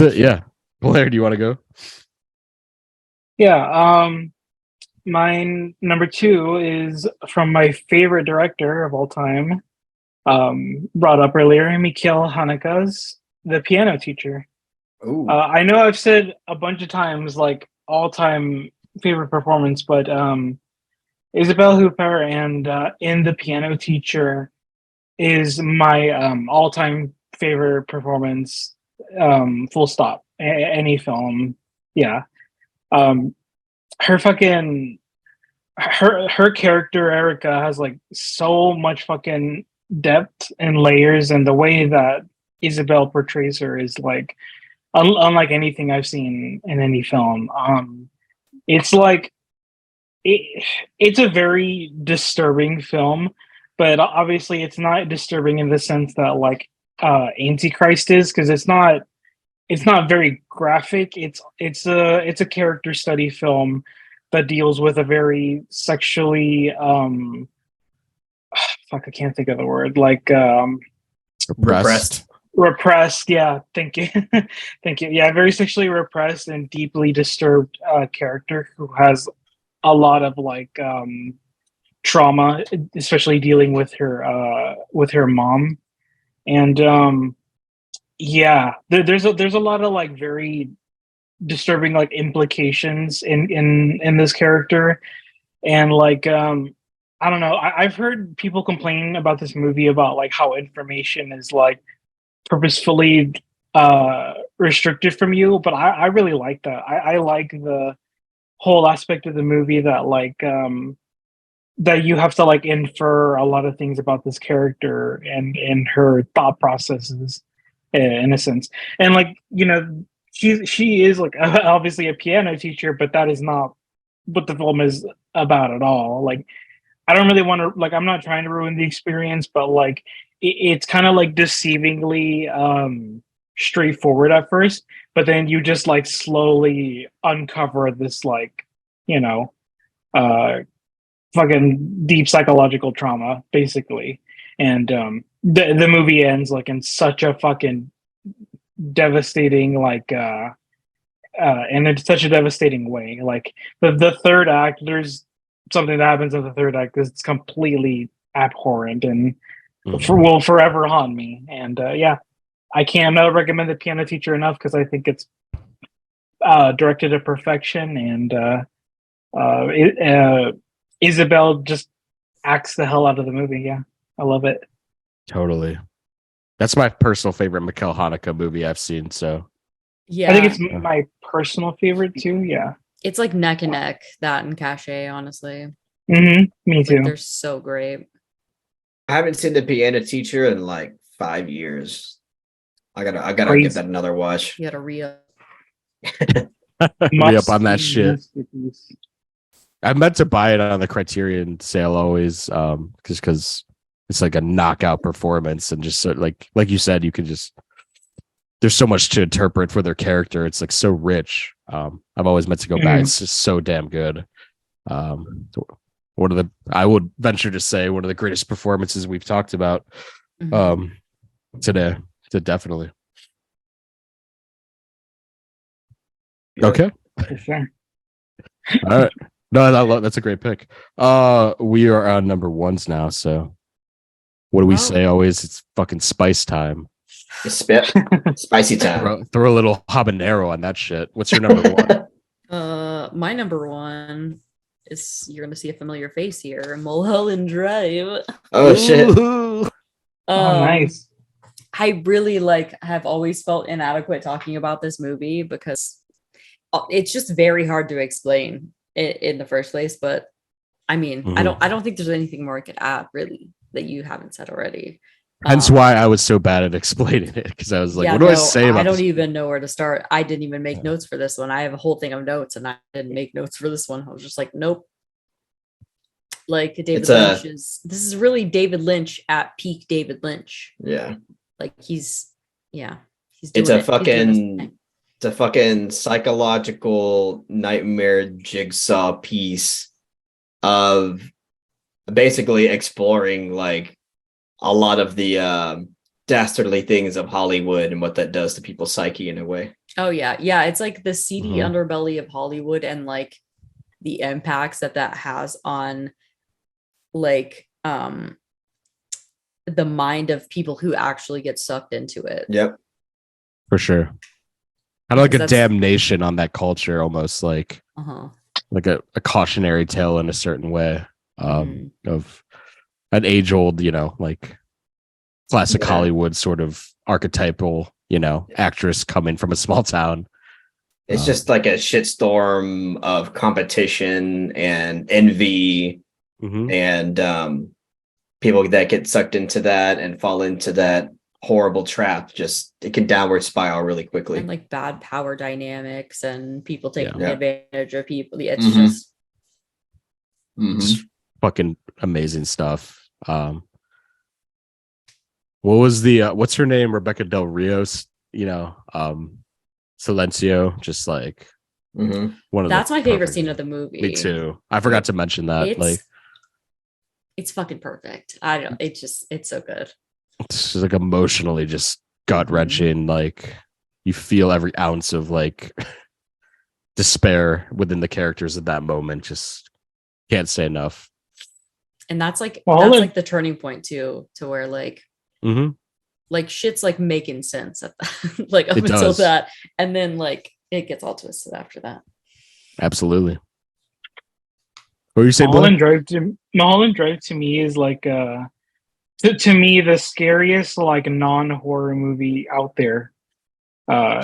it. Yeah. Blaire, do you want to go? Yeah. Mine number 2 is from my favorite director of all time, brought up earlier, Mikhail Haneke's The Piano Teacher. I know I've said a bunch of times like all-time favorite performance, but Isabelle Huppert and in The Piano Teacher is my all-time favorite performance, full stop. Any film. Yeah. Her character Erica has like so much fucking depth and layers, and the way that Isabelle portrays her is like unlike anything I've seen in any film. It's like it's a very disturbing film, but obviously it's not disturbing in the sense that like Antichrist is, because it's not very graphic. It's a character study film that deals with a very sexually fuck, I can't think of the word, like repressed. Yeah, thank you. Thank you. Yeah, very sexually repressed and deeply disturbed character who has a lot of like trauma, especially dealing with her mom. And yeah, there's a lot of like very disturbing like implications in this character. And like I don't know, I've heard people complain about this movie about like how information is like purposefully restricted from you, but I really like that. I like the whole aspect of the movie that like that you have to like infer a lot of things about this character and her thought processes, in a sense. And like, you know, she is like obviously a piano teacher, but that is not what the film is about at all. Like, I don't really want to, like, I'm not trying to ruin the experience, but like it's kind of like deceivingly straightforward at first, but then you just like slowly uncover this like, you know, fucking deep psychological trauma basically. And the movie ends like in such a fucking devastating like and in such a devastating way. Like the third act, there's something that happens in the third act that's completely abhorrent and will forever haunt me. And yeah, I can't recommend The Piano Teacher enough, because I think it's directed to perfection, and Isabelle just acts the hell out of the movie. Yeah, I love it. Totally. That's my personal favorite Mikhail Haneke movie I've seen. So yeah, I think it's my personal favorite too. Yeah, it's like neck and neck, that and Cachet, honestly. Me too. Like, they're so great. I haven't seen The Piano Teacher in like 5 years. I gotta give that another watch. You gotta re-up. Re-up on that shit. I meant to buy it on the Criterion sale always, just because it's like a knockout performance, and just so, like you said, you can just, there's so much to interpret for their character. It's like so rich. I've always meant to go back. It's just so damn good. I would venture to say one of the greatest performances we've talked about today. Definitely. Okay. Sure. All right. No, that's a great pick. We are on number ones now. So what do we say always? It's fucking spice time. Spit. Spicy time. Throw a little habanero on that shit. What's your number one? My number one is, you're gonna see a familiar face here, Mulholland Drive. Oh shit. Oh, nice. I really have always felt inadequate talking about this movie because it's just very hard to explain in the first place. But I mean, I don't think there's anything more I could add really that you haven't said already. Hence why I was so bad at explaining it, because I was like, what do I say about I don't this? even know where to start. I didn't even make notes for this one. I have a whole thing of notes and I didn't make notes for this one. I was just like, nope. Like David Lynch this is really David Lynch at peak David Lynch. Yeah. Like he's doing it's a fucking psychological nightmare jigsaw piece of basically exploring like a lot of the dastardly things of Hollywood and what that does to people's psyche in a way. Oh yeah. It's like the seedy underbelly of Hollywood and like the impacts that has on like the mind of people who actually get sucked into it. Yep. For sure. Kind of like a damnation on that culture, almost like like a cautionary tale in a certain way of an age-old, like classic Hollywood sort of archetypal, actress coming from a small town. It's just like a shitstorm of competition and envy and people that get sucked into that and fall into that horrible trap. Just it can downward spiral really quickly. And like bad power dynamics and people taking advantage of people. It's just it's fucking amazing stuff. What was the what's her name? Rebecca Del Rios, Silencio, just like one of that's my favorite scene of the movie. Me too. I forgot to mention that. It's fucking perfect. I don't. It's so good. It's just like emotionally just gut wrenching. Like you feel every ounce of like despair within the characters at that moment. Just can't say enough. And that's like the turning point too, to where like shit's like making sense at that, like up until that, and then like it gets all twisted after that. Absolutely. What were you saying? Mulholland Drive to me is like to me the scariest like non-horror movie out there.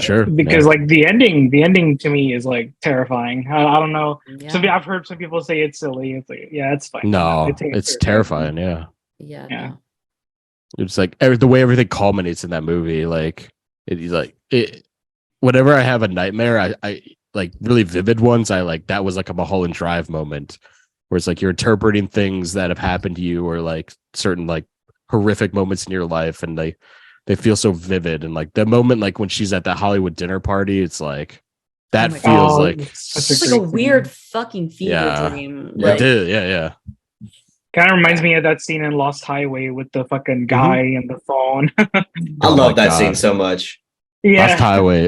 Sure. Because like the ending to me is like terrifying. I don't know. Yeah. I've heard some people say it's silly. It's like, yeah, it's fine. No, it's terrifying. Yeah. Yeah. No. It's like the way everything culminates in that movie. Like whenever I have a nightmare, I like really vivid ones. I like that was like a Mulholland Drive moment where it's like you're interpreting things that have happened to you or like certain like horrific moments in your life, and they feel so vivid. And like the moment, like when she's at that Hollywood dinner party, it's like that feels like it's like a weird fucking fever dream. Like, yeah. Kind of reminds me of that scene in Lost Highway with the fucking guy and the phone. I love that scene so much. Yeah,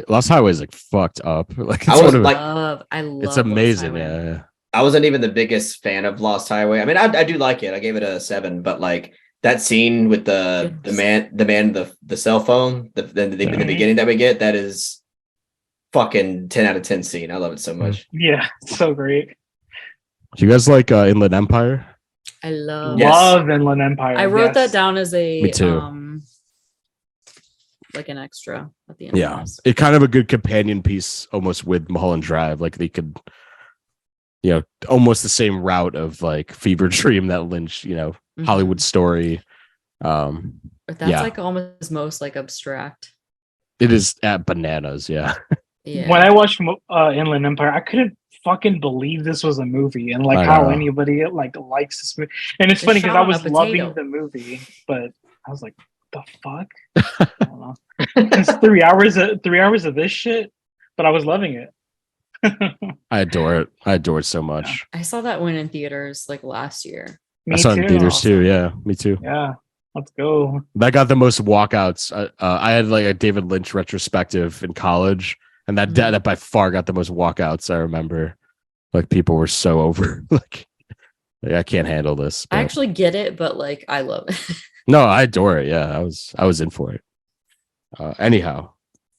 Lost Highway is like fucked up. Like I love it's amazing. Yeah. I wasn't even the biggest fan of Lost Highway. I mean, I do like it. I gave it a 7, but like that scene with the man, the cell phone, the beginning that we get, that is fucking 10 out of 10 scene. I love it so much. Yeah, so great. Do you guys like Inland Empire? I love Inland Empire. I wrote that down as a Me too. Like an extra at the end. Yeah, it's kind of a good companion piece, almost with Mulholland Drive. Like they could, almost the same route of like fever dream that Lynch, Hollywood story. But that's like almost most like abstract. It is at bananas. Yeah. When I watched Inland Empire, I couldn't fucking believe this was a movie, and like how anybody like likes this movie. And it's funny because I was loving the movie, but I was like, the fuck? I don't know. It's 3 hours of this shit, but I was loving it. I adore it so much. I saw that one in theaters like last year. I saw it in theaters too. Yeah, me too. Yeah, let's go. That got the most walkouts. I had like a David Lynch retrospective in college, and that by far got the most walkouts. I remember, like people were so over. like I can't handle this. But I actually get it, but like I love it. No, I adore it. Yeah, I was in for it. Anyhow,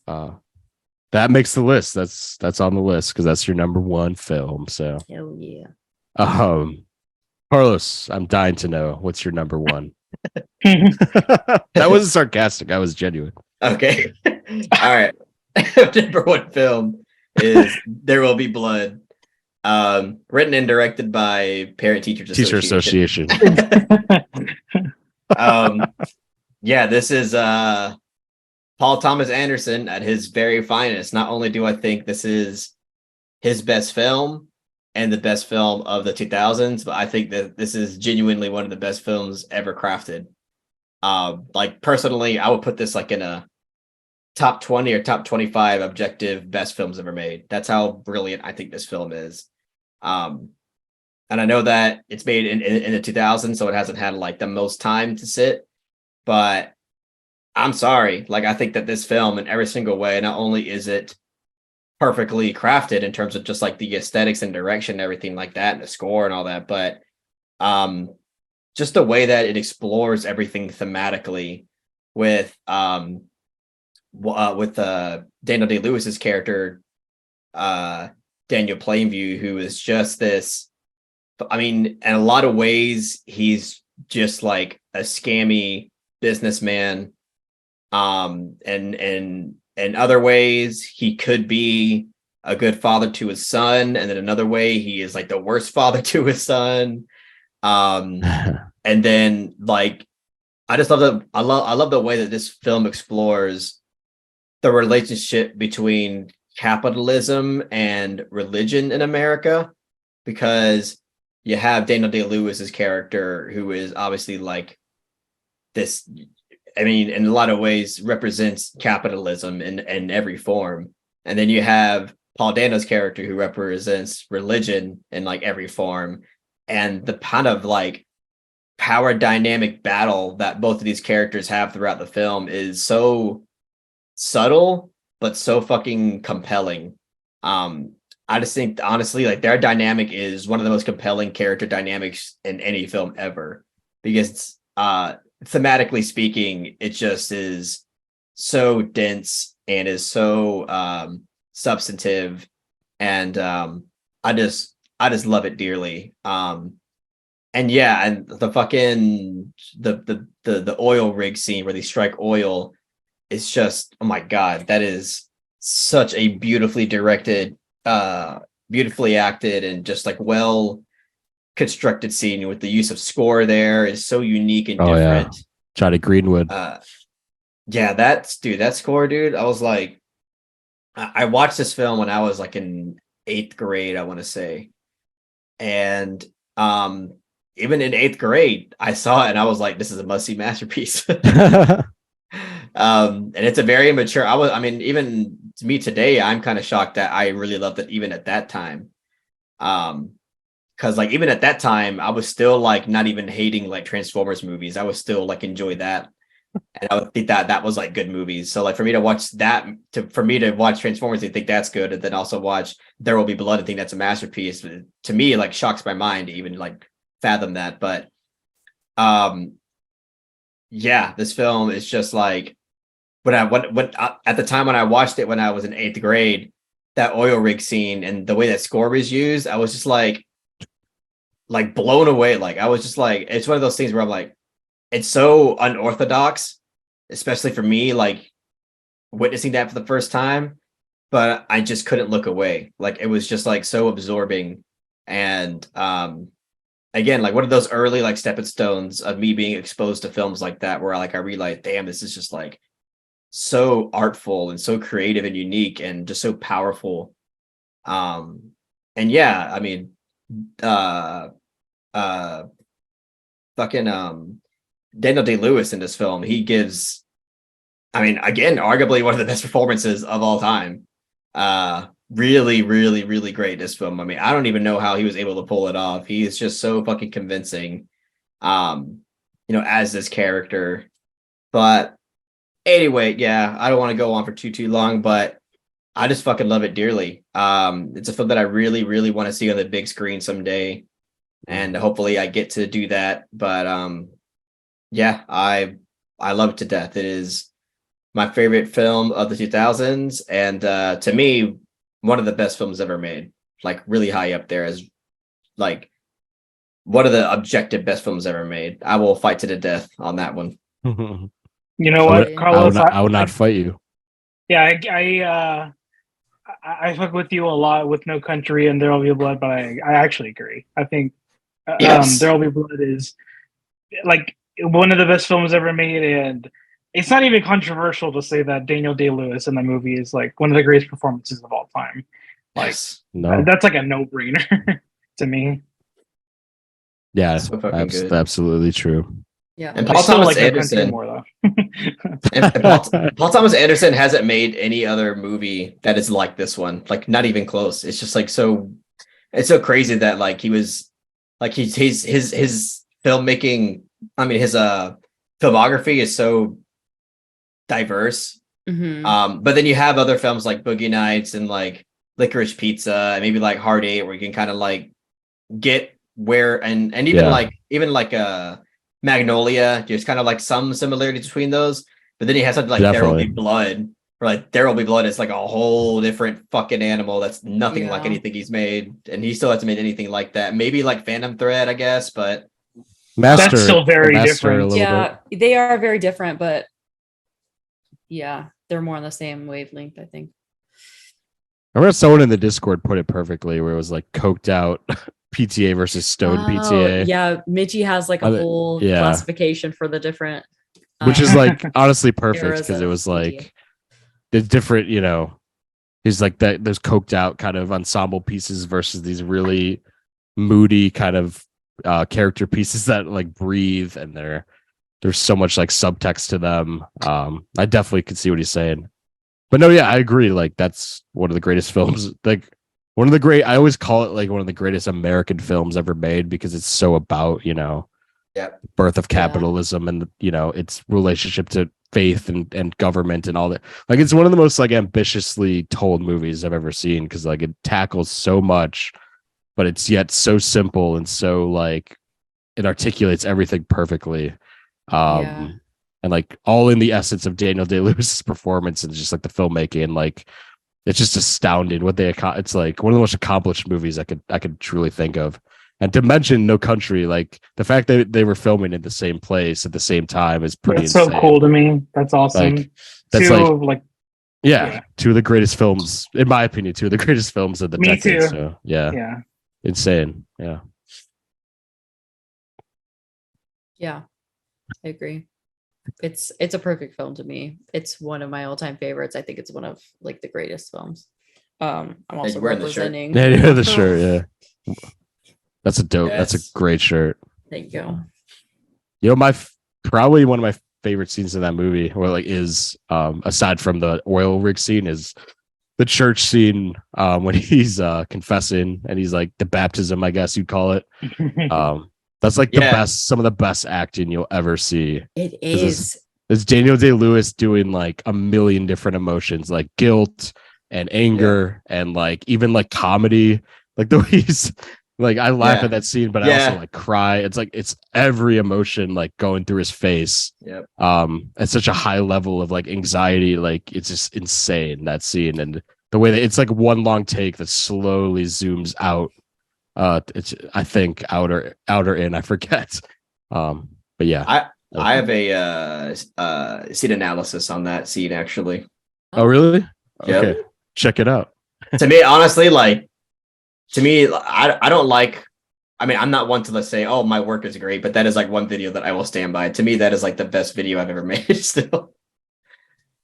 that makes the list. That's on the list because that's your number one film. So, Hell yeah. Carlos, I'm dying to know what's your number one. That wasn't sarcastic. I was genuine. Okay. All right. Number one film is There Will Be Blood. Written and directed by Parent Teachers Association. Yeah, this is Paul Thomas Anderson at his very finest. Not only do I think this is his best film and the best film of the 2000s, but I think that this is genuinely one of the best films ever crafted. Like personally, I would put this like in a top 20 or top 25 objective best films ever made. That's how brilliant I think this film is. And I know that it's made in the 2000s, so it hasn't had like the most time to sit, but I'm sorry. Like, I think that this film in every single way, not only is it perfectly crafted in terms of just like the aesthetics and direction, and everything like that, and the score and all that, but just the way that it explores everything thematically with Daniel Day-Lewis's character, Daniel Plainview, who is just this. I mean, in a lot of ways, he's just like a scammy businessman. And in other ways, he could be a good father to his son, and then another way, he is like the worst father to his son. And then like, I just love I love the way that this film explores the relationship between capitalism and religion in America, because you have Daniel Day-Lewis's character, who is obviously like this, I mean, in a lot of ways represents capitalism in every form. And then you have Paul Dano's character, who represents religion in like every form. And the kind of like power dynamic battle that both of these characters have throughout the film is so subtle, but so fucking compelling. I just think, honestly, like their dynamic is one of the most compelling character dynamics in any film ever, because thematically speaking, it just is so dense and is so substantive, and I just love it dearly. And yeah, and the fucking the oil rig scene where they strike oil is just, oh my god, that is such a beautifully directed, beautifully acted, and just like well constructed scene with the use of score there is so unique and different. Yeah. Johnny Greenwood. Yeah, that score, dude. I was like, I watched this film when I was like in 8th grade, I want to say. And even in 8th grade, I saw it and I was like, this is a must-see masterpiece. And it's a very mature. I mean, even to me today, I'm kind of shocked that I really loved it even at that time. Because like even at that time, I was still like not even hating like Transformers movies. I was still like enjoy that, and I would think that was like good movies. So like for me to watch that, for me to watch Transformers and think that's good, and then also watch There Will Be Blood and think that's a masterpiece, to me it like shocks my mind to even like fathom that. But yeah, this film is just like, when at the time when I watched it when I was in 8th grade, that oil rig scene and the way that score was used, I was just like blown away. Like I was just like, it's one of those things where I'm like, it's so unorthodox, especially for me, like witnessing that for the first time, but I just couldn't look away. Like it was just like so absorbing. And again, like one of those early like stepping stones of me being exposed to films like that, where like I realized, damn, this is just like so artful and so creative and unique and just so powerful. And yeah, I mean, fucking Daniel Day-Lewis in this film, he gives, I mean, again, arguably one of the best performances of all time. Really, really, really great, this film. I mean, I don't even know how he was able to pull it off. He is just so fucking convincing, as this character. But anyway, yeah, I don't want to go on for too long, but I just fucking love it dearly. It's a film that I really, really want to see on the big screen someday, and hopefully I get to do that. But yeah, I love it to death. It is my favorite film of the 2000s, and to me, one of the best films ever made. Like really high up there as like one of the objective best films ever made. I will fight to the death on that one. You know what, Carlos? I will not fight you. Yeah, I fuck with you a lot with No Country and There Will Be Blood, but I actually agree. I think Yes. There Will Be Blood is like one of the best films ever made, and it's not even controversial to say that Daniel Day-Lewis in the movie is like one of the greatest performances of all time. Like, Yes. No. that's like a no-brainer to me. Yeah, So fucking good. absolutely true. Yeah. And I Paul still Thomas like No Country Anderson. more though. And Paul Thomas Anderson hasn't made any other movie that is like this one. Like not even close. It's just like it's so crazy that like he was like his filmmaking, I mean his filmography is so diverse. Mhm. But then you have other films like Boogie Nights and like Licorice Pizza and maybe like Hard Eight where you can kind of like get where and even like Magnolia, there's kind of like some similarities between those, but then you have something like There Will Be Blood, or like There Will Be Blood is like a whole different fucking animal that's nothing like anything he's made, and he still hasn't made anything like that. Maybe like Phantom Thread, I guess, but That's still very different. Yeah, they are very different, but yeah, they're more on the same wavelength, I think. I remember someone in the Discord put it perfectly, where it was like coked out PTA versus stoned PTA. Yeah, Mitchie has like a whole classification for the different, which is like honestly perfect because it was like the different, you know, he's like that. Those coked out kind of ensemble pieces versus these really moody kind of character pieces that like breathe, and there's so much like subtext to them. I definitely could see what he's saying, but no, yeah, I agree. Like that's one of the greatest films. Like I always call it like one of the greatest American films ever made because it's so about, you know, birth of capitalism and, you know, its relationship to faith and government and all that. Like it's one of the most like ambitiously told movies I've ever seen because like it tackles so much, but it's yet so simple and so like it articulates everything perfectly. And like all in the essence of Daniel Day-Lewis's performance and just like the filmmaking and like it's just astounding what it's like one of the most accomplished movies I could truly think of. And to mention No Country, like the fact that they were filming in the same place at the same time is pretty insane. So cool to me. That's awesome. Like, that's two of the greatest films, in my opinion, two of the greatest films of the decade. Too. So insane. Yeah. Yeah, I agree. It's a perfect film to me. It's one of my all-time favorites. I think it's one of like the greatest films. I'm also representing the shirt. Yeah, that's a dope. That's a great shirt. Thank you. You know, probably one of my favorite scenes in that movie, or like is aside from the oil rig scene, is the church scene when he's confessing and he's like the baptism, I guess you'd call it. That's like some of the best acting you'll ever see. It is. It's Daniel Day-Lewis doing like a million different emotions, like guilt and anger and like even like comedy. Like the way he's like, I laugh at that scene, but I also like cry. It's like it's every emotion like going through his face. Yep. At such a high level of like anxiety, like it's just insane, that scene, and the way that it's like one long take that slowly zooms out. It's I think out or in, I forget. But yeah, I have a scene analysis on that scene actually. Oh really? Yep. Okay, check it out. To me, honestly, I don't like. I mean, I'm not one to let's say, oh, my work is great, but that is like one video that I will stand by. To me, that is like the best video I've ever made. Still,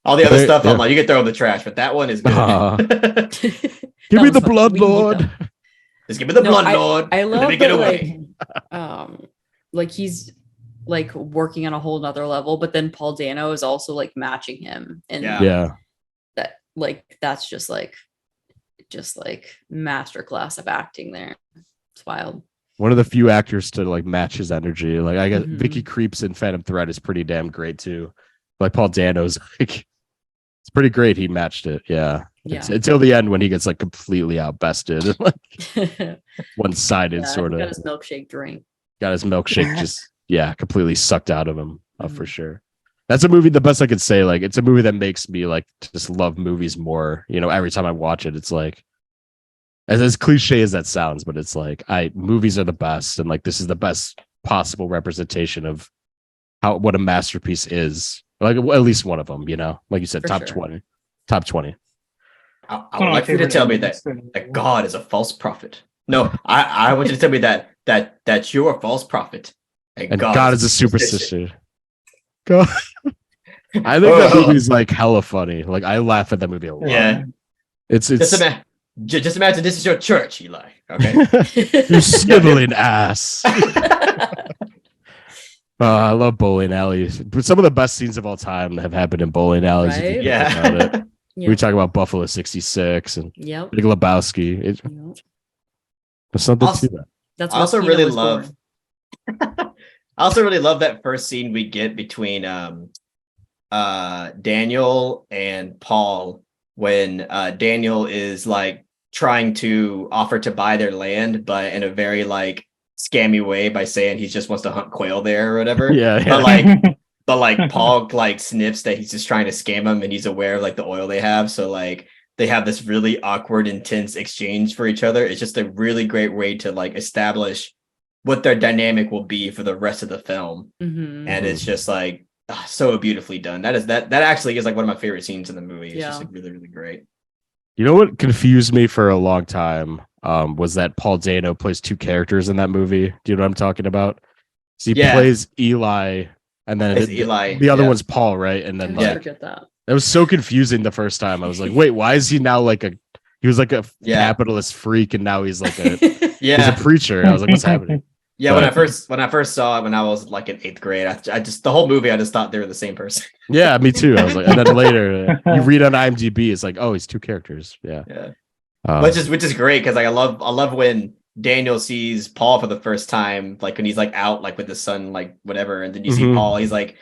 all the other stuff I'm like, you can throw in the trash, but that one is good. Give me the blood, Lord. Just give me the blood, Lord. I love that, like he's like working on a whole nother level, but then Paul Dano is also like matching him, and that like that's just like masterclass of acting there. It's wild. One of the few actors to like match his energy. Like I guess Vicky Creeps in Phantom Thread is pretty damn great too. Like Paul Dano's like it's pretty great. He matched it. Yeah. Until the end when he gets like completely outbested and like one-sided sort of. Got his milkshake drink. Got his milkshake just completely sucked out of him for sure. that's a movie. The best I could say, like, it's a movie that makes me like just love movies more. You know, every time I watch it, it's like as cliche as that sounds, but it's like movies are the best, and like this is the best possible representation of what a masterpiece is. Like at least one of them, you know, like you said, For top sure. 20, top 20. I would like you to tell me that God is a false prophet. No, I want you to tell me that you're a false prophet. And God is a superstition. God. I think that movie's like hella funny. Like I laugh at that movie a lot. Yeah. It's just imagine this is your church, Eli. Okay. You sniveling ass. I love bowling alleys. But some of the best scenes of all time have happened in bowling alleys. Right? If you think Yeah. about it. We talk about Buffalo 66 and Yep. Big Lebowski. There's something to that. That's I what also Tina really was love. born. I also really love that first scene we get between Daniel and Paul when Daniel is like trying to offer to buy their land, but in a very like scammy way by saying he just wants to hunt quail there or whatever. Yeah. But like Paul like sniffs that he's just trying to scam him, and he's aware of like the oil they have. So like they have this really awkward, intense exchange for each other. It's just a really great way to like establish what their dynamic will be for the rest of the film. Mm-hmm. And it's just like so beautifully done. That actually is like one of my favorite scenes in the movie. It's just like really, really great. You know what confused me for a long time was that Paul Dano plays two characters in that movie. Do you know what I'm talking about? So he plays Eli, and then the other one's Paul, right? And then I forget that. It was so confusing the first time. I was like, wait, why is he now like he was like a capitalist freak, and now he's like he's a preacher. I was like, what's happening? Yeah, when I first saw it when I was like in 8th grade, I just the whole movie I just thought they were the same person. Yeah, me too. I was like, and then later you read on IMDb, it's like, oh, he's two characters. Yeah. Which is great because like I love when Daniel sees Paul for the first time, like when he's like out like with the sun, like whatever, and then you see Paul, he's like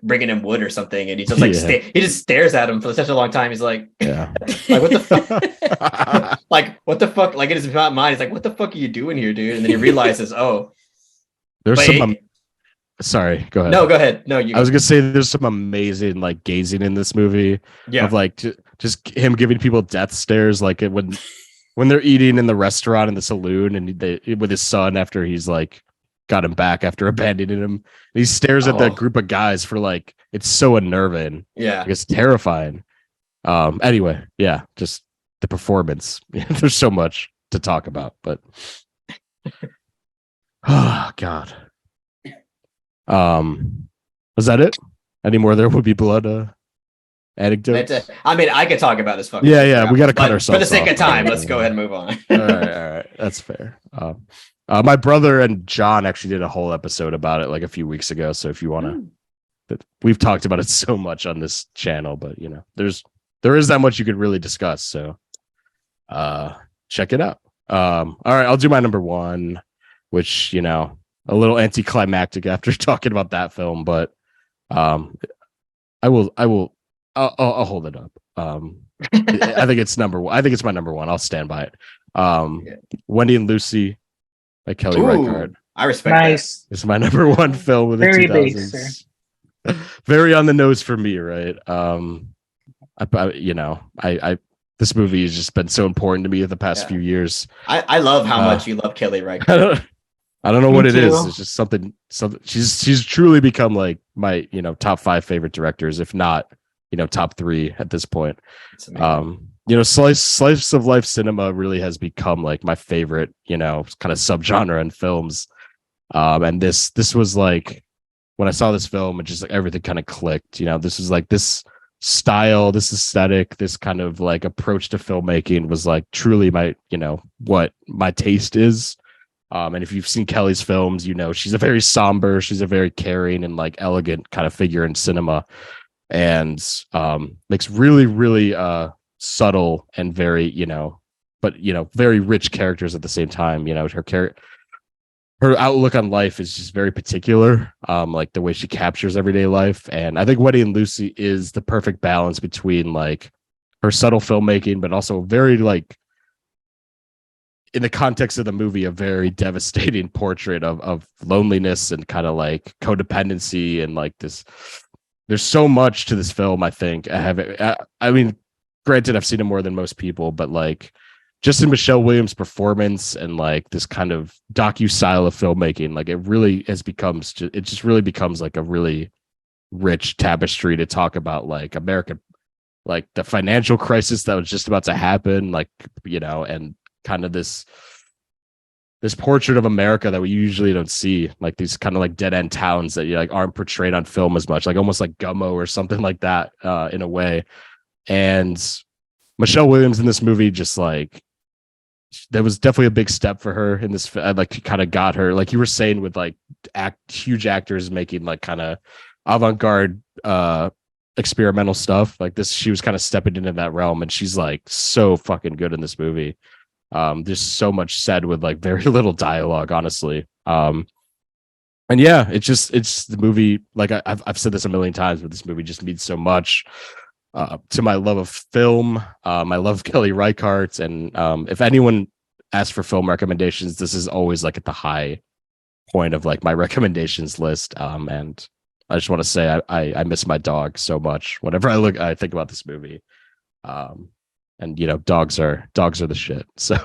bringing him wood or something, and he's just like he just stares at him for such a long time. He's like, like what the fuck? Like what the fuck? Like in his mind, he's like, what the fuck are you doing here, dude? And then he realizes, oh, there's some. Sorry, go ahead. No, go ahead. No, I was gonna say there's some amazing like gazing in this movie. Yeah, of like just him giving people death stares, like when they're eating in the restaurant in the saloon, and with his son after he's like got him back after abandoning him. And he stares at that group of guys for like, it's so unnerving. Yeah. Like, it's terrifying. Anyway, yeah, just the performance. There's so much to talk about, but oh God. Was that it? Any more There Will Be Blood anecdotes? I mean, I could talk about this fucking we got to cut ourselves for the sake off. of time. Let's go ahead and move on. all right, that's fair. My brother and John actually did a whole episode about it like a few weeks ago. So if you want to, we've talked about it so much on this channel, but you know, there is that much you could really discuss. So, check it out. All right, I'll do my number one, which, you know, a little anticlimactic after talking about that film, but, I'll hold it up. I think it's number one. I think it's my number one. I'll stand by it. Wendy and Lucy by Kelly Reichardt. I respect that. It's my number one film of the 2000s. Very on the nose for me, right? This movie has just been so important to me the past few years. I love how much you love Kelly Reichardt. I don't know what it is. It's just something. She's truly become like my, you know, top 5 favorite directors, if not, you know, top 3 at this point. You know, slice of life cinema really has become like my favorite, you know, kind of subgenre in films. And this was like, when I saw this film, it just like everything kind of clicked. You know, this is like this style, this aesthetic, this kind of like approach to filmmaking was like truly my, you know, what my taste is. And if you've seen Kelly's films, you know, she's a very somber, she's a very caring and like elegant kind of figure in cinema, and makes really, really subtle and very, you know, but, you know, very rich characters at the same time. You know, her outlook on life is just very particular, like the way she captures everyday life. And I think Wendy and Lucy is the perfect balance between like her subtle filmmaking, but also very like, in the context of the movie, a very devastating portrait of loneliness and kind of like codependency and like this there's so much to this film. I think I mean, granted, I've seen it more than most people, but like just in Michelle Williams' performance and like this kind of docu style of filmmaking, like it really just really becomes like a really rich tapestry to talk about like America, like the financial crisis that was just about to happen, like, you know, and kind of this portrait of America that we usually don't see, like these kind of like dead end towns that you like aren't portrayed on film as much, like almost like Gummo or something like that, in a way. And Michelle Williams in this movie, just like, that was definitely a big step for her in this. Like, kind of got her, like you were saying, with like huge actors making like kind of avant-garde experimental stuff like this. She was kind of stepping into that realm, and she's like so fucking good in this movie. There's so much said with like very little dialogue, honestly. And yeah, it's the movie. Like I've said this a million times, but this movie just means so much to my love of film, my love of Kelly Reichardt, and if anyone asks for film recommendations, this is always like at the high point of like my recommendations list. And I just want to say I miss my dog so much whenever I think about this movie. And you know, dogs are the shit. So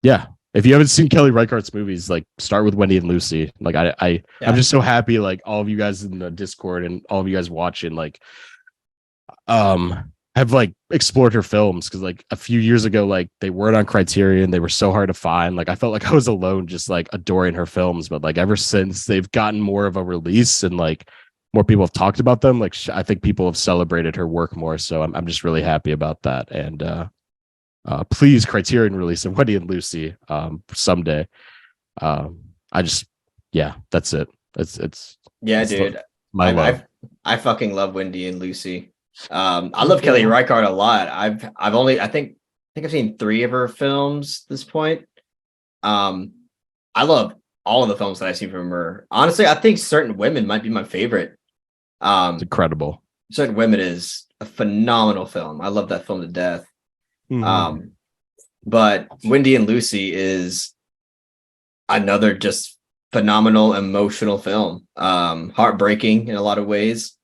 yeah, if you haven't seen Kelly Reichardt's movies, like start with Wendy and Lucy. Like I'm just so happy, like all of you guys in the Discord and all of you guys watching, like have like explored her films, because like a few years ago, like they weren't on Criterion, they were so hard to find. Like I felt like I was alone just like adoring her films, but like ever since they've gotten more of a release and like more people have talked about them, like I think people have celebrated her work more, so I'm just really happy about that. And please, Criterion release of Wendy and Lucy someday. That's it. It's dude. My love. I fucking love Wendy and Lucy. I love Kelly Reichardt a lot. I think I've seen 3 of her films at this point. I love all of the films that I've seen from her. Honestly, I think Certain Women might be my favorite. It's incredible. Certain Women is a phenomenal film. I love that film to death. Mm-hmm. But Wendy and Lucy is another just phenomenal emotional film. Heartbreaking in a lot of ways.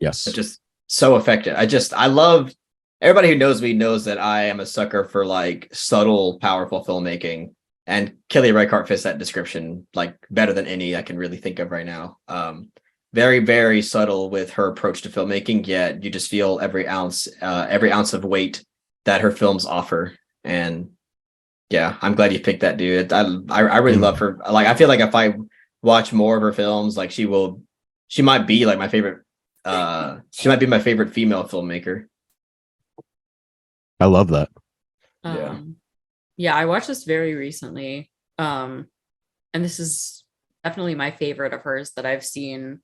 Yes. Just so effective. I love, everybody who knows me knows that I am a sucker for like subtle, powerful filmmaking. And Kelly Reichardt fits that description like better than any I can really think of right now. Very, very subtle with her approach to filmmaking, yet you just feel every ounce of weight that her films offer. And yeah, I'm glad you picked that, dude. I really love her. Like, I feel like if I watch more of her films, like she might be like my favorite. She might be my favorite female filmmaker. I love that. Yeah, I watched this very recently. And this is definitely my favorite of hers that I've seen.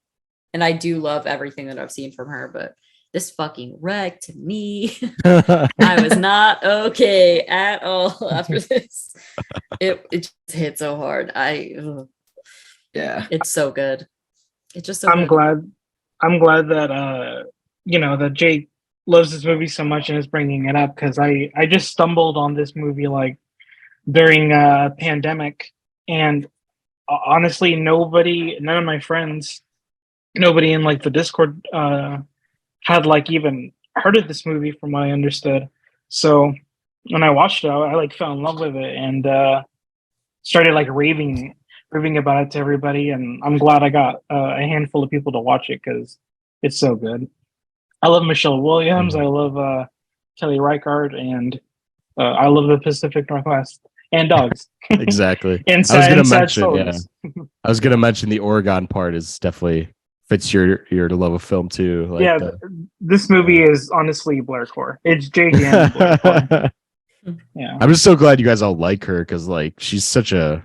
And I do love everything that I've seen from her, but this fucking wrecked me. I was not okay at all after this. It just hit so hard. Yeah, it's so good. It's just so I'm good. I'm glad that that Jake loves this movie so much and is bringing it up, because I just stumbled on this movie like during a pandemic, and honestly none of my friends, nobody in like the Discord had like even heard of this movie from what I understood. So when I watched it, I like fell in love with it and started like raving about it to everybody. And I'm glad I got a handful of people to watch it because it's so good. I love Michelle Williams. I love Kelly Reichardt, and I love the Pacific Northwest and dogs. Exactly. And I was gonna mention the Oregon part is definitely fits your love of film too. Like this movie is honestly Blaircore. It's Jake and Blaircore. Yeah, I'm just so glad you guys all like her, because like she's such a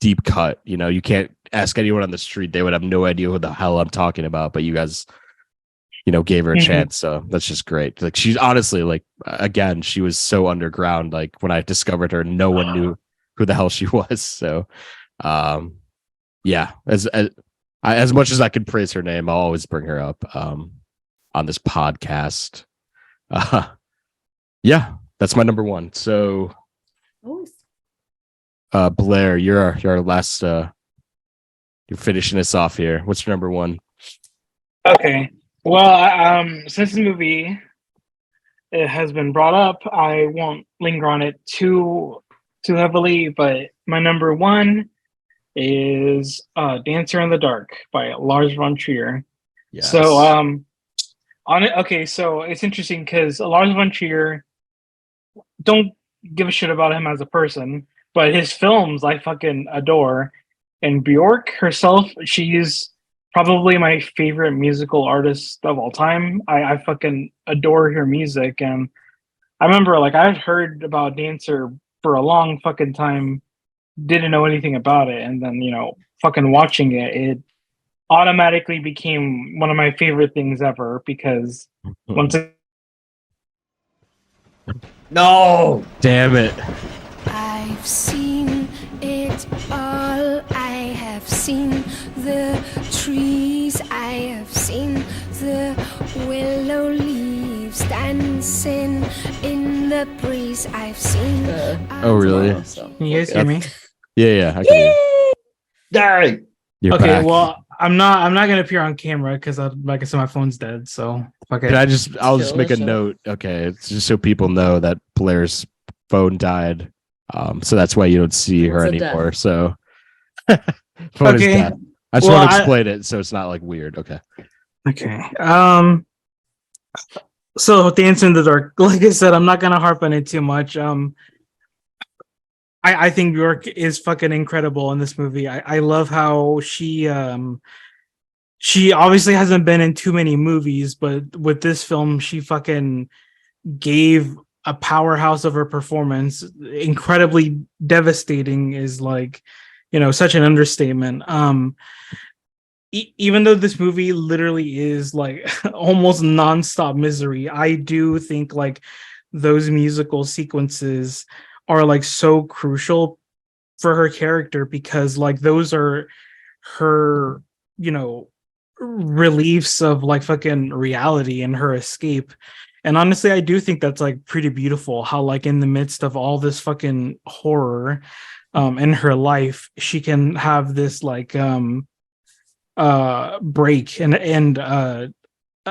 deep cut. You know, you can't ask anyone on the street; they would have no idea who the hell I'm talking about. But you guys, you know, gave her a chance, so that's just great. Like she's honestly, like, again, she was so underground. Like when I discovered her, no one knew who the hell she was. So, yeah, as much as I could praise her name, I'll always bring her up on this podcast. Yeah, that's my number one. So, Blaire, you're our last You're finishing us off here. What's your number one? Okay. Well, since the movie it has been brought up, I won't linger on it too heavily. But my number one is "Dancer in the Dark" by Lars von Trier. Yes. So on it. Okay, so it's interesting because Lars von Trier, don't give a shit about him as a person, but his films I fucking adore. And Bjork herself, she's probably my favorite musical artist of all time. I fucking adore her music. And I remember like I'd heard about Dancer for a long fucking time, didn't know anything about it. And then, fucking watching it automatically became one of my favorite things ever because once No, damn it. I've seen it all. I have seen the trees. I have seen the willow leaves dancing in the breeze. I've seen. Oh, really? Can you guys hear me? Yeah, I can hear you. dang. You're Okay, back. well, I'm not gonna appear on camera because like I said, my phone's dead. So okay. I'll just make a Chill. note. Okay, it's just so people know that Blair's phone died. So that's why you don't see her It's a death. anymore. So phone is Okay. dead. I just Well, want to explain it so it's not like weird. Okay. Okay. So Dance in the Dark. Like I said, I'm not gonna harp on it too much. I think Bjork is fucking incredible in this movie. I love how she obviously hasn't been in too many movies, but with this film, she fucking gave a powerhouse of her performance. Incredibly devastating is like, such an understatement. Even though this movie literally is like almost nonstop misery, I do think like those musical sequences are like so crucial for her character because like those are her, reliefs of like fucking reality and her escape. And honestly, I do think that's like pretty beautiful how like in the midst of all this fucking horror in her life, she can have this like break and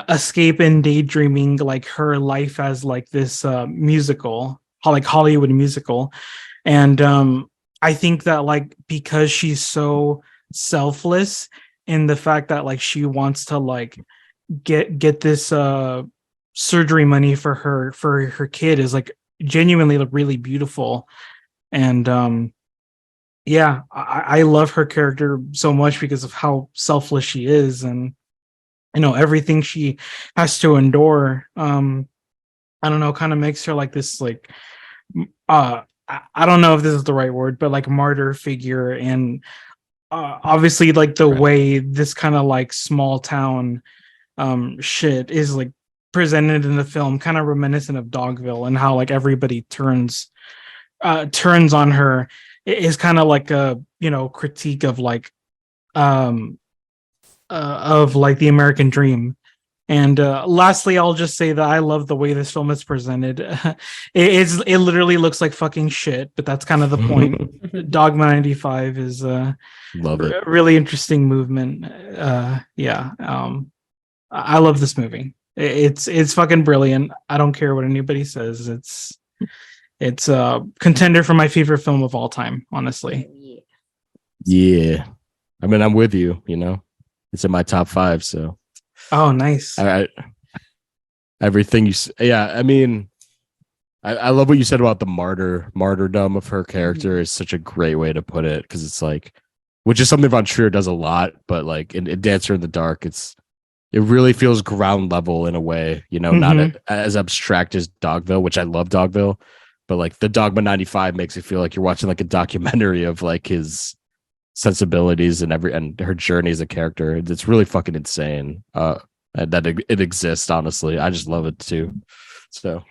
escape and daydreaming like her life as like this musical, like Hollywood musical. And I think that like because she's so selfless in the fact that like she wants to like get this surgery money for her kid is like genuinely like, really beautiful. And yeah, I love her character so much because of how selfless she is and everything she has to endure. I don't know, kind of makes her like this like I don't know if this is the right word, but like martyr figure. And obviously like the way this kind of like small town shit is like presented in the film, kind of reminiscent of Dogville, and how like everybody turns on her is kind of like a critique of like the American dream. And lastly, I'll just say that I love the way this film is presented. It literally looks like fucking shit, but that's kind of the point. Dogma 95 is Love it. a really interesting movement. I love this movie. It's fucking brilliant. I don't care what anybody says. It's a contender for my favorite film of all time, honestly. Yeah. I mean, I'm with you, It's in my top 5, so. Oh, nice. Everything I mean, I love what you said about the martyrdom of her character is such a great way to put it, because it's like, which is something Von Trier does a lot, but like in Dancer in the Dark, it really feels ground level in a way, not as abstract as Dogville, which I love Dogville, but like the Dogma 95 makes it feel like you're watching like a documentary of like his sensibilities and her journey as a character. It's really fucking insane that it exists. Honestly, I just love it too. So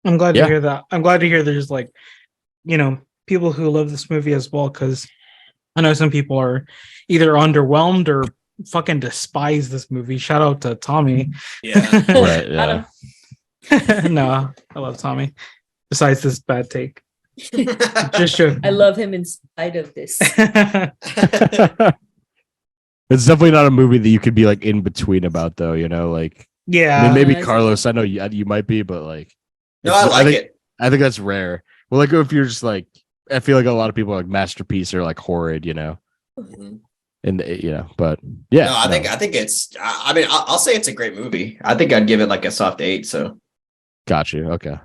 I'm glad to hear that. I'm glad to hear there's like people who love this movie as well, because I know some people are either underwhelmed or fucking despise this movie. Shout out to Tommy. Yeah. right, yeah. No, I love Tommy. Besides this bad take. Just joking. I love him in spite of this. It's definitely not a movie that you could be like in between about, though. You know, like Yeah. I mean, maybe I see. Carlos. I know you might be, but like, No, I like it. I think that's rare. Well, like if you're just like, I feel like a lot of people are like masterpiece or like horrid, you know, Mhm. and but yeah. No, I think it's. I mean, I'll say it's a great movie. I think I'd give it like a soft 8. So Got you. Okay.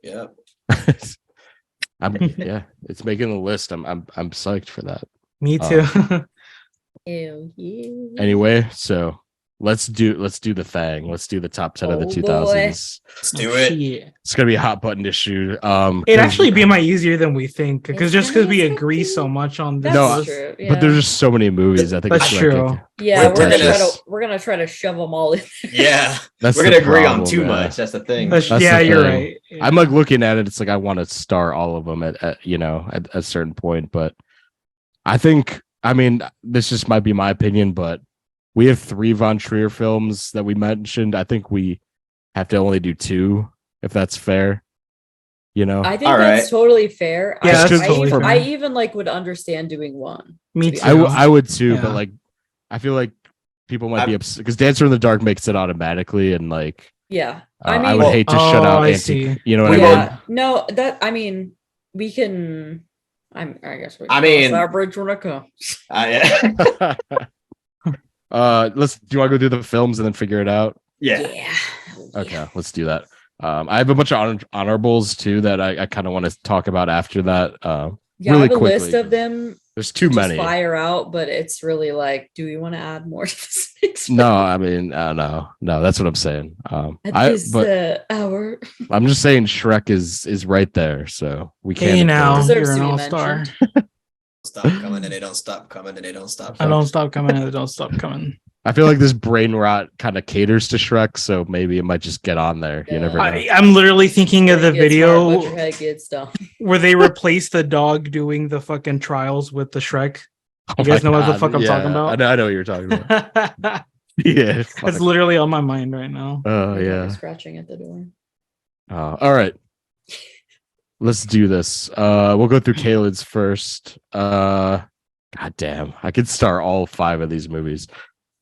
yeah. Yeah, it's making the list. I'm psyched for that. Me too. Ew, yeah. Anyway, so let's do the thing. Let's do the top 10 of the Oh, 2000s. Let's do it. Yeah. It's gonna be a hot button issue. It 'cause- actually be my easier than we think because It's because we gonna be agree tricky. so much on this. That's No, list. true. Yeah. but there's just so many movies. I think That's it's gonna true. kick- yeah, We're we're gonna- gonna try to shove them all in. There. Yeah, That's we're the gonna agree on problem, too yeah. much. That's the thing. That's yeah, the you're thing. right. Yeah. I'm like looking at it. It's like I want to star all of them at you know at a certain point, but I think this just might be my opinion, but we have 3 Von Trier films that we mentioned. I think we have to only do 2 if that's fair. You know, I think All that's right. totally fair. Yeah, that's I, totally even, fair. I even like would understand doing 1. Me to be too. honest. I would too, but Yeah. like I feel like people might be upset because Dancer in the Dark makes it automatically, and like Yeah, I would hate to shut Oh, out I anti. see. You know what We I mean? yeah. No, we can. I guess we. I Can mean- cross that bridge when it comes. Yeah. Do you want to go through the films and then figure it out? Yeah. Okay, let's do that. I have a bunch of honorables too that I kind of want to talk about after that. Yeah, really I have a list quickly, of them. There's too Just many. fire out, but it's really like, do we want to add more to this next? No, I mean, no, that's what I'm saying. At this but hour. I'm just saying Shrek is right there, so we can't. Hey ignore now, it. Deserves you're to an be all-star. mentioned. Stop coming and they don't stop coming and they don't stop. I Coming. don't stop coming and they don't stop coming. I feel like this brain rot kind of caters to Shrek, so maybe it might just get on there. You Yeah. never know. I'm literally thinking of the It gets hard, but your video head gets dumb. where they replaced the dog doing the fucking trials with the Shrek. You guys my know what the God, fuck I'm talking yeah, about? I know what you're talking about. That's Yeah. fuck. literally on my mind right now. Oh My dog yeah. is scratching at the door. All right. Let's do this. We'll go through Kaylan's first. God damn, I could star all 5 of these movies.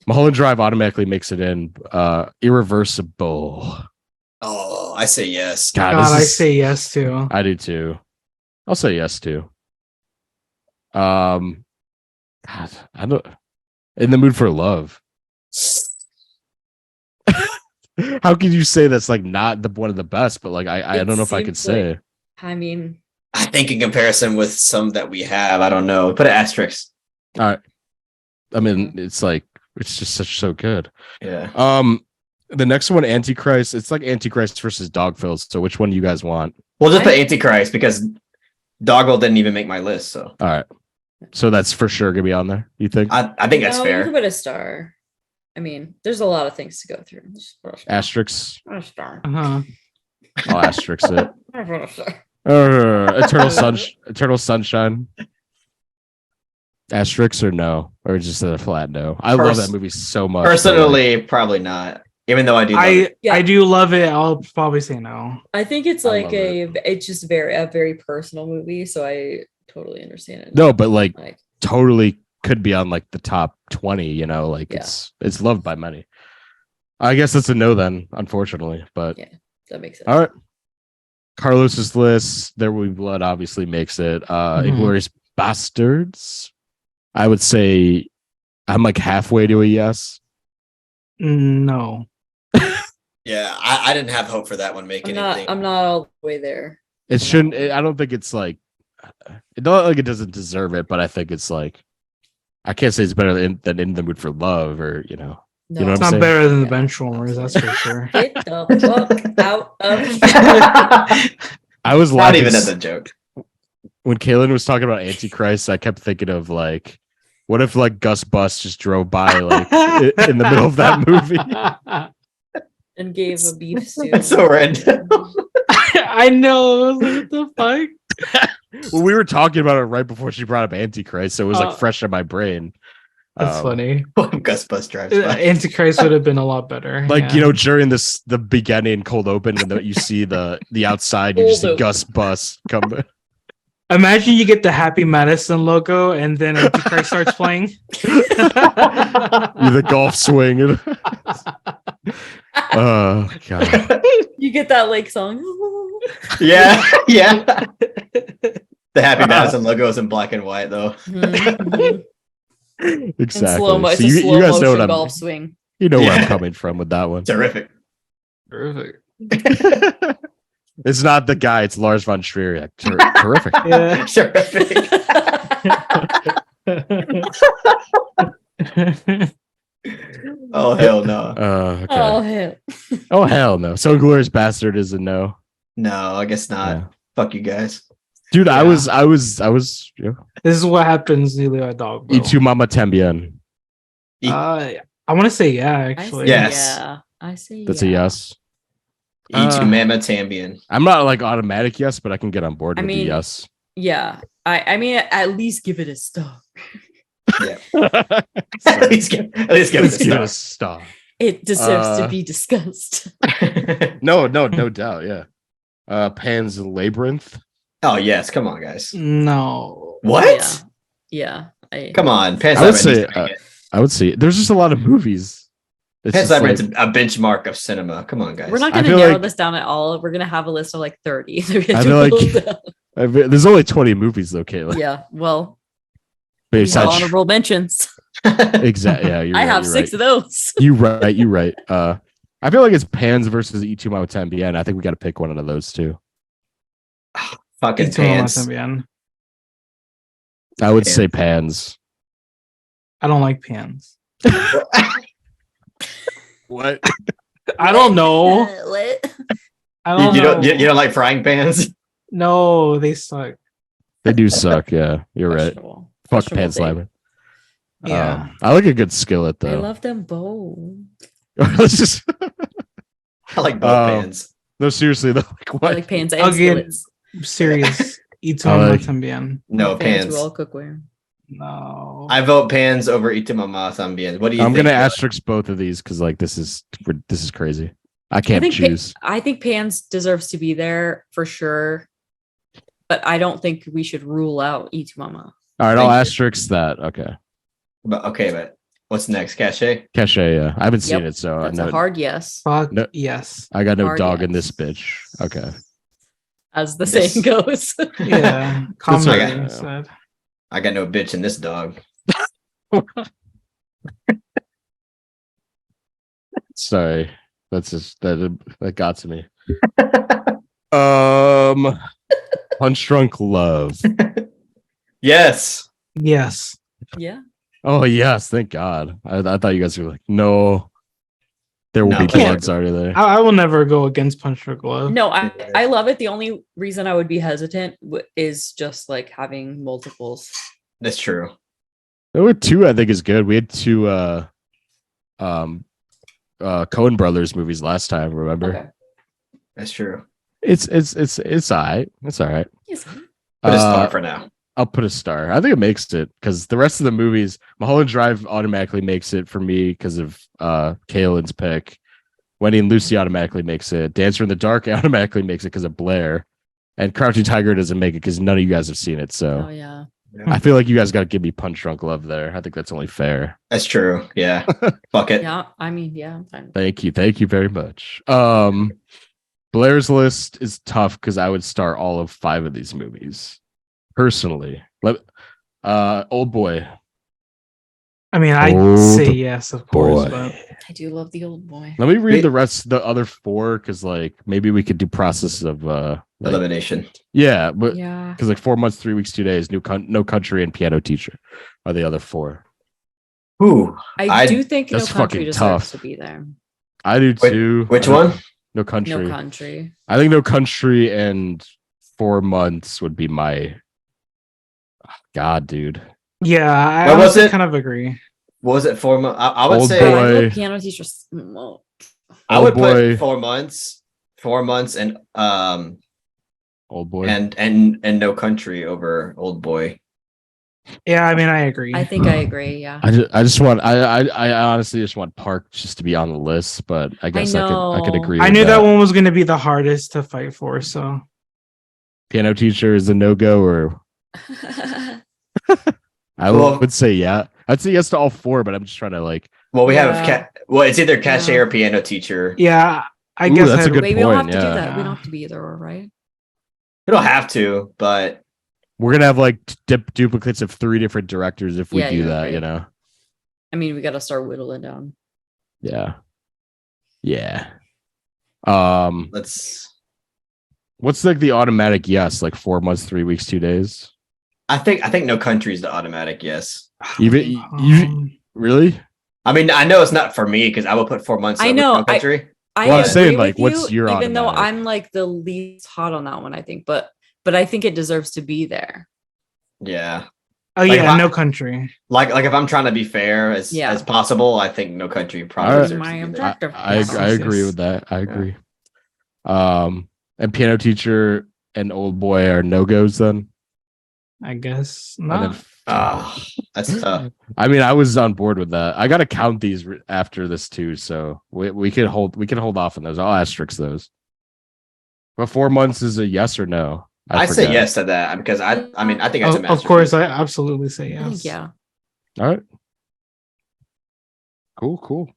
Mulholland Drive automatically makes it in. Irreversible. Oh, I say yes. God, God, I this is, say yes to. I do too. I'll say yes too. God, I don't. In the Mood for Love. How could you say that's like not one of the best? But like I It don't know if I could seems say. like- I mean, I think in comparison with some that we have, I don't know. Put an asterisk. All right. I mean, it's like it's just so good. Yeah. The next one, Antichrist. It's like Antichrist versus Dogville. So which one do you guys want? We'll just put Antichrist because Dogville didn't even make my list. So All right. So that's for sure gonna be on there. You think? I think that's no, you fair. can put a star. I mean, there's a lot of things to go through. Just put a star. Asterix. Put a star. Uh-huh. I'll asterisk it. Put a star. Eternal Sunshine. Asterix or no, or just a flat no. I love that movie so much. Personally, probably not. Even though I do. Love it. Yeah. I do love it. I'll probably say no. I think it's I like love it's just a very personal movie, so I totally understand it. No, but like Like, totally could be on like the top 20. You know, like Yeah. it's loved by many. I guess that's a no then, unfortunately. But Yeah. that makes sense. all right. Carlos's list. There Will Be Blood obviously makes it. Inglourious Bastards. I would say I'm like halfway to a yes. No. Yeah, I didn't have hope for that one making anything. I'm not all the way there. It shouldn't. I don't think it's like. It don't like it doesn't deserve it, but I think it's like. I can't say it's better than In the Mood for Love, or you know. No, You know It's what I'm not saying? better than the Yeah. Benchwarmers, that's for sure. Get the fuck out of I was Not laughing even as a joke. when Kaylan was talking about Antichrist. I kept thinking of like, what if like Gus Bus just drove by like in the middle of that movie? and gave a beef stew. That's so random. I know. What the fuck? Well, we were talking about it right before she brought up Antichrist, so it was like fresh in my brain. That's funny. Gus Bus drives by. Antichrist would have been a lot better. Like yeah. you know, during the beginning cold open when you see the outside, you just see Cold open. Gus Bus come. Imagine you get the Happy Madison logo and then Antichrist starts playing. The golf swing. Oh god. You get that like song. Yeah. The Happy Madison logo is in black and white though. Mhm. Exactly. It's So a you slow guys know motion what golf swing. you know where I'm Yeah. coming from with that one. Terrific. Perfect. It's not the guy, it's Lars von Trier. Terrific. Yeah. Terrific. Oh hell no. Okay. Oh hell. Oh hell no. So Glorious Bastard is a no. No, I guess not. Yeah. Fuck you guys. Dude, Yeah. I was you know, This is what happens nearly a dog. Bro. Y tu mama tambien. I want to say yeah, I actually. say Yes. yeah. I say That's yeah. a yes. E2 Mama Tambian. I'm not like automatic yes, but I can get on board I with the mean- yes. Yeah. I mean at least give it a star. At least give it Let's a give it a star. star. It deserves to Uh, be discussed. No doubt, yeah. Pan's Labyrinth. Oh yes, come on, guys. No. What? Yeah. Come on, Pan's I would Labyrinth say, needs to make it. I would say there's just a lot of movies. It's Pan's just Labyrinth's like- a benchmark of cinema. Come on, guys. We're not I gonna feel narrow like- this down at all. We're gonna have a list of like 30. I feel like- there's only 20 movies though, Kayla. yeah. Well, But we it's have not- honorable mentions. exactly. Yeah, I have 6 of those. You right. I feel like it's Pans versus E2 Mama Tambien. I think we got to pick one of those two. Fucking It's one of my Pans. también. I would Pans. say Pans. I don't like pans. What? I don't know. What? I don't You know. don't you don't like frying pans? No, they suck. They do suck. Yeah, you're right. Questionable. Fuck Questionable Pan take. Slimer. Yeah. I like a good skillet I though. love them both. Let's just I like both Oh. pans. no, seriously though. Like I what? like pans I'll and get- skillets. Serious. Eat I some like- también. No Fans pans. who all cookware. No. I vote pans over E2 Mama También. What do you I'm think? gonna Kayla? asterisk both of these because like this is crazy. I can't think choose. I think pans deserves to be there for sure, but I don't think we should rule out Eat Mama. All right, I'll Thank you. asterisk that. Okay, But what's next? Cachet? Cachet. Yeah, I haven't seen Yep, it, so That's no, a hard yes, Fuck No. yes. I got no hard dog in yes. this bitch. Okay. as the Yes. saying goes. Yeah. right. Commonly said. I got no bitch in this dog. Sorry, that's just that got to me. Punch Drunk Love. Yes. Yes. Yeah. Oh yes, thank God. I thought you guys were like, no, there will No, be can't. dogs already there. I will never go against Punch Drunk Love. No, I love it. The only reason I would be hesitant is just like having multiples. That's true. There were two. I think is good. We had two Coen Brothers movies last time. Remember? Okay. That's true. It's all right. It's all right. Yes. Put a star Uh, for now. I'll put a star. I think it makes it because the rest of the movies, Mulholland Drive automatically makes it for me because of Kaylan's pick. Wendy and Lucy automatically makes it. Dancer in the Dark automatically makes it because of Blair. And Crouching Tiger doesn't make it because none of you guys have seen it. So Oh yeah. I feel like you guys got to give me Punch Drunk Love there. I think that's only fair. That's true. Yeah. Fuck it. Yeah. I mean, yeah, I'm fine. Thank you very much. Blair's List is tough because I would star all of 5 of these movies personally. Old Boy. I mean, I'd Old say yes, of course, Boy. but I do love the old boy. Let me read Wait. the rest, the other 4, because like maybe we could do process of like, Elimination. yeah, but Yeah. because like 4 months, 3 weeks, 2 days, No Country and Piano Teacher are the other 4. Ooh. I do think No that's Country fucking deserves tough. to be there. I do too. Which I one? think No Country. No Country. I think No Country and 4 months would be my God, dude. yeah, I What was honestly it? kind of agree. What was it? 4 months? I would Old say Boy. I love piano teacher. I would Old Boy. put 4 months. 4 months and Old Boy. and No Country over Old Boy. Yeah, I mean, I agree. I think I agree. Yeah. I just want I honestly just want Park just to be on the list, but I guess I could know. agree. I with knew that one was going to be the hardest to fight for, so Piano Teacher is a no-go, or I would say yeah. I'd say yes to all four, but I'm just trying to like. Well, we Yeah. have it's either Cachet or Piano Teacher. Yeah, I Ooh, guess that's a good Wait, we don't have point, to do yeah. that. We don't have to be either or, right? We don't have to, but We're gonna have like duplicates of 3 different directors if we Yeah, do you're that, right. you know. I mean, we got to start whittling down. Yeah. let's. What's like the automatic yes? Like 4 months, 3 weeks, 2 days. I think No Country is the automatic yes. Even you really? I mean, I know it's not for me because I would put 4 months. I over know, No Country. I Well, I'm agree saying, with like, what's you, your even though automatic? I'm like the least hot on that one, I think, but I think it deserves to be there. Yeah. Oh Like, yeah, if No Country. Like if I'm trying to be fair as possible, I think No Country probably Alright. deserves My to be there. objective. I agree with that. I agree. And Piano Teacher and Old Boy are no-goes then. I guess And not. then- That's tough. I mean, I was on board with that. I got to count these after this too, so we can hold off on those. I'll asterisk those. But 4 months is a yes or no. I say forget. yes to that because I mean I think that's a Of masterpiece. course, I absolutely say I think, yes. yeah. All right. Cool.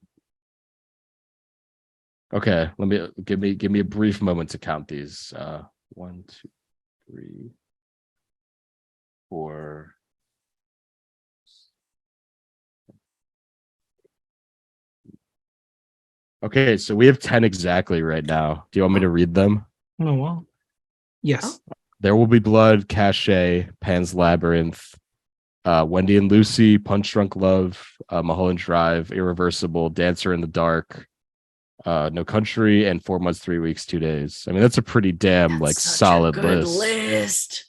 Okay, let me give me a brief moment to count these. 1, 2, 3, 4. Okay, so we have 10 exactly right now. Do you want me to read them? Oh well. Yes. There Will Be Blood, Cachet, Pan's Labyrinth, Wendy and Lucy, Punch Drunk Love, Mulholland Drive, Irreversible, Dancer in the Dark, No Country, and 4 months, 3 weeks, 2 days. I mean, that's a pretty damn That's like such a solid good list.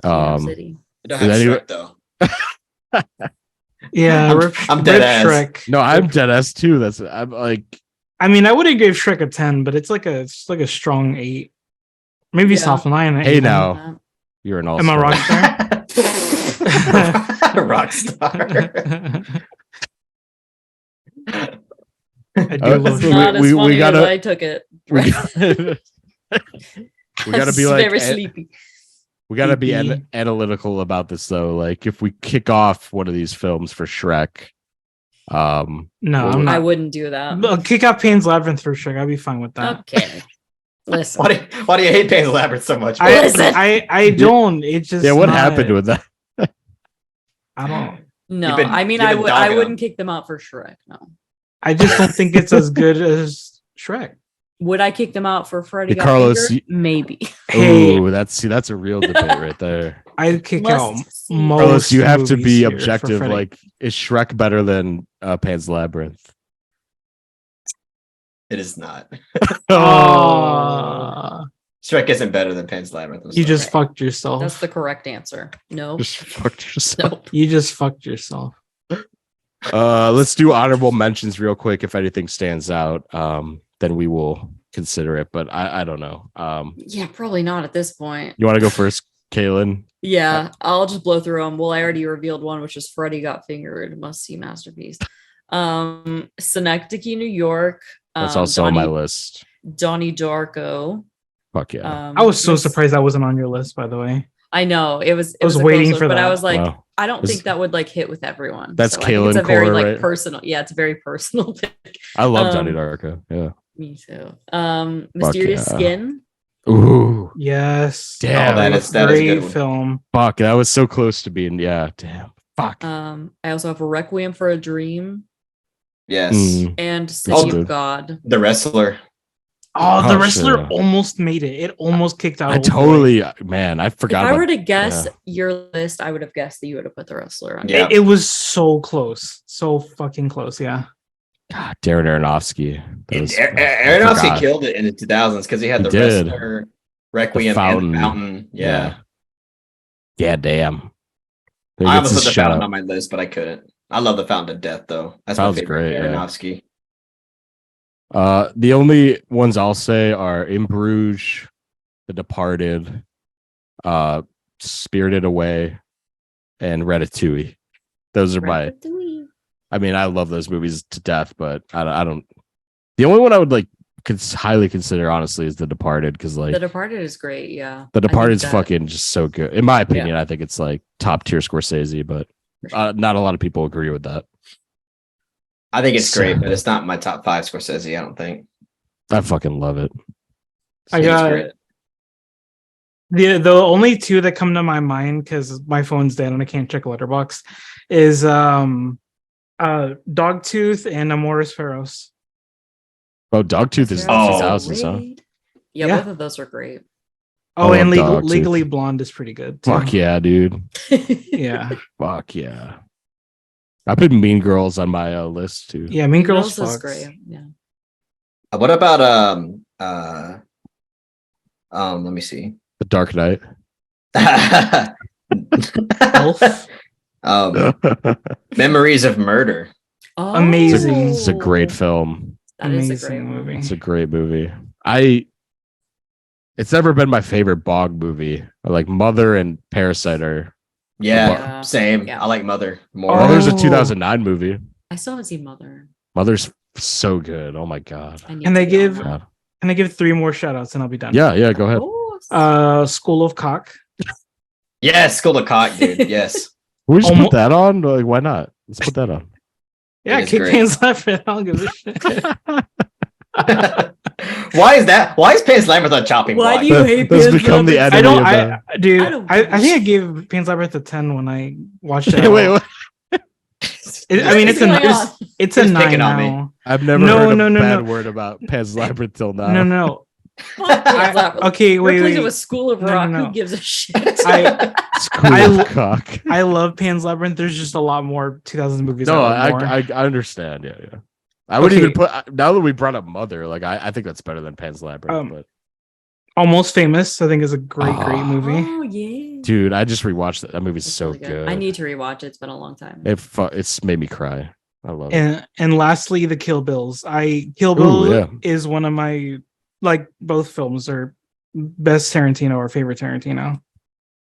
City. I don't Is have anyone- Shrek though. Yeah, I'm dead ass. Shrek. No, I'm dead ass too. I'm like, I mean, I would have gave Shrek a 10, but it's like a strong 8. Maybe Yeah. soft 9. hey even. now, you're an all. Am I rock star? Rock star. I do Oh, love We- It's not as we funny gotta- as I took it. we gotta be like very sleepy. we gotta be Sleepy. analytical about this though. Like if we kick off one of these films for Shrek, No, Well, I'm I not. wouldn't do that. Look, kick out Pan's Labyrinth for Shrek. I'd be fine with that. Okay. Listen. Why do you hate Pan's Labyrinth so much? Listen. I don't. It's just yeah, what not- happened with that? I don't. No, You've been- I mean, you've I been would. I dogging wouldn't them. kick them out for Shrek. No. I just don't think it's as good as Shrek. Would I kick them out for Freddy? Hey, Got Carlos, Fingered? Maybe. Hey, Ooh, that's a real debate right there. I'd kick out Must see. most. Carlos, you have to movies be here for objective. Freddy. Like, is Shrek better than Pan's Labyrinth? It is not. Oh, Shrek isn't better than Pan's Labyrinth. I'm you sorry. just fucked yourself. That's the correct answer. No. Just fucked yourself. Nope. You just fucked yourself. Let's do honorable mentions real quick. If anything stands out, then we will consider it. But I don't know. Yeah, probably not at this point. You want to go first, Kaylan? Yeah, I'll just blow through them. Well, I already revealed one, which is Freddy Got Fingered, must see masterpiece. Synecdoche, New York. That's also on my Donnie- list. Donnie Darko. Fuck yeah. I was so Miss- surprised that wasn't on your list. By the way, I know it was. It I was a waiting close for one, but I that. was like, Wow. I don't This- think that would like hit with everyone. That's I think it's a Kaylan very core, like right? personal. Yeah, it's a very personal pick. I love Donnie um, Darko. Yeah. Me too. Mysterious yeah. Skin. Ooh, yes. Damn, that is a great good one. film. fuck. That was so close to being. Yeah. Damn. Fuck. I also have Requiem for a Dream Yes. Mm. and Oh, City dude. of God. The Wrestler. Oh, the Oh, wrestler shit. almost made it. It almost kicked out. I Old Boy. totally, man. I If forgot. I about, were to guess yeah. your list, I would have guessed that you would have put the wrestler on. Yeah. It was so close, so fucking close. Yeah. God, Darren Aronofsky. That was- I Aronofsky forgot. killed it in the 2000s because he had He the did. Wrestler, Requiem, Fountain. and the Fountain. Yeah. Yeah. Damn. There I gets almost his put the shout Fountain out. on my list, but I couldn't. I love the Fountain of Death though. That's Fountain's my favorite great, yeah. Aronofsky. The only ones I'll say are In Bruges, The Departed, Spirited Away, and Ratatouille. Those are my. I mean, I love those movies to death, but I don't. The only one I would like highly consider, honestly, is The Departed, because like The Departed is great. Yeah, The I think Departed's that- fucking just so good. In my opinion, I think it's like top tier Scorsese, but for sure. not a lot of people agree with that. I think it's So- great, but it's not my top 5 Scorsese. I don't think. I fucking love it. I It's got great. the only two that come to my mind because my phone's dead and I can't check Letterboxd is Dogtooth and Amoris Pharos. Oh, Dogtooth is the Oh. 2000s, huh? Great. Yeah, Yeah. both of those were great. Oh, I and love Dogtooth. Legally Blonde is pretty good too. Fuck yeah, dude. Yeah. Fuck yeah. I put Mean Girls on my list too. Yeah, Mean Girls is fucks. great. Yeah. What about let me see. The Dark Knight. Elf. Memories of Murder. Oh, Amazing. It's a great film. That is a Amazing great movie. movie. It's a great movie. It's never been my favorite Bog movie. Like Mother and Parasite are. Yeah, Yeah. same. Yeah. I like Mother more. Oh. Mother's a 2009 movie. I still haven't seen Mother. Mother's so good. Oh my god. I need And to they get on give- that. God. And I give 3 more shout outs and I'll be done. Yeah, go ahead. Oh, School of Cock. Yes, School of Cock, dude. Yes. We just Almo- put that on. Like, why not? Let's put that on. Yeah, It is kick great. Pants Lambert. I don't give a shit. Why is that? Why is Pants Lambert on chopping Why block? do you hate That's Pants become the Lambert? enemy I don't. of Dude. I don't I think I gave Pants Labyrinth a 10 when I watched it. Wait, what? I mean, it's What's a going on? it's a Who's 9 picking on me? now. I've never No, heard a no, no, bad no. word about Pan's Labyrinth till now. No. Fuck Pants Lambert. Okay, wait, Replace it wait. with School of No, no, Rock. no. Who gives a shit? School I- of Cock. I love Pan's Labyrinth. There's just a lot more 2000s movies. No, I love more. I understand. Yeah. I would Okay. even put, now that we brought up Mother, like I think that's better than Pan's Labyrinth. But Almost Famous, I think, is a great Ah. movie. Oh yeah. dude, I just rewatched that. That movie's It's so really good. I need to rewatch it. It's been a long time. It's made me cry. I love it. And lastly, the Kill Bills. Kill Bill Ooh, yeah. is one of my, like, both films are best Tarantino or favorite Tarantino.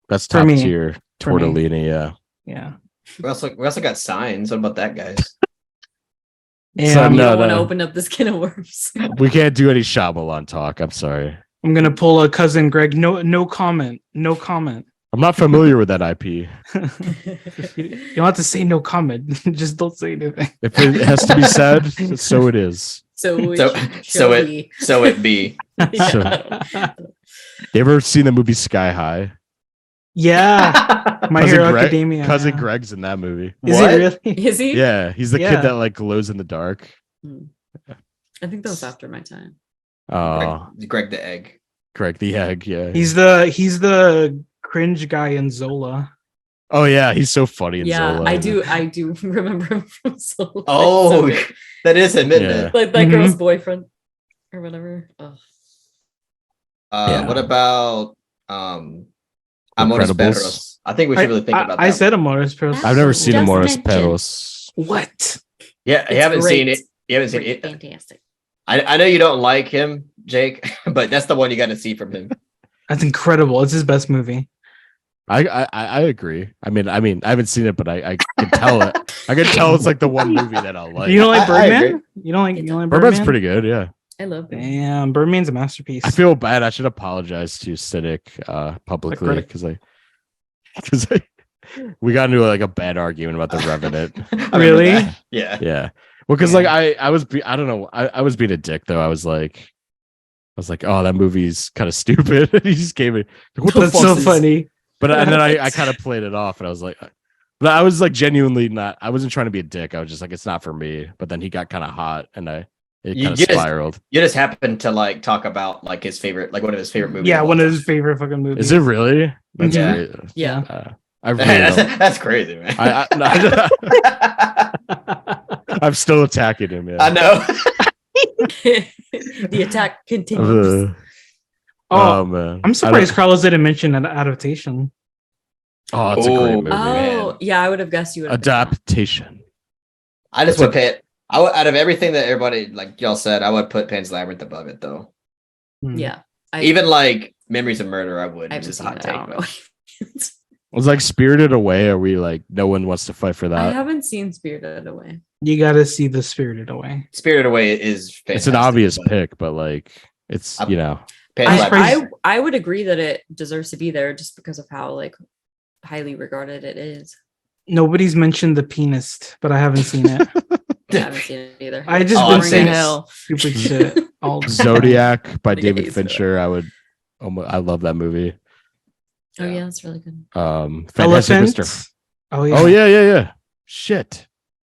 That's for top me. tier For me. tortellini. Yeah. Yeah. We also got Signs. What about that, guys? And So, you no, don't want to no. open up this can of worms. We can't do any Shyamalan talk. I'm sorry. I'm gonna pull a cousin Greg. No comment. No comment. I'm not familiar with that IP. You don't have to say no comment. Just don't say anything. If it has to be said, so it is. So So it be. You ever seen the movie Sky High? Yeah. My Cousin Hero Greg- Academia. Cousin yeah. Greg's in that movie. Is What? he really? Is he? Yeah, he's the Yeah. kid that like glows in the dark. I think that was after my time. Greg the Egg. Greg the Egg. Yeah. He's the cringe guy in Zola. Oh yeah, he's so funny in Yeah, Zola. I do remember him from Solo. Oh, that is him, isn't Yeah. it? like that Mhm. girl's boyfriend or whatever. Ugh. Yeah. What about Amores Incredibles. Perros? I think we should really think about that. I said Amoris Perros. I've never seen Just Amores mention. Perros. What? Yeah, you It's haven't great. seen it. You haven't seen Great, it. fantastic. I know you don't like him, Jake, but that's the one you got to see from him. That's incredible. It's his best movie. I agree. I mean, I haven't seen it, but I can tell it. I can tell it's like the one movie that I'll like. You don't like I agree. Birdman? You don't like Birdman's Birdman? pretty good. Yeah. I love him. Damn, Birdman's a masterpiece. I feel bad. I should apologize to Cynic publicly critic. because we got into like a bad argument about The Revenant. I remember Really? that. Yeah. Yeah. Well, because like I don't know. I was being a dick though. I was like, oh, that movie's kind of stupid. He just gave me what the That's fuck so is- funny. But and then I kind of played it off, and I was like, but I was like genuinely not. I wasn't trying to be a dick. I was just like, it's not for me. But then he got kind of hot, and it You kind of just- spiraled. You just happened to like talk about like his favorite, like one of his favorite movies. Yeah, all one of time. his favorite fucking movies. Is it really? That's Yeah. great. Yeah. I really don't. that's crazy, man. I'm still attacking him. Yeah. I know. The attack continues. Oh man, I'm surprised Carlos didn't mention an adaptation. Oh, it's a great Oh, movie. Oh, yeah, I would have guessed you would have. Adaptation. I just would pay it. Out of everything that everybody like y'all said, I would put Pan's Labyrinth above it though. Hmm. Yeah. Even like Memories of Murder, I would. I It's haven't just a seen hot it. I take. don't know. Was like Spirited Away? Are we like no one wants to fight for I that? haven't seen Spirited Away. You got to see the Spirited Away. Spirited Away is fantastic. It's an obvious but pick, but like it's I'm- you know. Pan's Labyrinth- I would agree that it deserves to be there just because of how like highly regarded it is. Nobody's mentioned The Pianist, but I haven't seen it. I haven't seen it either. I just Oh, been I'm saying saying hell. stupid shit all the Zodiac by Yeah, David he's Fincher. I love that movie. Oh yeah, that's really good. Fantastic Elephant. Mr. Oh yeah. Oh yeah. Shit.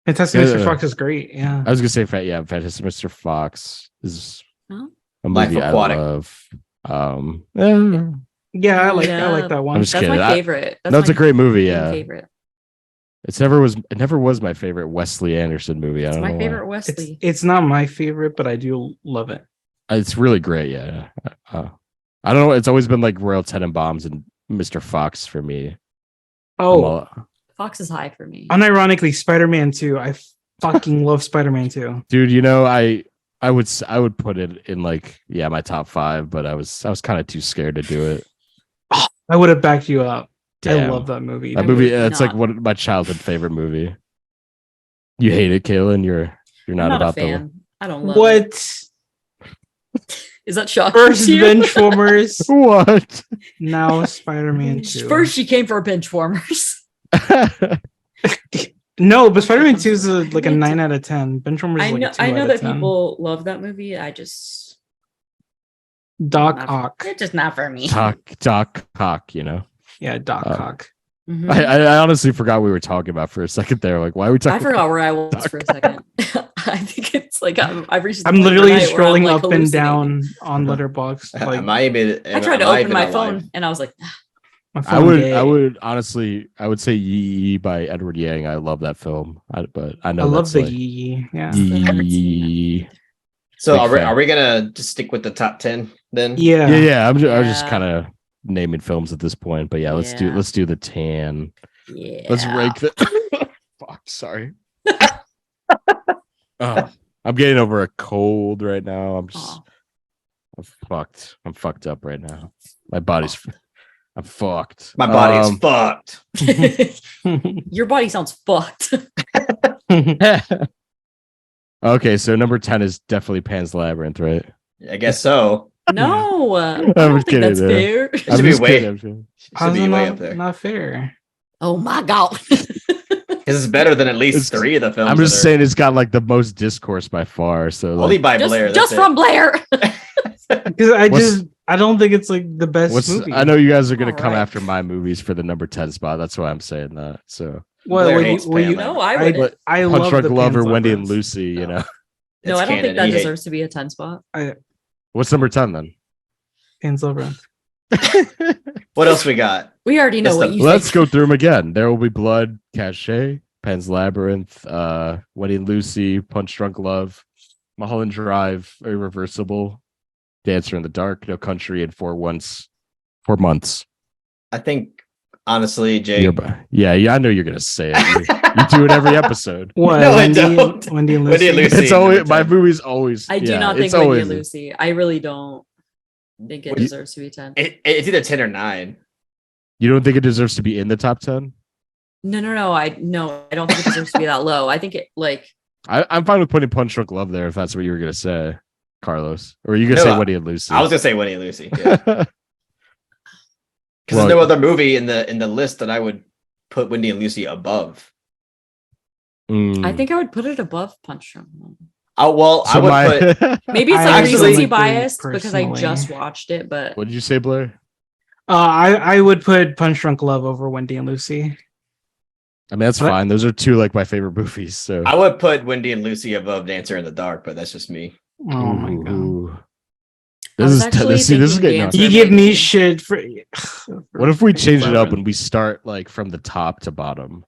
Fantastic Yeah. Mr. Fox is great. Yeah. I was gonna say Fantastic Mr. Fox is Huh? a Life movie I Aquatic. love. Yeah, I like Yeah. that one. I'm just That's kidding. my favorite. No, it's a great movie. my Yeah, favorite. it never was my favorite Wesley Anderson movie. I It's don't know my why. favorite Wesley. It's not my favorite, but I do love it. It's really great. Yeah. I don't know. It's always been like Royal Tenenbaums and Mr. Fox for me. I'm Oh, all- Fox is high for me. unironically, Spider-Man 2. I fucking love Spider-Man 2. dude, you know, I would put it in like my top 5, but I was kind of too scared to do it. I would have backed you up. I Damn. love that movie. That I movie, would it's like not. one of my childhood favorite movie. You hate it, Kaylan. You're I'm not not about a fan. I don't love it. What? Is that shocking? First to you? Benchwarmers, the what. now Spider-Man 2. First, she came for Benchwarmers. No, but Spider-Man 2 is like a Me too. 9 out of 10. Benchwarmers is I like know. a 2 I know out that of 10. people love that movie. I just Doc not- Ock. It's just not for me. Doc Cock, you know. Yeah, Doc Uh, Ock. Mhm. I honestly forgot we were talking about for a second there. Like, why are we talking? I forgot where I was Doc for a second. I think it's like I've reached. the I'm point in the literally night where I'm, scrolling like, up and hallucinating. down on Letterboxd. Like, am I even? I tried to am I open even my alive? phone and I was like, my I phone would gay. I would honestly say Yee by Edward Yang. I love that film. But I know I love that's the like, Yee. Yeah. Yee. So Big are we, fan. are we gonna just stick with the top 10 then? Yeah. Yeah. I was just Yeah. kind of naming films at this point. But yeah, let's Yeah. do the tan. yeah. Let's rank the. Fuck. Sorry. Oh, I'm getting over a cold right now. Aw. I'm fucked up right now. My body's. I'm fucked. My body is fucked. Your body sounds fucked. Okay, so number 10 is definitely Pan's Labyrinth, right? I guess so. No, I I'm don't just think kidding, that's yeah. fair. It should be way. I'm kidding. Should be How's way that up there. not fair? Oh my god. This is better than at least It's- 3 of the films. I'm just that are- saying it's got like the most discourse by far. So only like, by Blair. just that's from Blair. Because I don't think it's like the best movie. I know you guys are gonna All come right. after my movies for the number 10 spot. That's why I'm saying that. So Well, Blair well, hates well, you, Pan No, I would. But I Punch love Drunk the Love or Pan's Wendy and Labyrinth. Lucy, you know. No, It's I don't canon. think that You hate- deserves to be a 10 spot. What's number 10 then? Pan's Labyrinth. What else we got? We already know That's what the- you Let's think. go through them again. There Will Be Blood, Cachet, Pan's Labyrinth, Wendy and Lucy, Punch Drunk Love, Mulholland Drive, Irreversible, Dancer in the Dark, No Country, and 4 months. I think honestly, Jay. Yeah, I know you're gonna say it. You do it every episode. What? No, I Wendy, don't. Wendy and Wendy Lucy. and Lucy. It's always number my 10. movie's always. I do yeah, not think it's Wendy always and Lucy. I really don't think it You- deserves to be 10. It's either 10 or 9. You don't think it deserves to be in the top 10? No. I don't think it deserves to be that low. I think it like I'm fine with putting Punch Drunk Love there if that's what you were gonna say, Carlos. Or are you gonna No, say Wendy and Lucy? I was gonna say Wendy and Lucy. Yeah. Because Well, there's no other movie in the list that I would put Wendy and Lucy above. Mm. I think I would put it above Punch Drunk Love. Oh well, I So would put. Maybe it's I like actually recency like them biased because I personally. just watched it, but What did you say, Blair? I would put Punch Drunk Love over Wendy and Lucy. I mean, that's What? fine. Those are two like my favorite movies. So I would put Wendy and Lucy above Dancer in the Dark, but that's just me. Oh my god. Ooh. I This was is actually this is thinking getting. Dancer. You Might give me be- shit for. What if we change it up Labyrinth. and we start like from the top to bottom?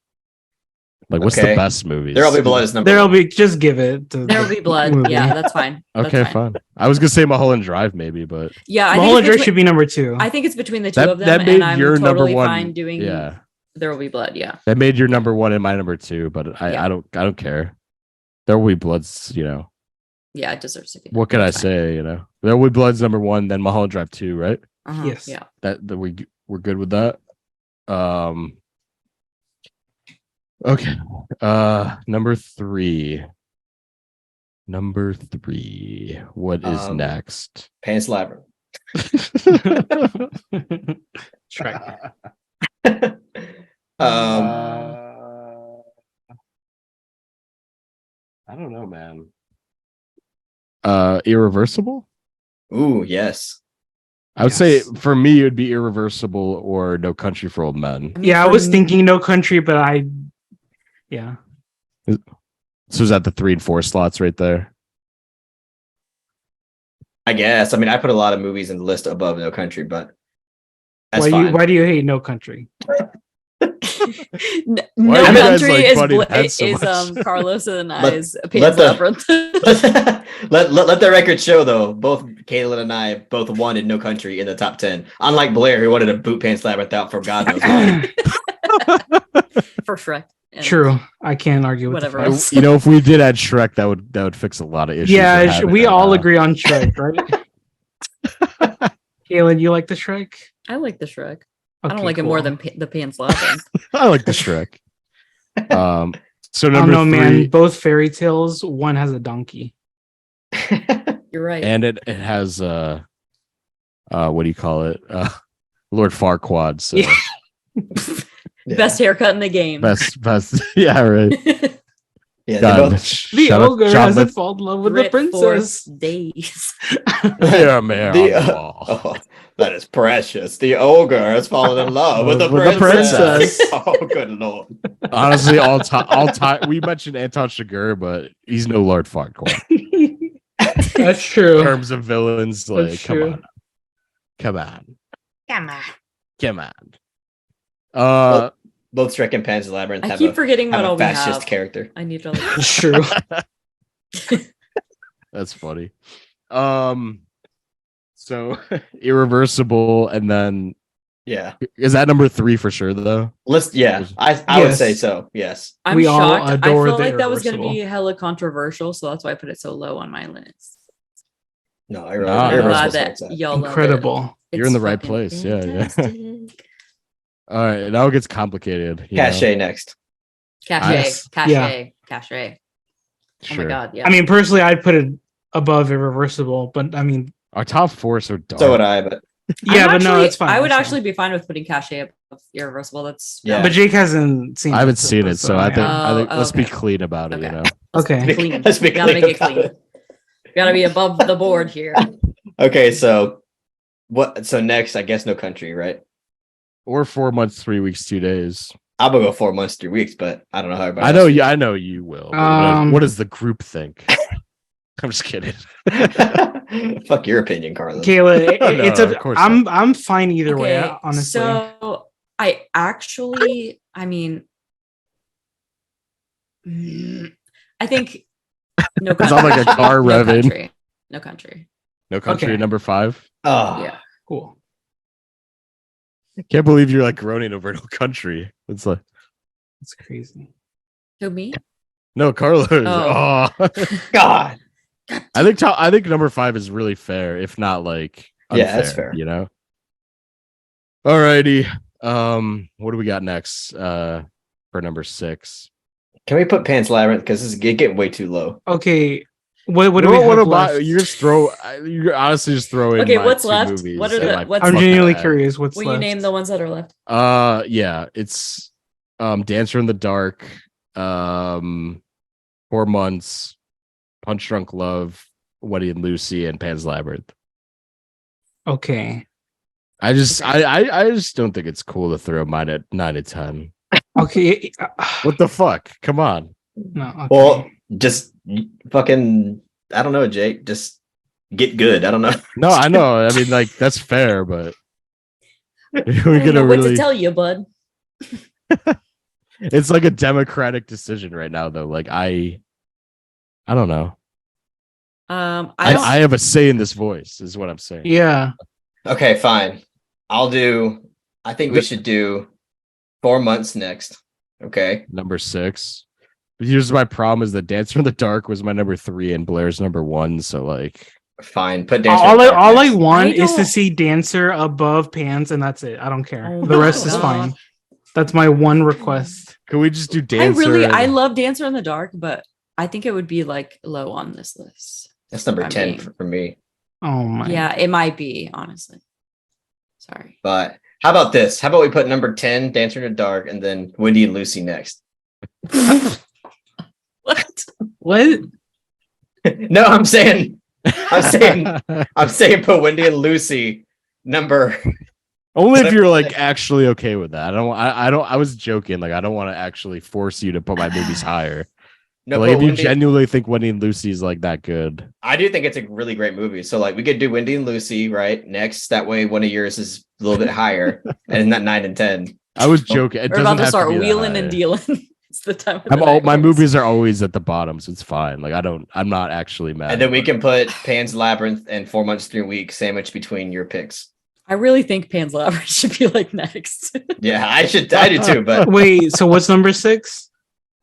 Like, what's Okay. the best movies? There'll be blood is number. There'll one. be just give it. To There'll the be blood. movie. Yeah, that's fine. That's Okay, fine. fine. I was gonna say Mulholland Drive, maybe, but Yeah, I Mulholland think Drive should be number 2. I think it's between the two that of them, that made and I'm your number totally one. fine doing Yeah, There Will Be Blood. Yeah. that made your number one and my number 2. But Yeah. I don't care. There will be bloods. You know, Yeah, it deserves to be. what can I That's fine. say? You know, there will be bloods number 1, then Mulholland Drive 2, right? Uh-huh, Yes. Yeah. That we're good with that. Okay. Number three. What is next? Pan's Labyrinth. Shrek. I don't know, man. Irreversible? Ooh, yes. I would say for me it would be Irreversible or No Country for Old Men. Yeah, I was thinking No Country, but yeah. So is that the 3 and 4 slots right there? I guess. I mean, I put a lot of movies in the list above No Country, but that's fine. Why do you hate No Country? No Country like is Carlos and I's let Pan's Labyrinth. let the record show though, both Kaylan and I both wanted No Country in the top 10. Unlike Blaire, who wanted to boot Pan's Labyrinth out for God knows why. For Shrek. And True, I can't argue with whatever that. else. You know, if we did add Shrek, that would fix a lot of issues. Yeah, we all agree on Shrek, right? Kaylan, you like the Shrek? I like the Shrek. I Okay, don't like it more than the Pan's Labyrinth. I like the Shrek. So I number don't know, 3, man. Both fairy tales. One has a donkey. You're right. and it has what do you call it? Lord Farquaad. So Best haircut in the game. best, yeah, right. Yeah, God, The shut up, ogre John hasn't Lith- fallen in love with the Rip for princess. days. Yeah, man. The, on the wall. oh, that is precious. The ogre has fallen in love with the With the princess. princess. Oh, good lord. Honestly, all time. We mentioned Anton Chigurh, but he's no Lord Farquaad That's in true. terms of villains. Like, That's come true. on, come on, Come on. come on. Both Shrek and Pan's Labyrinth I have keep forgetting what a all we fascist have. character. I need to It's true. That's funny. So Irreversible, and then Yeah. is that number 3 for sure though? I would Yes. say so. Yes. I'm We all shocked. I adore felt the like that was going to Irreversible. be hella controversial, so that's why I put it so low on my list. No, Nah. I'm glad Irreversible's that where it's at. y'all love it. Incredible. You're in the right fucking place. Yeah, yeah. fantastic. All right, now it gets complicated. you know? Cachet next. Cachet, Yes. cachet, cachet. Oh Sure. my god, yeah. I mean, personally, I'd put it above Irreversible, but I mean, Our top 4 are so dark. So would I, but yeah, but no, it's fine. I would it's fine. actually be fine with putting cachet above Irreversible. That's Yeah. But Jake hasn't seen. I haven't seen it, so I think, Oh, let's be okay. clean about it. Okay. You know. Okay. clean. Let's be Gotta clear make it about clean. Gotta be above the board here. Okay, so what? So next, I guess No Country, right? Or 4 months, 3 weeks, 2 days. I'm gonna go 4 months, 3 weeks, but I don't know how everybody. I know else you. I know you will. but what does the group think? I'm just kidding. feels. Fuck your opinion, Carlos. Kayla, No, it's of course I'm fine either way, Okay, honestly. so I actually, I mean, I think no country. Sound like a car no revving. country. No country. No Country Okay. at number 5. Oh, Yeah. Cool. Can't believe you're like groaning over No Country. It's like That's crazy. Who, me? no Carlos. Oh. Oh. God. I think number 5 is really fair, if not like unfair, Yeah, that's fair. You know. Alrighty. What do we got next? For number 6. Can we put Pan's Labyrinth because this is getting way too low? Okay. What do You we know have what left? you just throw? You honestly just throw in. Okay, my what's 2 left? movies What are and the- my what's- I'm fucking genuinely head. curious. What's Will left? you name the ones that are left? Yeah, it's Dancer in the Dark, 4 months, Punch Drunk Love, Weddy and Lucy, and Pan's Labyrinth. Okay. I just don't think it's cool to throw mine at 9 and 10. Okay. What the fuck? Come on. No. Okay. Well, just fucking. I don't know, Jake. Just get good. I don't know. No, I know. I mean, like that's fair, but we're I don't know gonna what to really. tell you, bud. It's like a democratic decision right now, though. Like I don't know. I have a say in this voice, is what I'm saying. Yeah. Okay, fine. I think we should do 4 months next. Okay. Number 6. But here's my problem: is that Dancer in the Dark was my number 3 and Blair's number 1. So like, Fine. Put Dancer. All in the Dark I next. want I is to don't- see Dancer above Pants, and that's it. I don't care. Oh The rest my is God. fine. That's my one request. Can we just do Dancer? I love Dancer in the Dark, but I think it would be like low on this list. That's number I'm 10 being- for me. Oh my. Yeah, it might be, honestly. Sorry. But how about this? How about we put number 10, Dancer in the Dark, and then Wendy and Lucy next? What? What? No, I'm saying put Wendy and Lucy number. Only if you're like actually okay with that. I was joking. Like I don't want to actually force you to put my movies higher. No, like but if you Wendy, genuinely think Wendy and Lucy is like that good. I do think it's a really great movie. So like we could do Wendy and Lucy right next. That way one of yours is a little bit higher and not 9 and 10. I was joking. It We're doesn't about to have start to be that wheeling high. and dealing. It's the time. Of the I'm all, night my when movies are always at the bottom, so it's fine. Like I'm not actually mad. And then we can put Pan's Labyrinth and 4 months 3 weeks sandwiched between your picks. I really think Pan's Labyrinth should be like next. Yeah, I do too. But Wait, so what's number 6?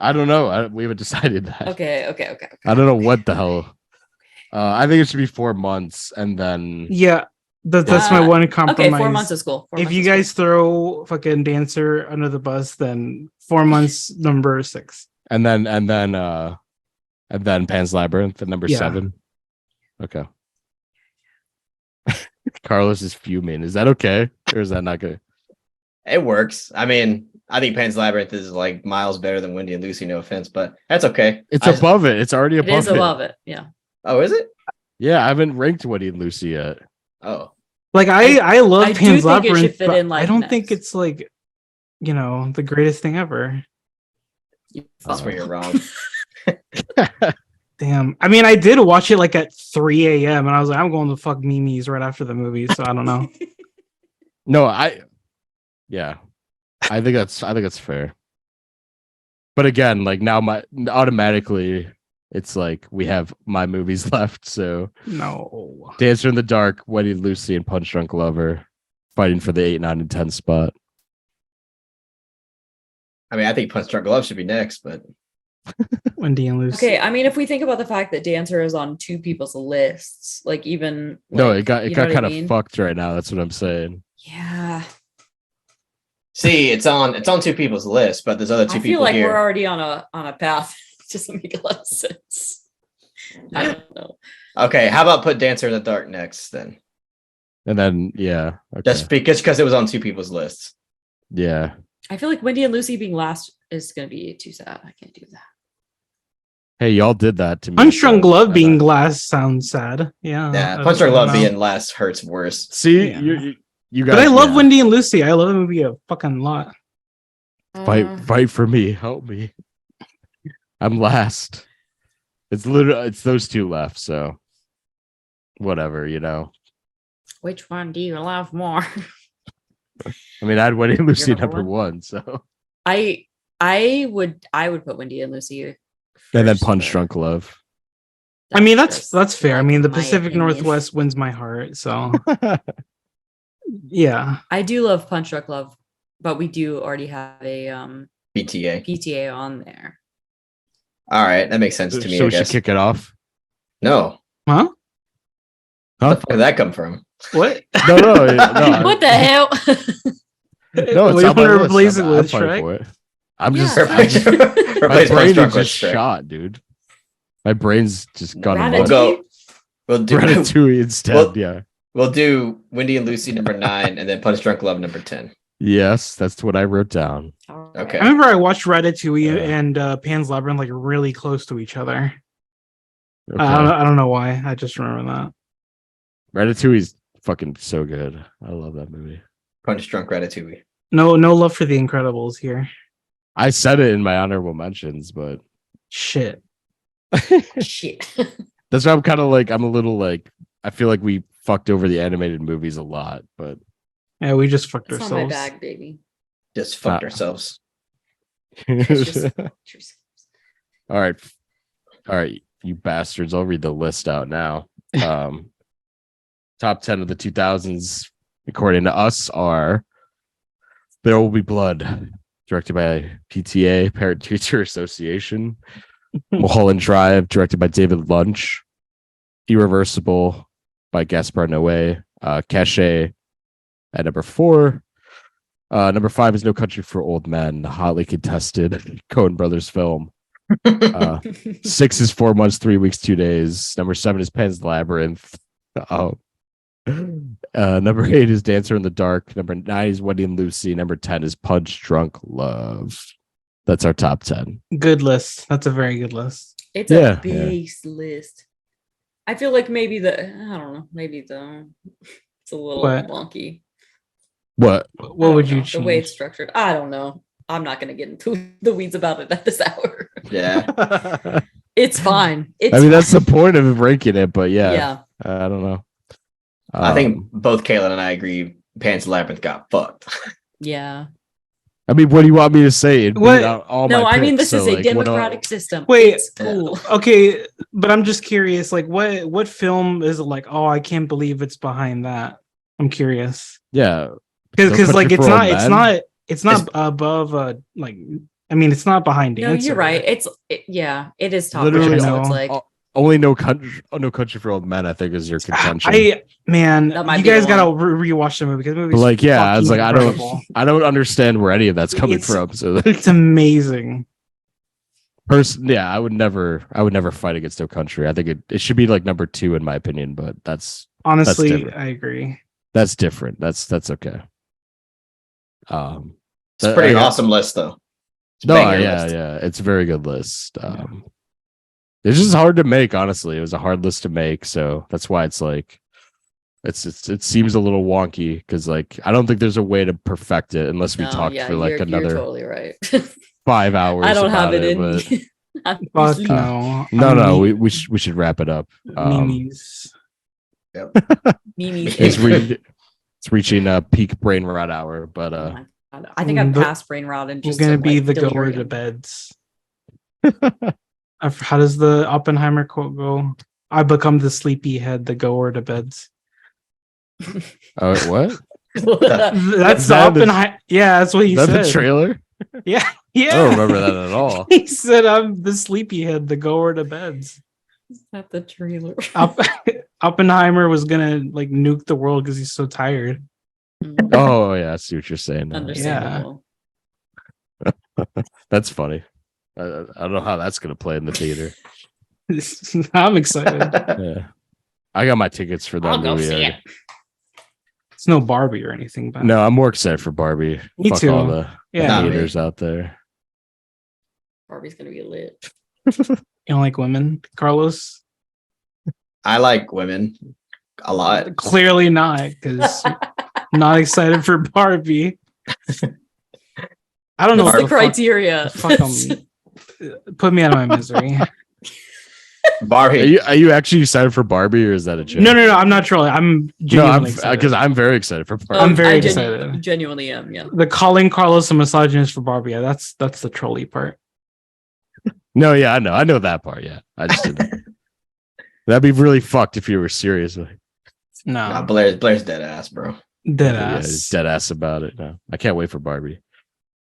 I don't know. We haven't decided that. Okay. I don't know what the hell. I think it should be 4 months, and then Yeah, that's my one compromise. Okay, 4 months is cool. If you guys throw fucking Dancer under the bus, then 4 months number 6. and then Pan's Labyrinth at number Yeah. 7. Okay. Carlos is fuming. Is that okay, or is that not good? it works. I mean, I think Pan's Labyrinth is like miles better than Wendy and Lucy. No offense, but that's okay. It's above it. It's already It above is it. above it. Yeah. Oh, is it? Yeah, I haven't ranked Wendy and Lucy yet. Oh, Like I love I do Pan's think it should Labyrinth, fit but in, like, I don't next. think it's like, the greatest thing ever. that's where you're wrong. Damn. I mean, I did watch it like at 3 a.m. and I was like, I'm going to fuck Mimi's right after the movie, so I don't know. No, I think that's fair. But again, like now automatically it's like we have my movies left. So No. Dancer in the Dark, Wendy and Lucy, and Punch Drunk Lover fighting for the 8, 9, and 10 spot. I mean, I think Punch Drunk Love should be next, but Wendy and Lucy. Okay, I mean, if we think about the fact that Dancer is on 2 people's lists, like even No, like, it got you know what kind I of mean? fucked right now. That's what I'm saying. Yeah, see, it's on 2 people's list, but there's other 2 I feel people like here. we're already on a path. It doesn't make a lot of sense. I don't know. Okay, how about put Dancer in the Dark next then? And then okay. Just because it was on 2 people's lists. Yeah. I feel like Wendy and Lucy being last is going to be too sad. I can't do that. Hey, y'all did that to me. Punch Drunk so- Love being glass sounds sad. Yeah. Yeah, I Punch Drunk don't Love know. being last hurts worse. See, Yeah. you guys. But I love yeah. Wendy and Lucy. I love the movie a fucking lot. Fight for me. Help me. I'm last. It's those 2 left, so whatever, Which one do you love more? I mean, I had Wendy and Lucy number number 1, so I would put Wendy and Lucy. and then first, Punch but Drunk Love. I mean, that's fair. I like mean, the my Pacific opinion. Northwest wins my heart. So yeah. I do love Punch Drunk Love, but we do already have a PTA. PTA on there. All right, that makes sense to me. So I we should guess. kick it off. No, Huh? where the fuck did that come from? What? No, no. What the hell? No, it's What on do you my wanna list. replace it I'm with, fighting Shrek? for it. I'm Yeah. just Replace my Punch brain Drunk is with just Shrek. shot, dude. My brain's just gone. Ratatouille? We'll go. We'll do. Ratatouille instead. Well- Yeah. We'll do Wendy and Lucy number 9, and then Punch Drunk Love number 10. Yes, that's what I wrote down. Okay. I remember I watched Ratatouille Yeah. and Pan's Labyrinth like really close to each other. Okay. I don't know why. I just remember that. Ratatouille's fucking so good. I love that movie. Punch Drunk Ratatouille. No love for The Incredibles here. I said it in my honorable mentions, but Shit. Shit. that's why I'm kind of like I'm a little like I feel like we fucked over the animated movies a lot, but Yeah, we just fucked It's not my ourselves. bag, baby. Just fucked Ah. ourselves. It's just all right, you bastards. I'll read the list out now. Top 10 of the 2000s, according to us, are There Will Be Blood, directed by PTA, Parent Teacher Association. Mulholland Drive, directed by David Lunch. Irreversible by Gaspar Noé. Cache at number 4. Number 5 is No Country for Old Men, the hotly contested Coen Brothers film. 6 is 4 months, 3 weeks, 2 days. Number 7 is Pan's Labyrinth. Number 8 is Dancer in the Dark. Number 9 is Wendy and Lucy. Number 10 is Punch Drunk Love. That's our top 10. Good list. That's a very good list. It's a base list. I feel like maybe it's a little wonky. What would you change? The way it's structured. I don't know. I'm not going to get into the weeds about it at this hour. Yeah. It's fine. That's the point of ranking it, but yeah. I don't know. I think both Kaylan and I agree Pan's Labyrinth got fucked. Yeah. I mean, what do you want me to say? This is a democratic system. Wait, it's cool. Okay, but I'm just curious. Like, what film is it like? Oh, I can't believe it's behind that. I'm curious. Yeah, because like it's not above. It's not behind. No, you're right. It is top. Literally, so it's like only No Country for Old Men, I think, is your contention. You guys gotta rewatch the movie because the movie's I was like, incredible. I don't understand where any of that's coming from. So it's amazing. I would never fight against No Country. I think it should be like number 2 in my opinion, but honestly, I agree. That's different. That's okay. It's a pretty awesome list, though. It's a very good list. It's just hard to make, honestly. It was a hard list to make, so that's why it's like it seems a little wonky because like I don't think there's a way to perfect it unless we talk for like another you're totally right. 5 hours. I don't have it in but... me. No. We should wrap it up. Memes. Yep. It's reaching peak brain rot hour, but I think I'm past brain rot and just gonna be the goer to beds. How does the Oppenheimer quote go? I become the sleepyhead, the goer to beds. Oh, what? That's the Oppenheimer. Yeah, that's what he said. That's the trailer? Yeah. I don't remember that at all. He said, I'm the sleepyhead, the goer to beds. Is that the trailer? Oppenheimer was gonna like nuke the world because he's so tired. Oh, yeah, I see what you're saying. Understandable. Yeah. That's funny. I don't know how that's going to play in the theater. I'm excited. Yeah. I got my tickets for that movie. It's no Barbie or anything. But no, I'm more excited for Barbie. Me Fuck too. all the haters out there. Barbie's going to be lit. You don't like women, Carlos? I like women a lot. Clearly not, because not excited for Barbie. I don't know what's the criteria. Fuck put me out of my misery. Barbie. Are you actually excited for Barbie, or is that a joke? No. I'm not trolling. I'm genuinely excited. Because I'm very excited for Barbie. I'm very excited. Genuinely am. Yeah. The calling Carlos a misogynist for Barbie. Yeah, that's the trolly part. No, yeah, I know that part. Yeah, I just didn't. That'd be really fucked if you were serious. No, Blaire's dead ass, bro. Dead ass. Yeah, he's dead ass about it. No, I can't wait for Barbie.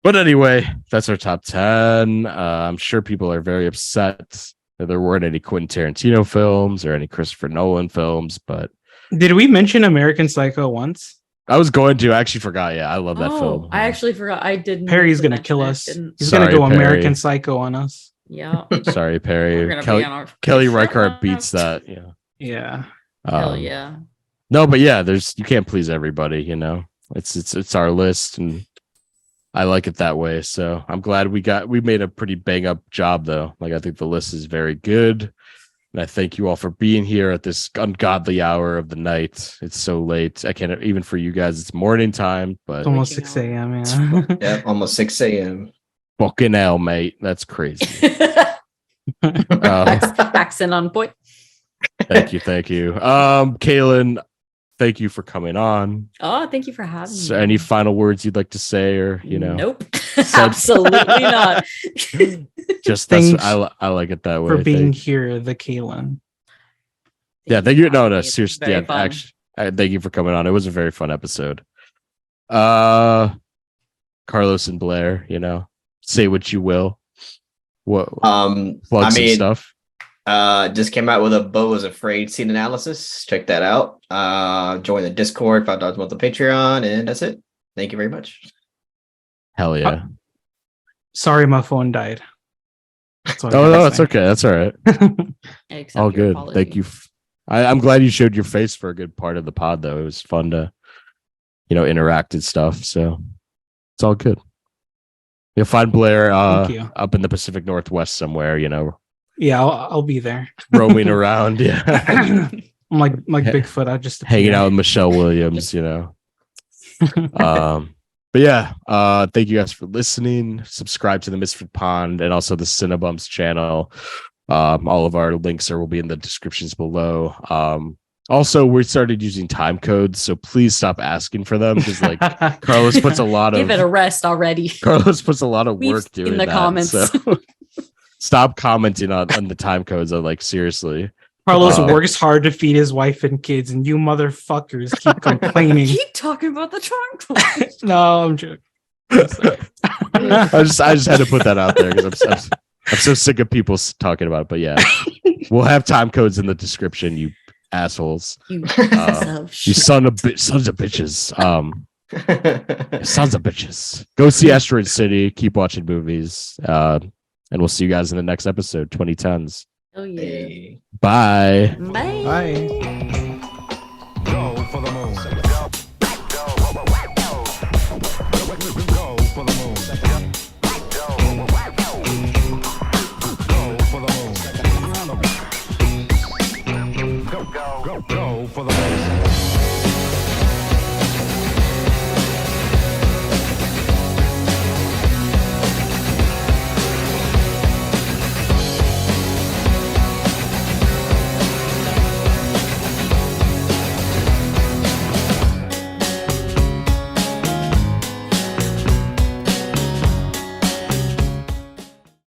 But anyway, that's our top 10. I'm sure people are very upset that there weren't any Quentin Tarantino films or any Christopher Nolan films. But did we mention American Psycho once? I was going to. I actually forgot. Yeah, I love that film. I actually forgot. I didn't. Perry's gonna kill us. He's gonna go Perry. American Psycho on us. Yeah. Sorry, Perry. Kelly Reichardt beats that. Yeah. Yeah. Hell yeah. No, but yeah, you can't please everybody. You know, it's our list, and I like it that way. So I'm glad we made a pretty bang up job though. Like I think the list is very good. And I thank you all for being here at this ungodly hour of the night. It's so late. I can't even for you guys, it's morning time, but it's almost 6 a.m. Yeah. Yeah, almost 6 a.m. Fucking hell, mate. That's crazy. Accent on point. Thank you. Kaylan, thank you for coming on. Oh, thank you for having me. So any final words you'd like to say, or Nope. Absolutely not. Just thanks. I like it that way. For being here, the Kaylan. Yeah, thank you. No, seriously. Yeah, actually, thank you for coming on. It was a very fun episode. Carlos and Blaire, say what you will. What plug some stuff. Just came out with a Beau Was Afraid scene analysis. Check that out. Join the Discord, $5 a month on Patreon, and that's it. Thank you very much. Hell yeah. Sorry, my phone died. Oh no, that's okay. That's all right. All good. Apology. Thank you. I'm glad you showed your face for a good part of the pod, though. It was fun to, interact and stuff. So it's all good. You'll find Blaire up in the Pacific Northwest somewhere. Yeah, I'll be there. Roaming around. Yeah, I'm like Bigfoot. I just hanging out with Michelle Williams. But yeah, thank you guys for listening. Subscribe to the Misfit Pond and also the Cinebums channel. All of our links will be in the descriptions below. Also, we started using time codes, so please stop asking for them because Carlos puts a lot of give it a rest already. Carlos puts a lot of work doing in the that, comments. So stop commenting on the time codes. I'm seriously. Carlos works hard to feed his wife and kids, and you motherfuckers keep complaining. Keep talking about the trunk. No, I'm joking. I just had to put that out there because I'm so sick of people talking about it. But yeah, we'll have time codes in the description. You assholes, You sons of bitches. Sons of bitches. Go see Asteroid City. Keep watching movies. And we'll see you guys in the next episode. 2010s. Oh yeah. Hey. Bye. Bye. Bye. Go for the moon. Go for the moon.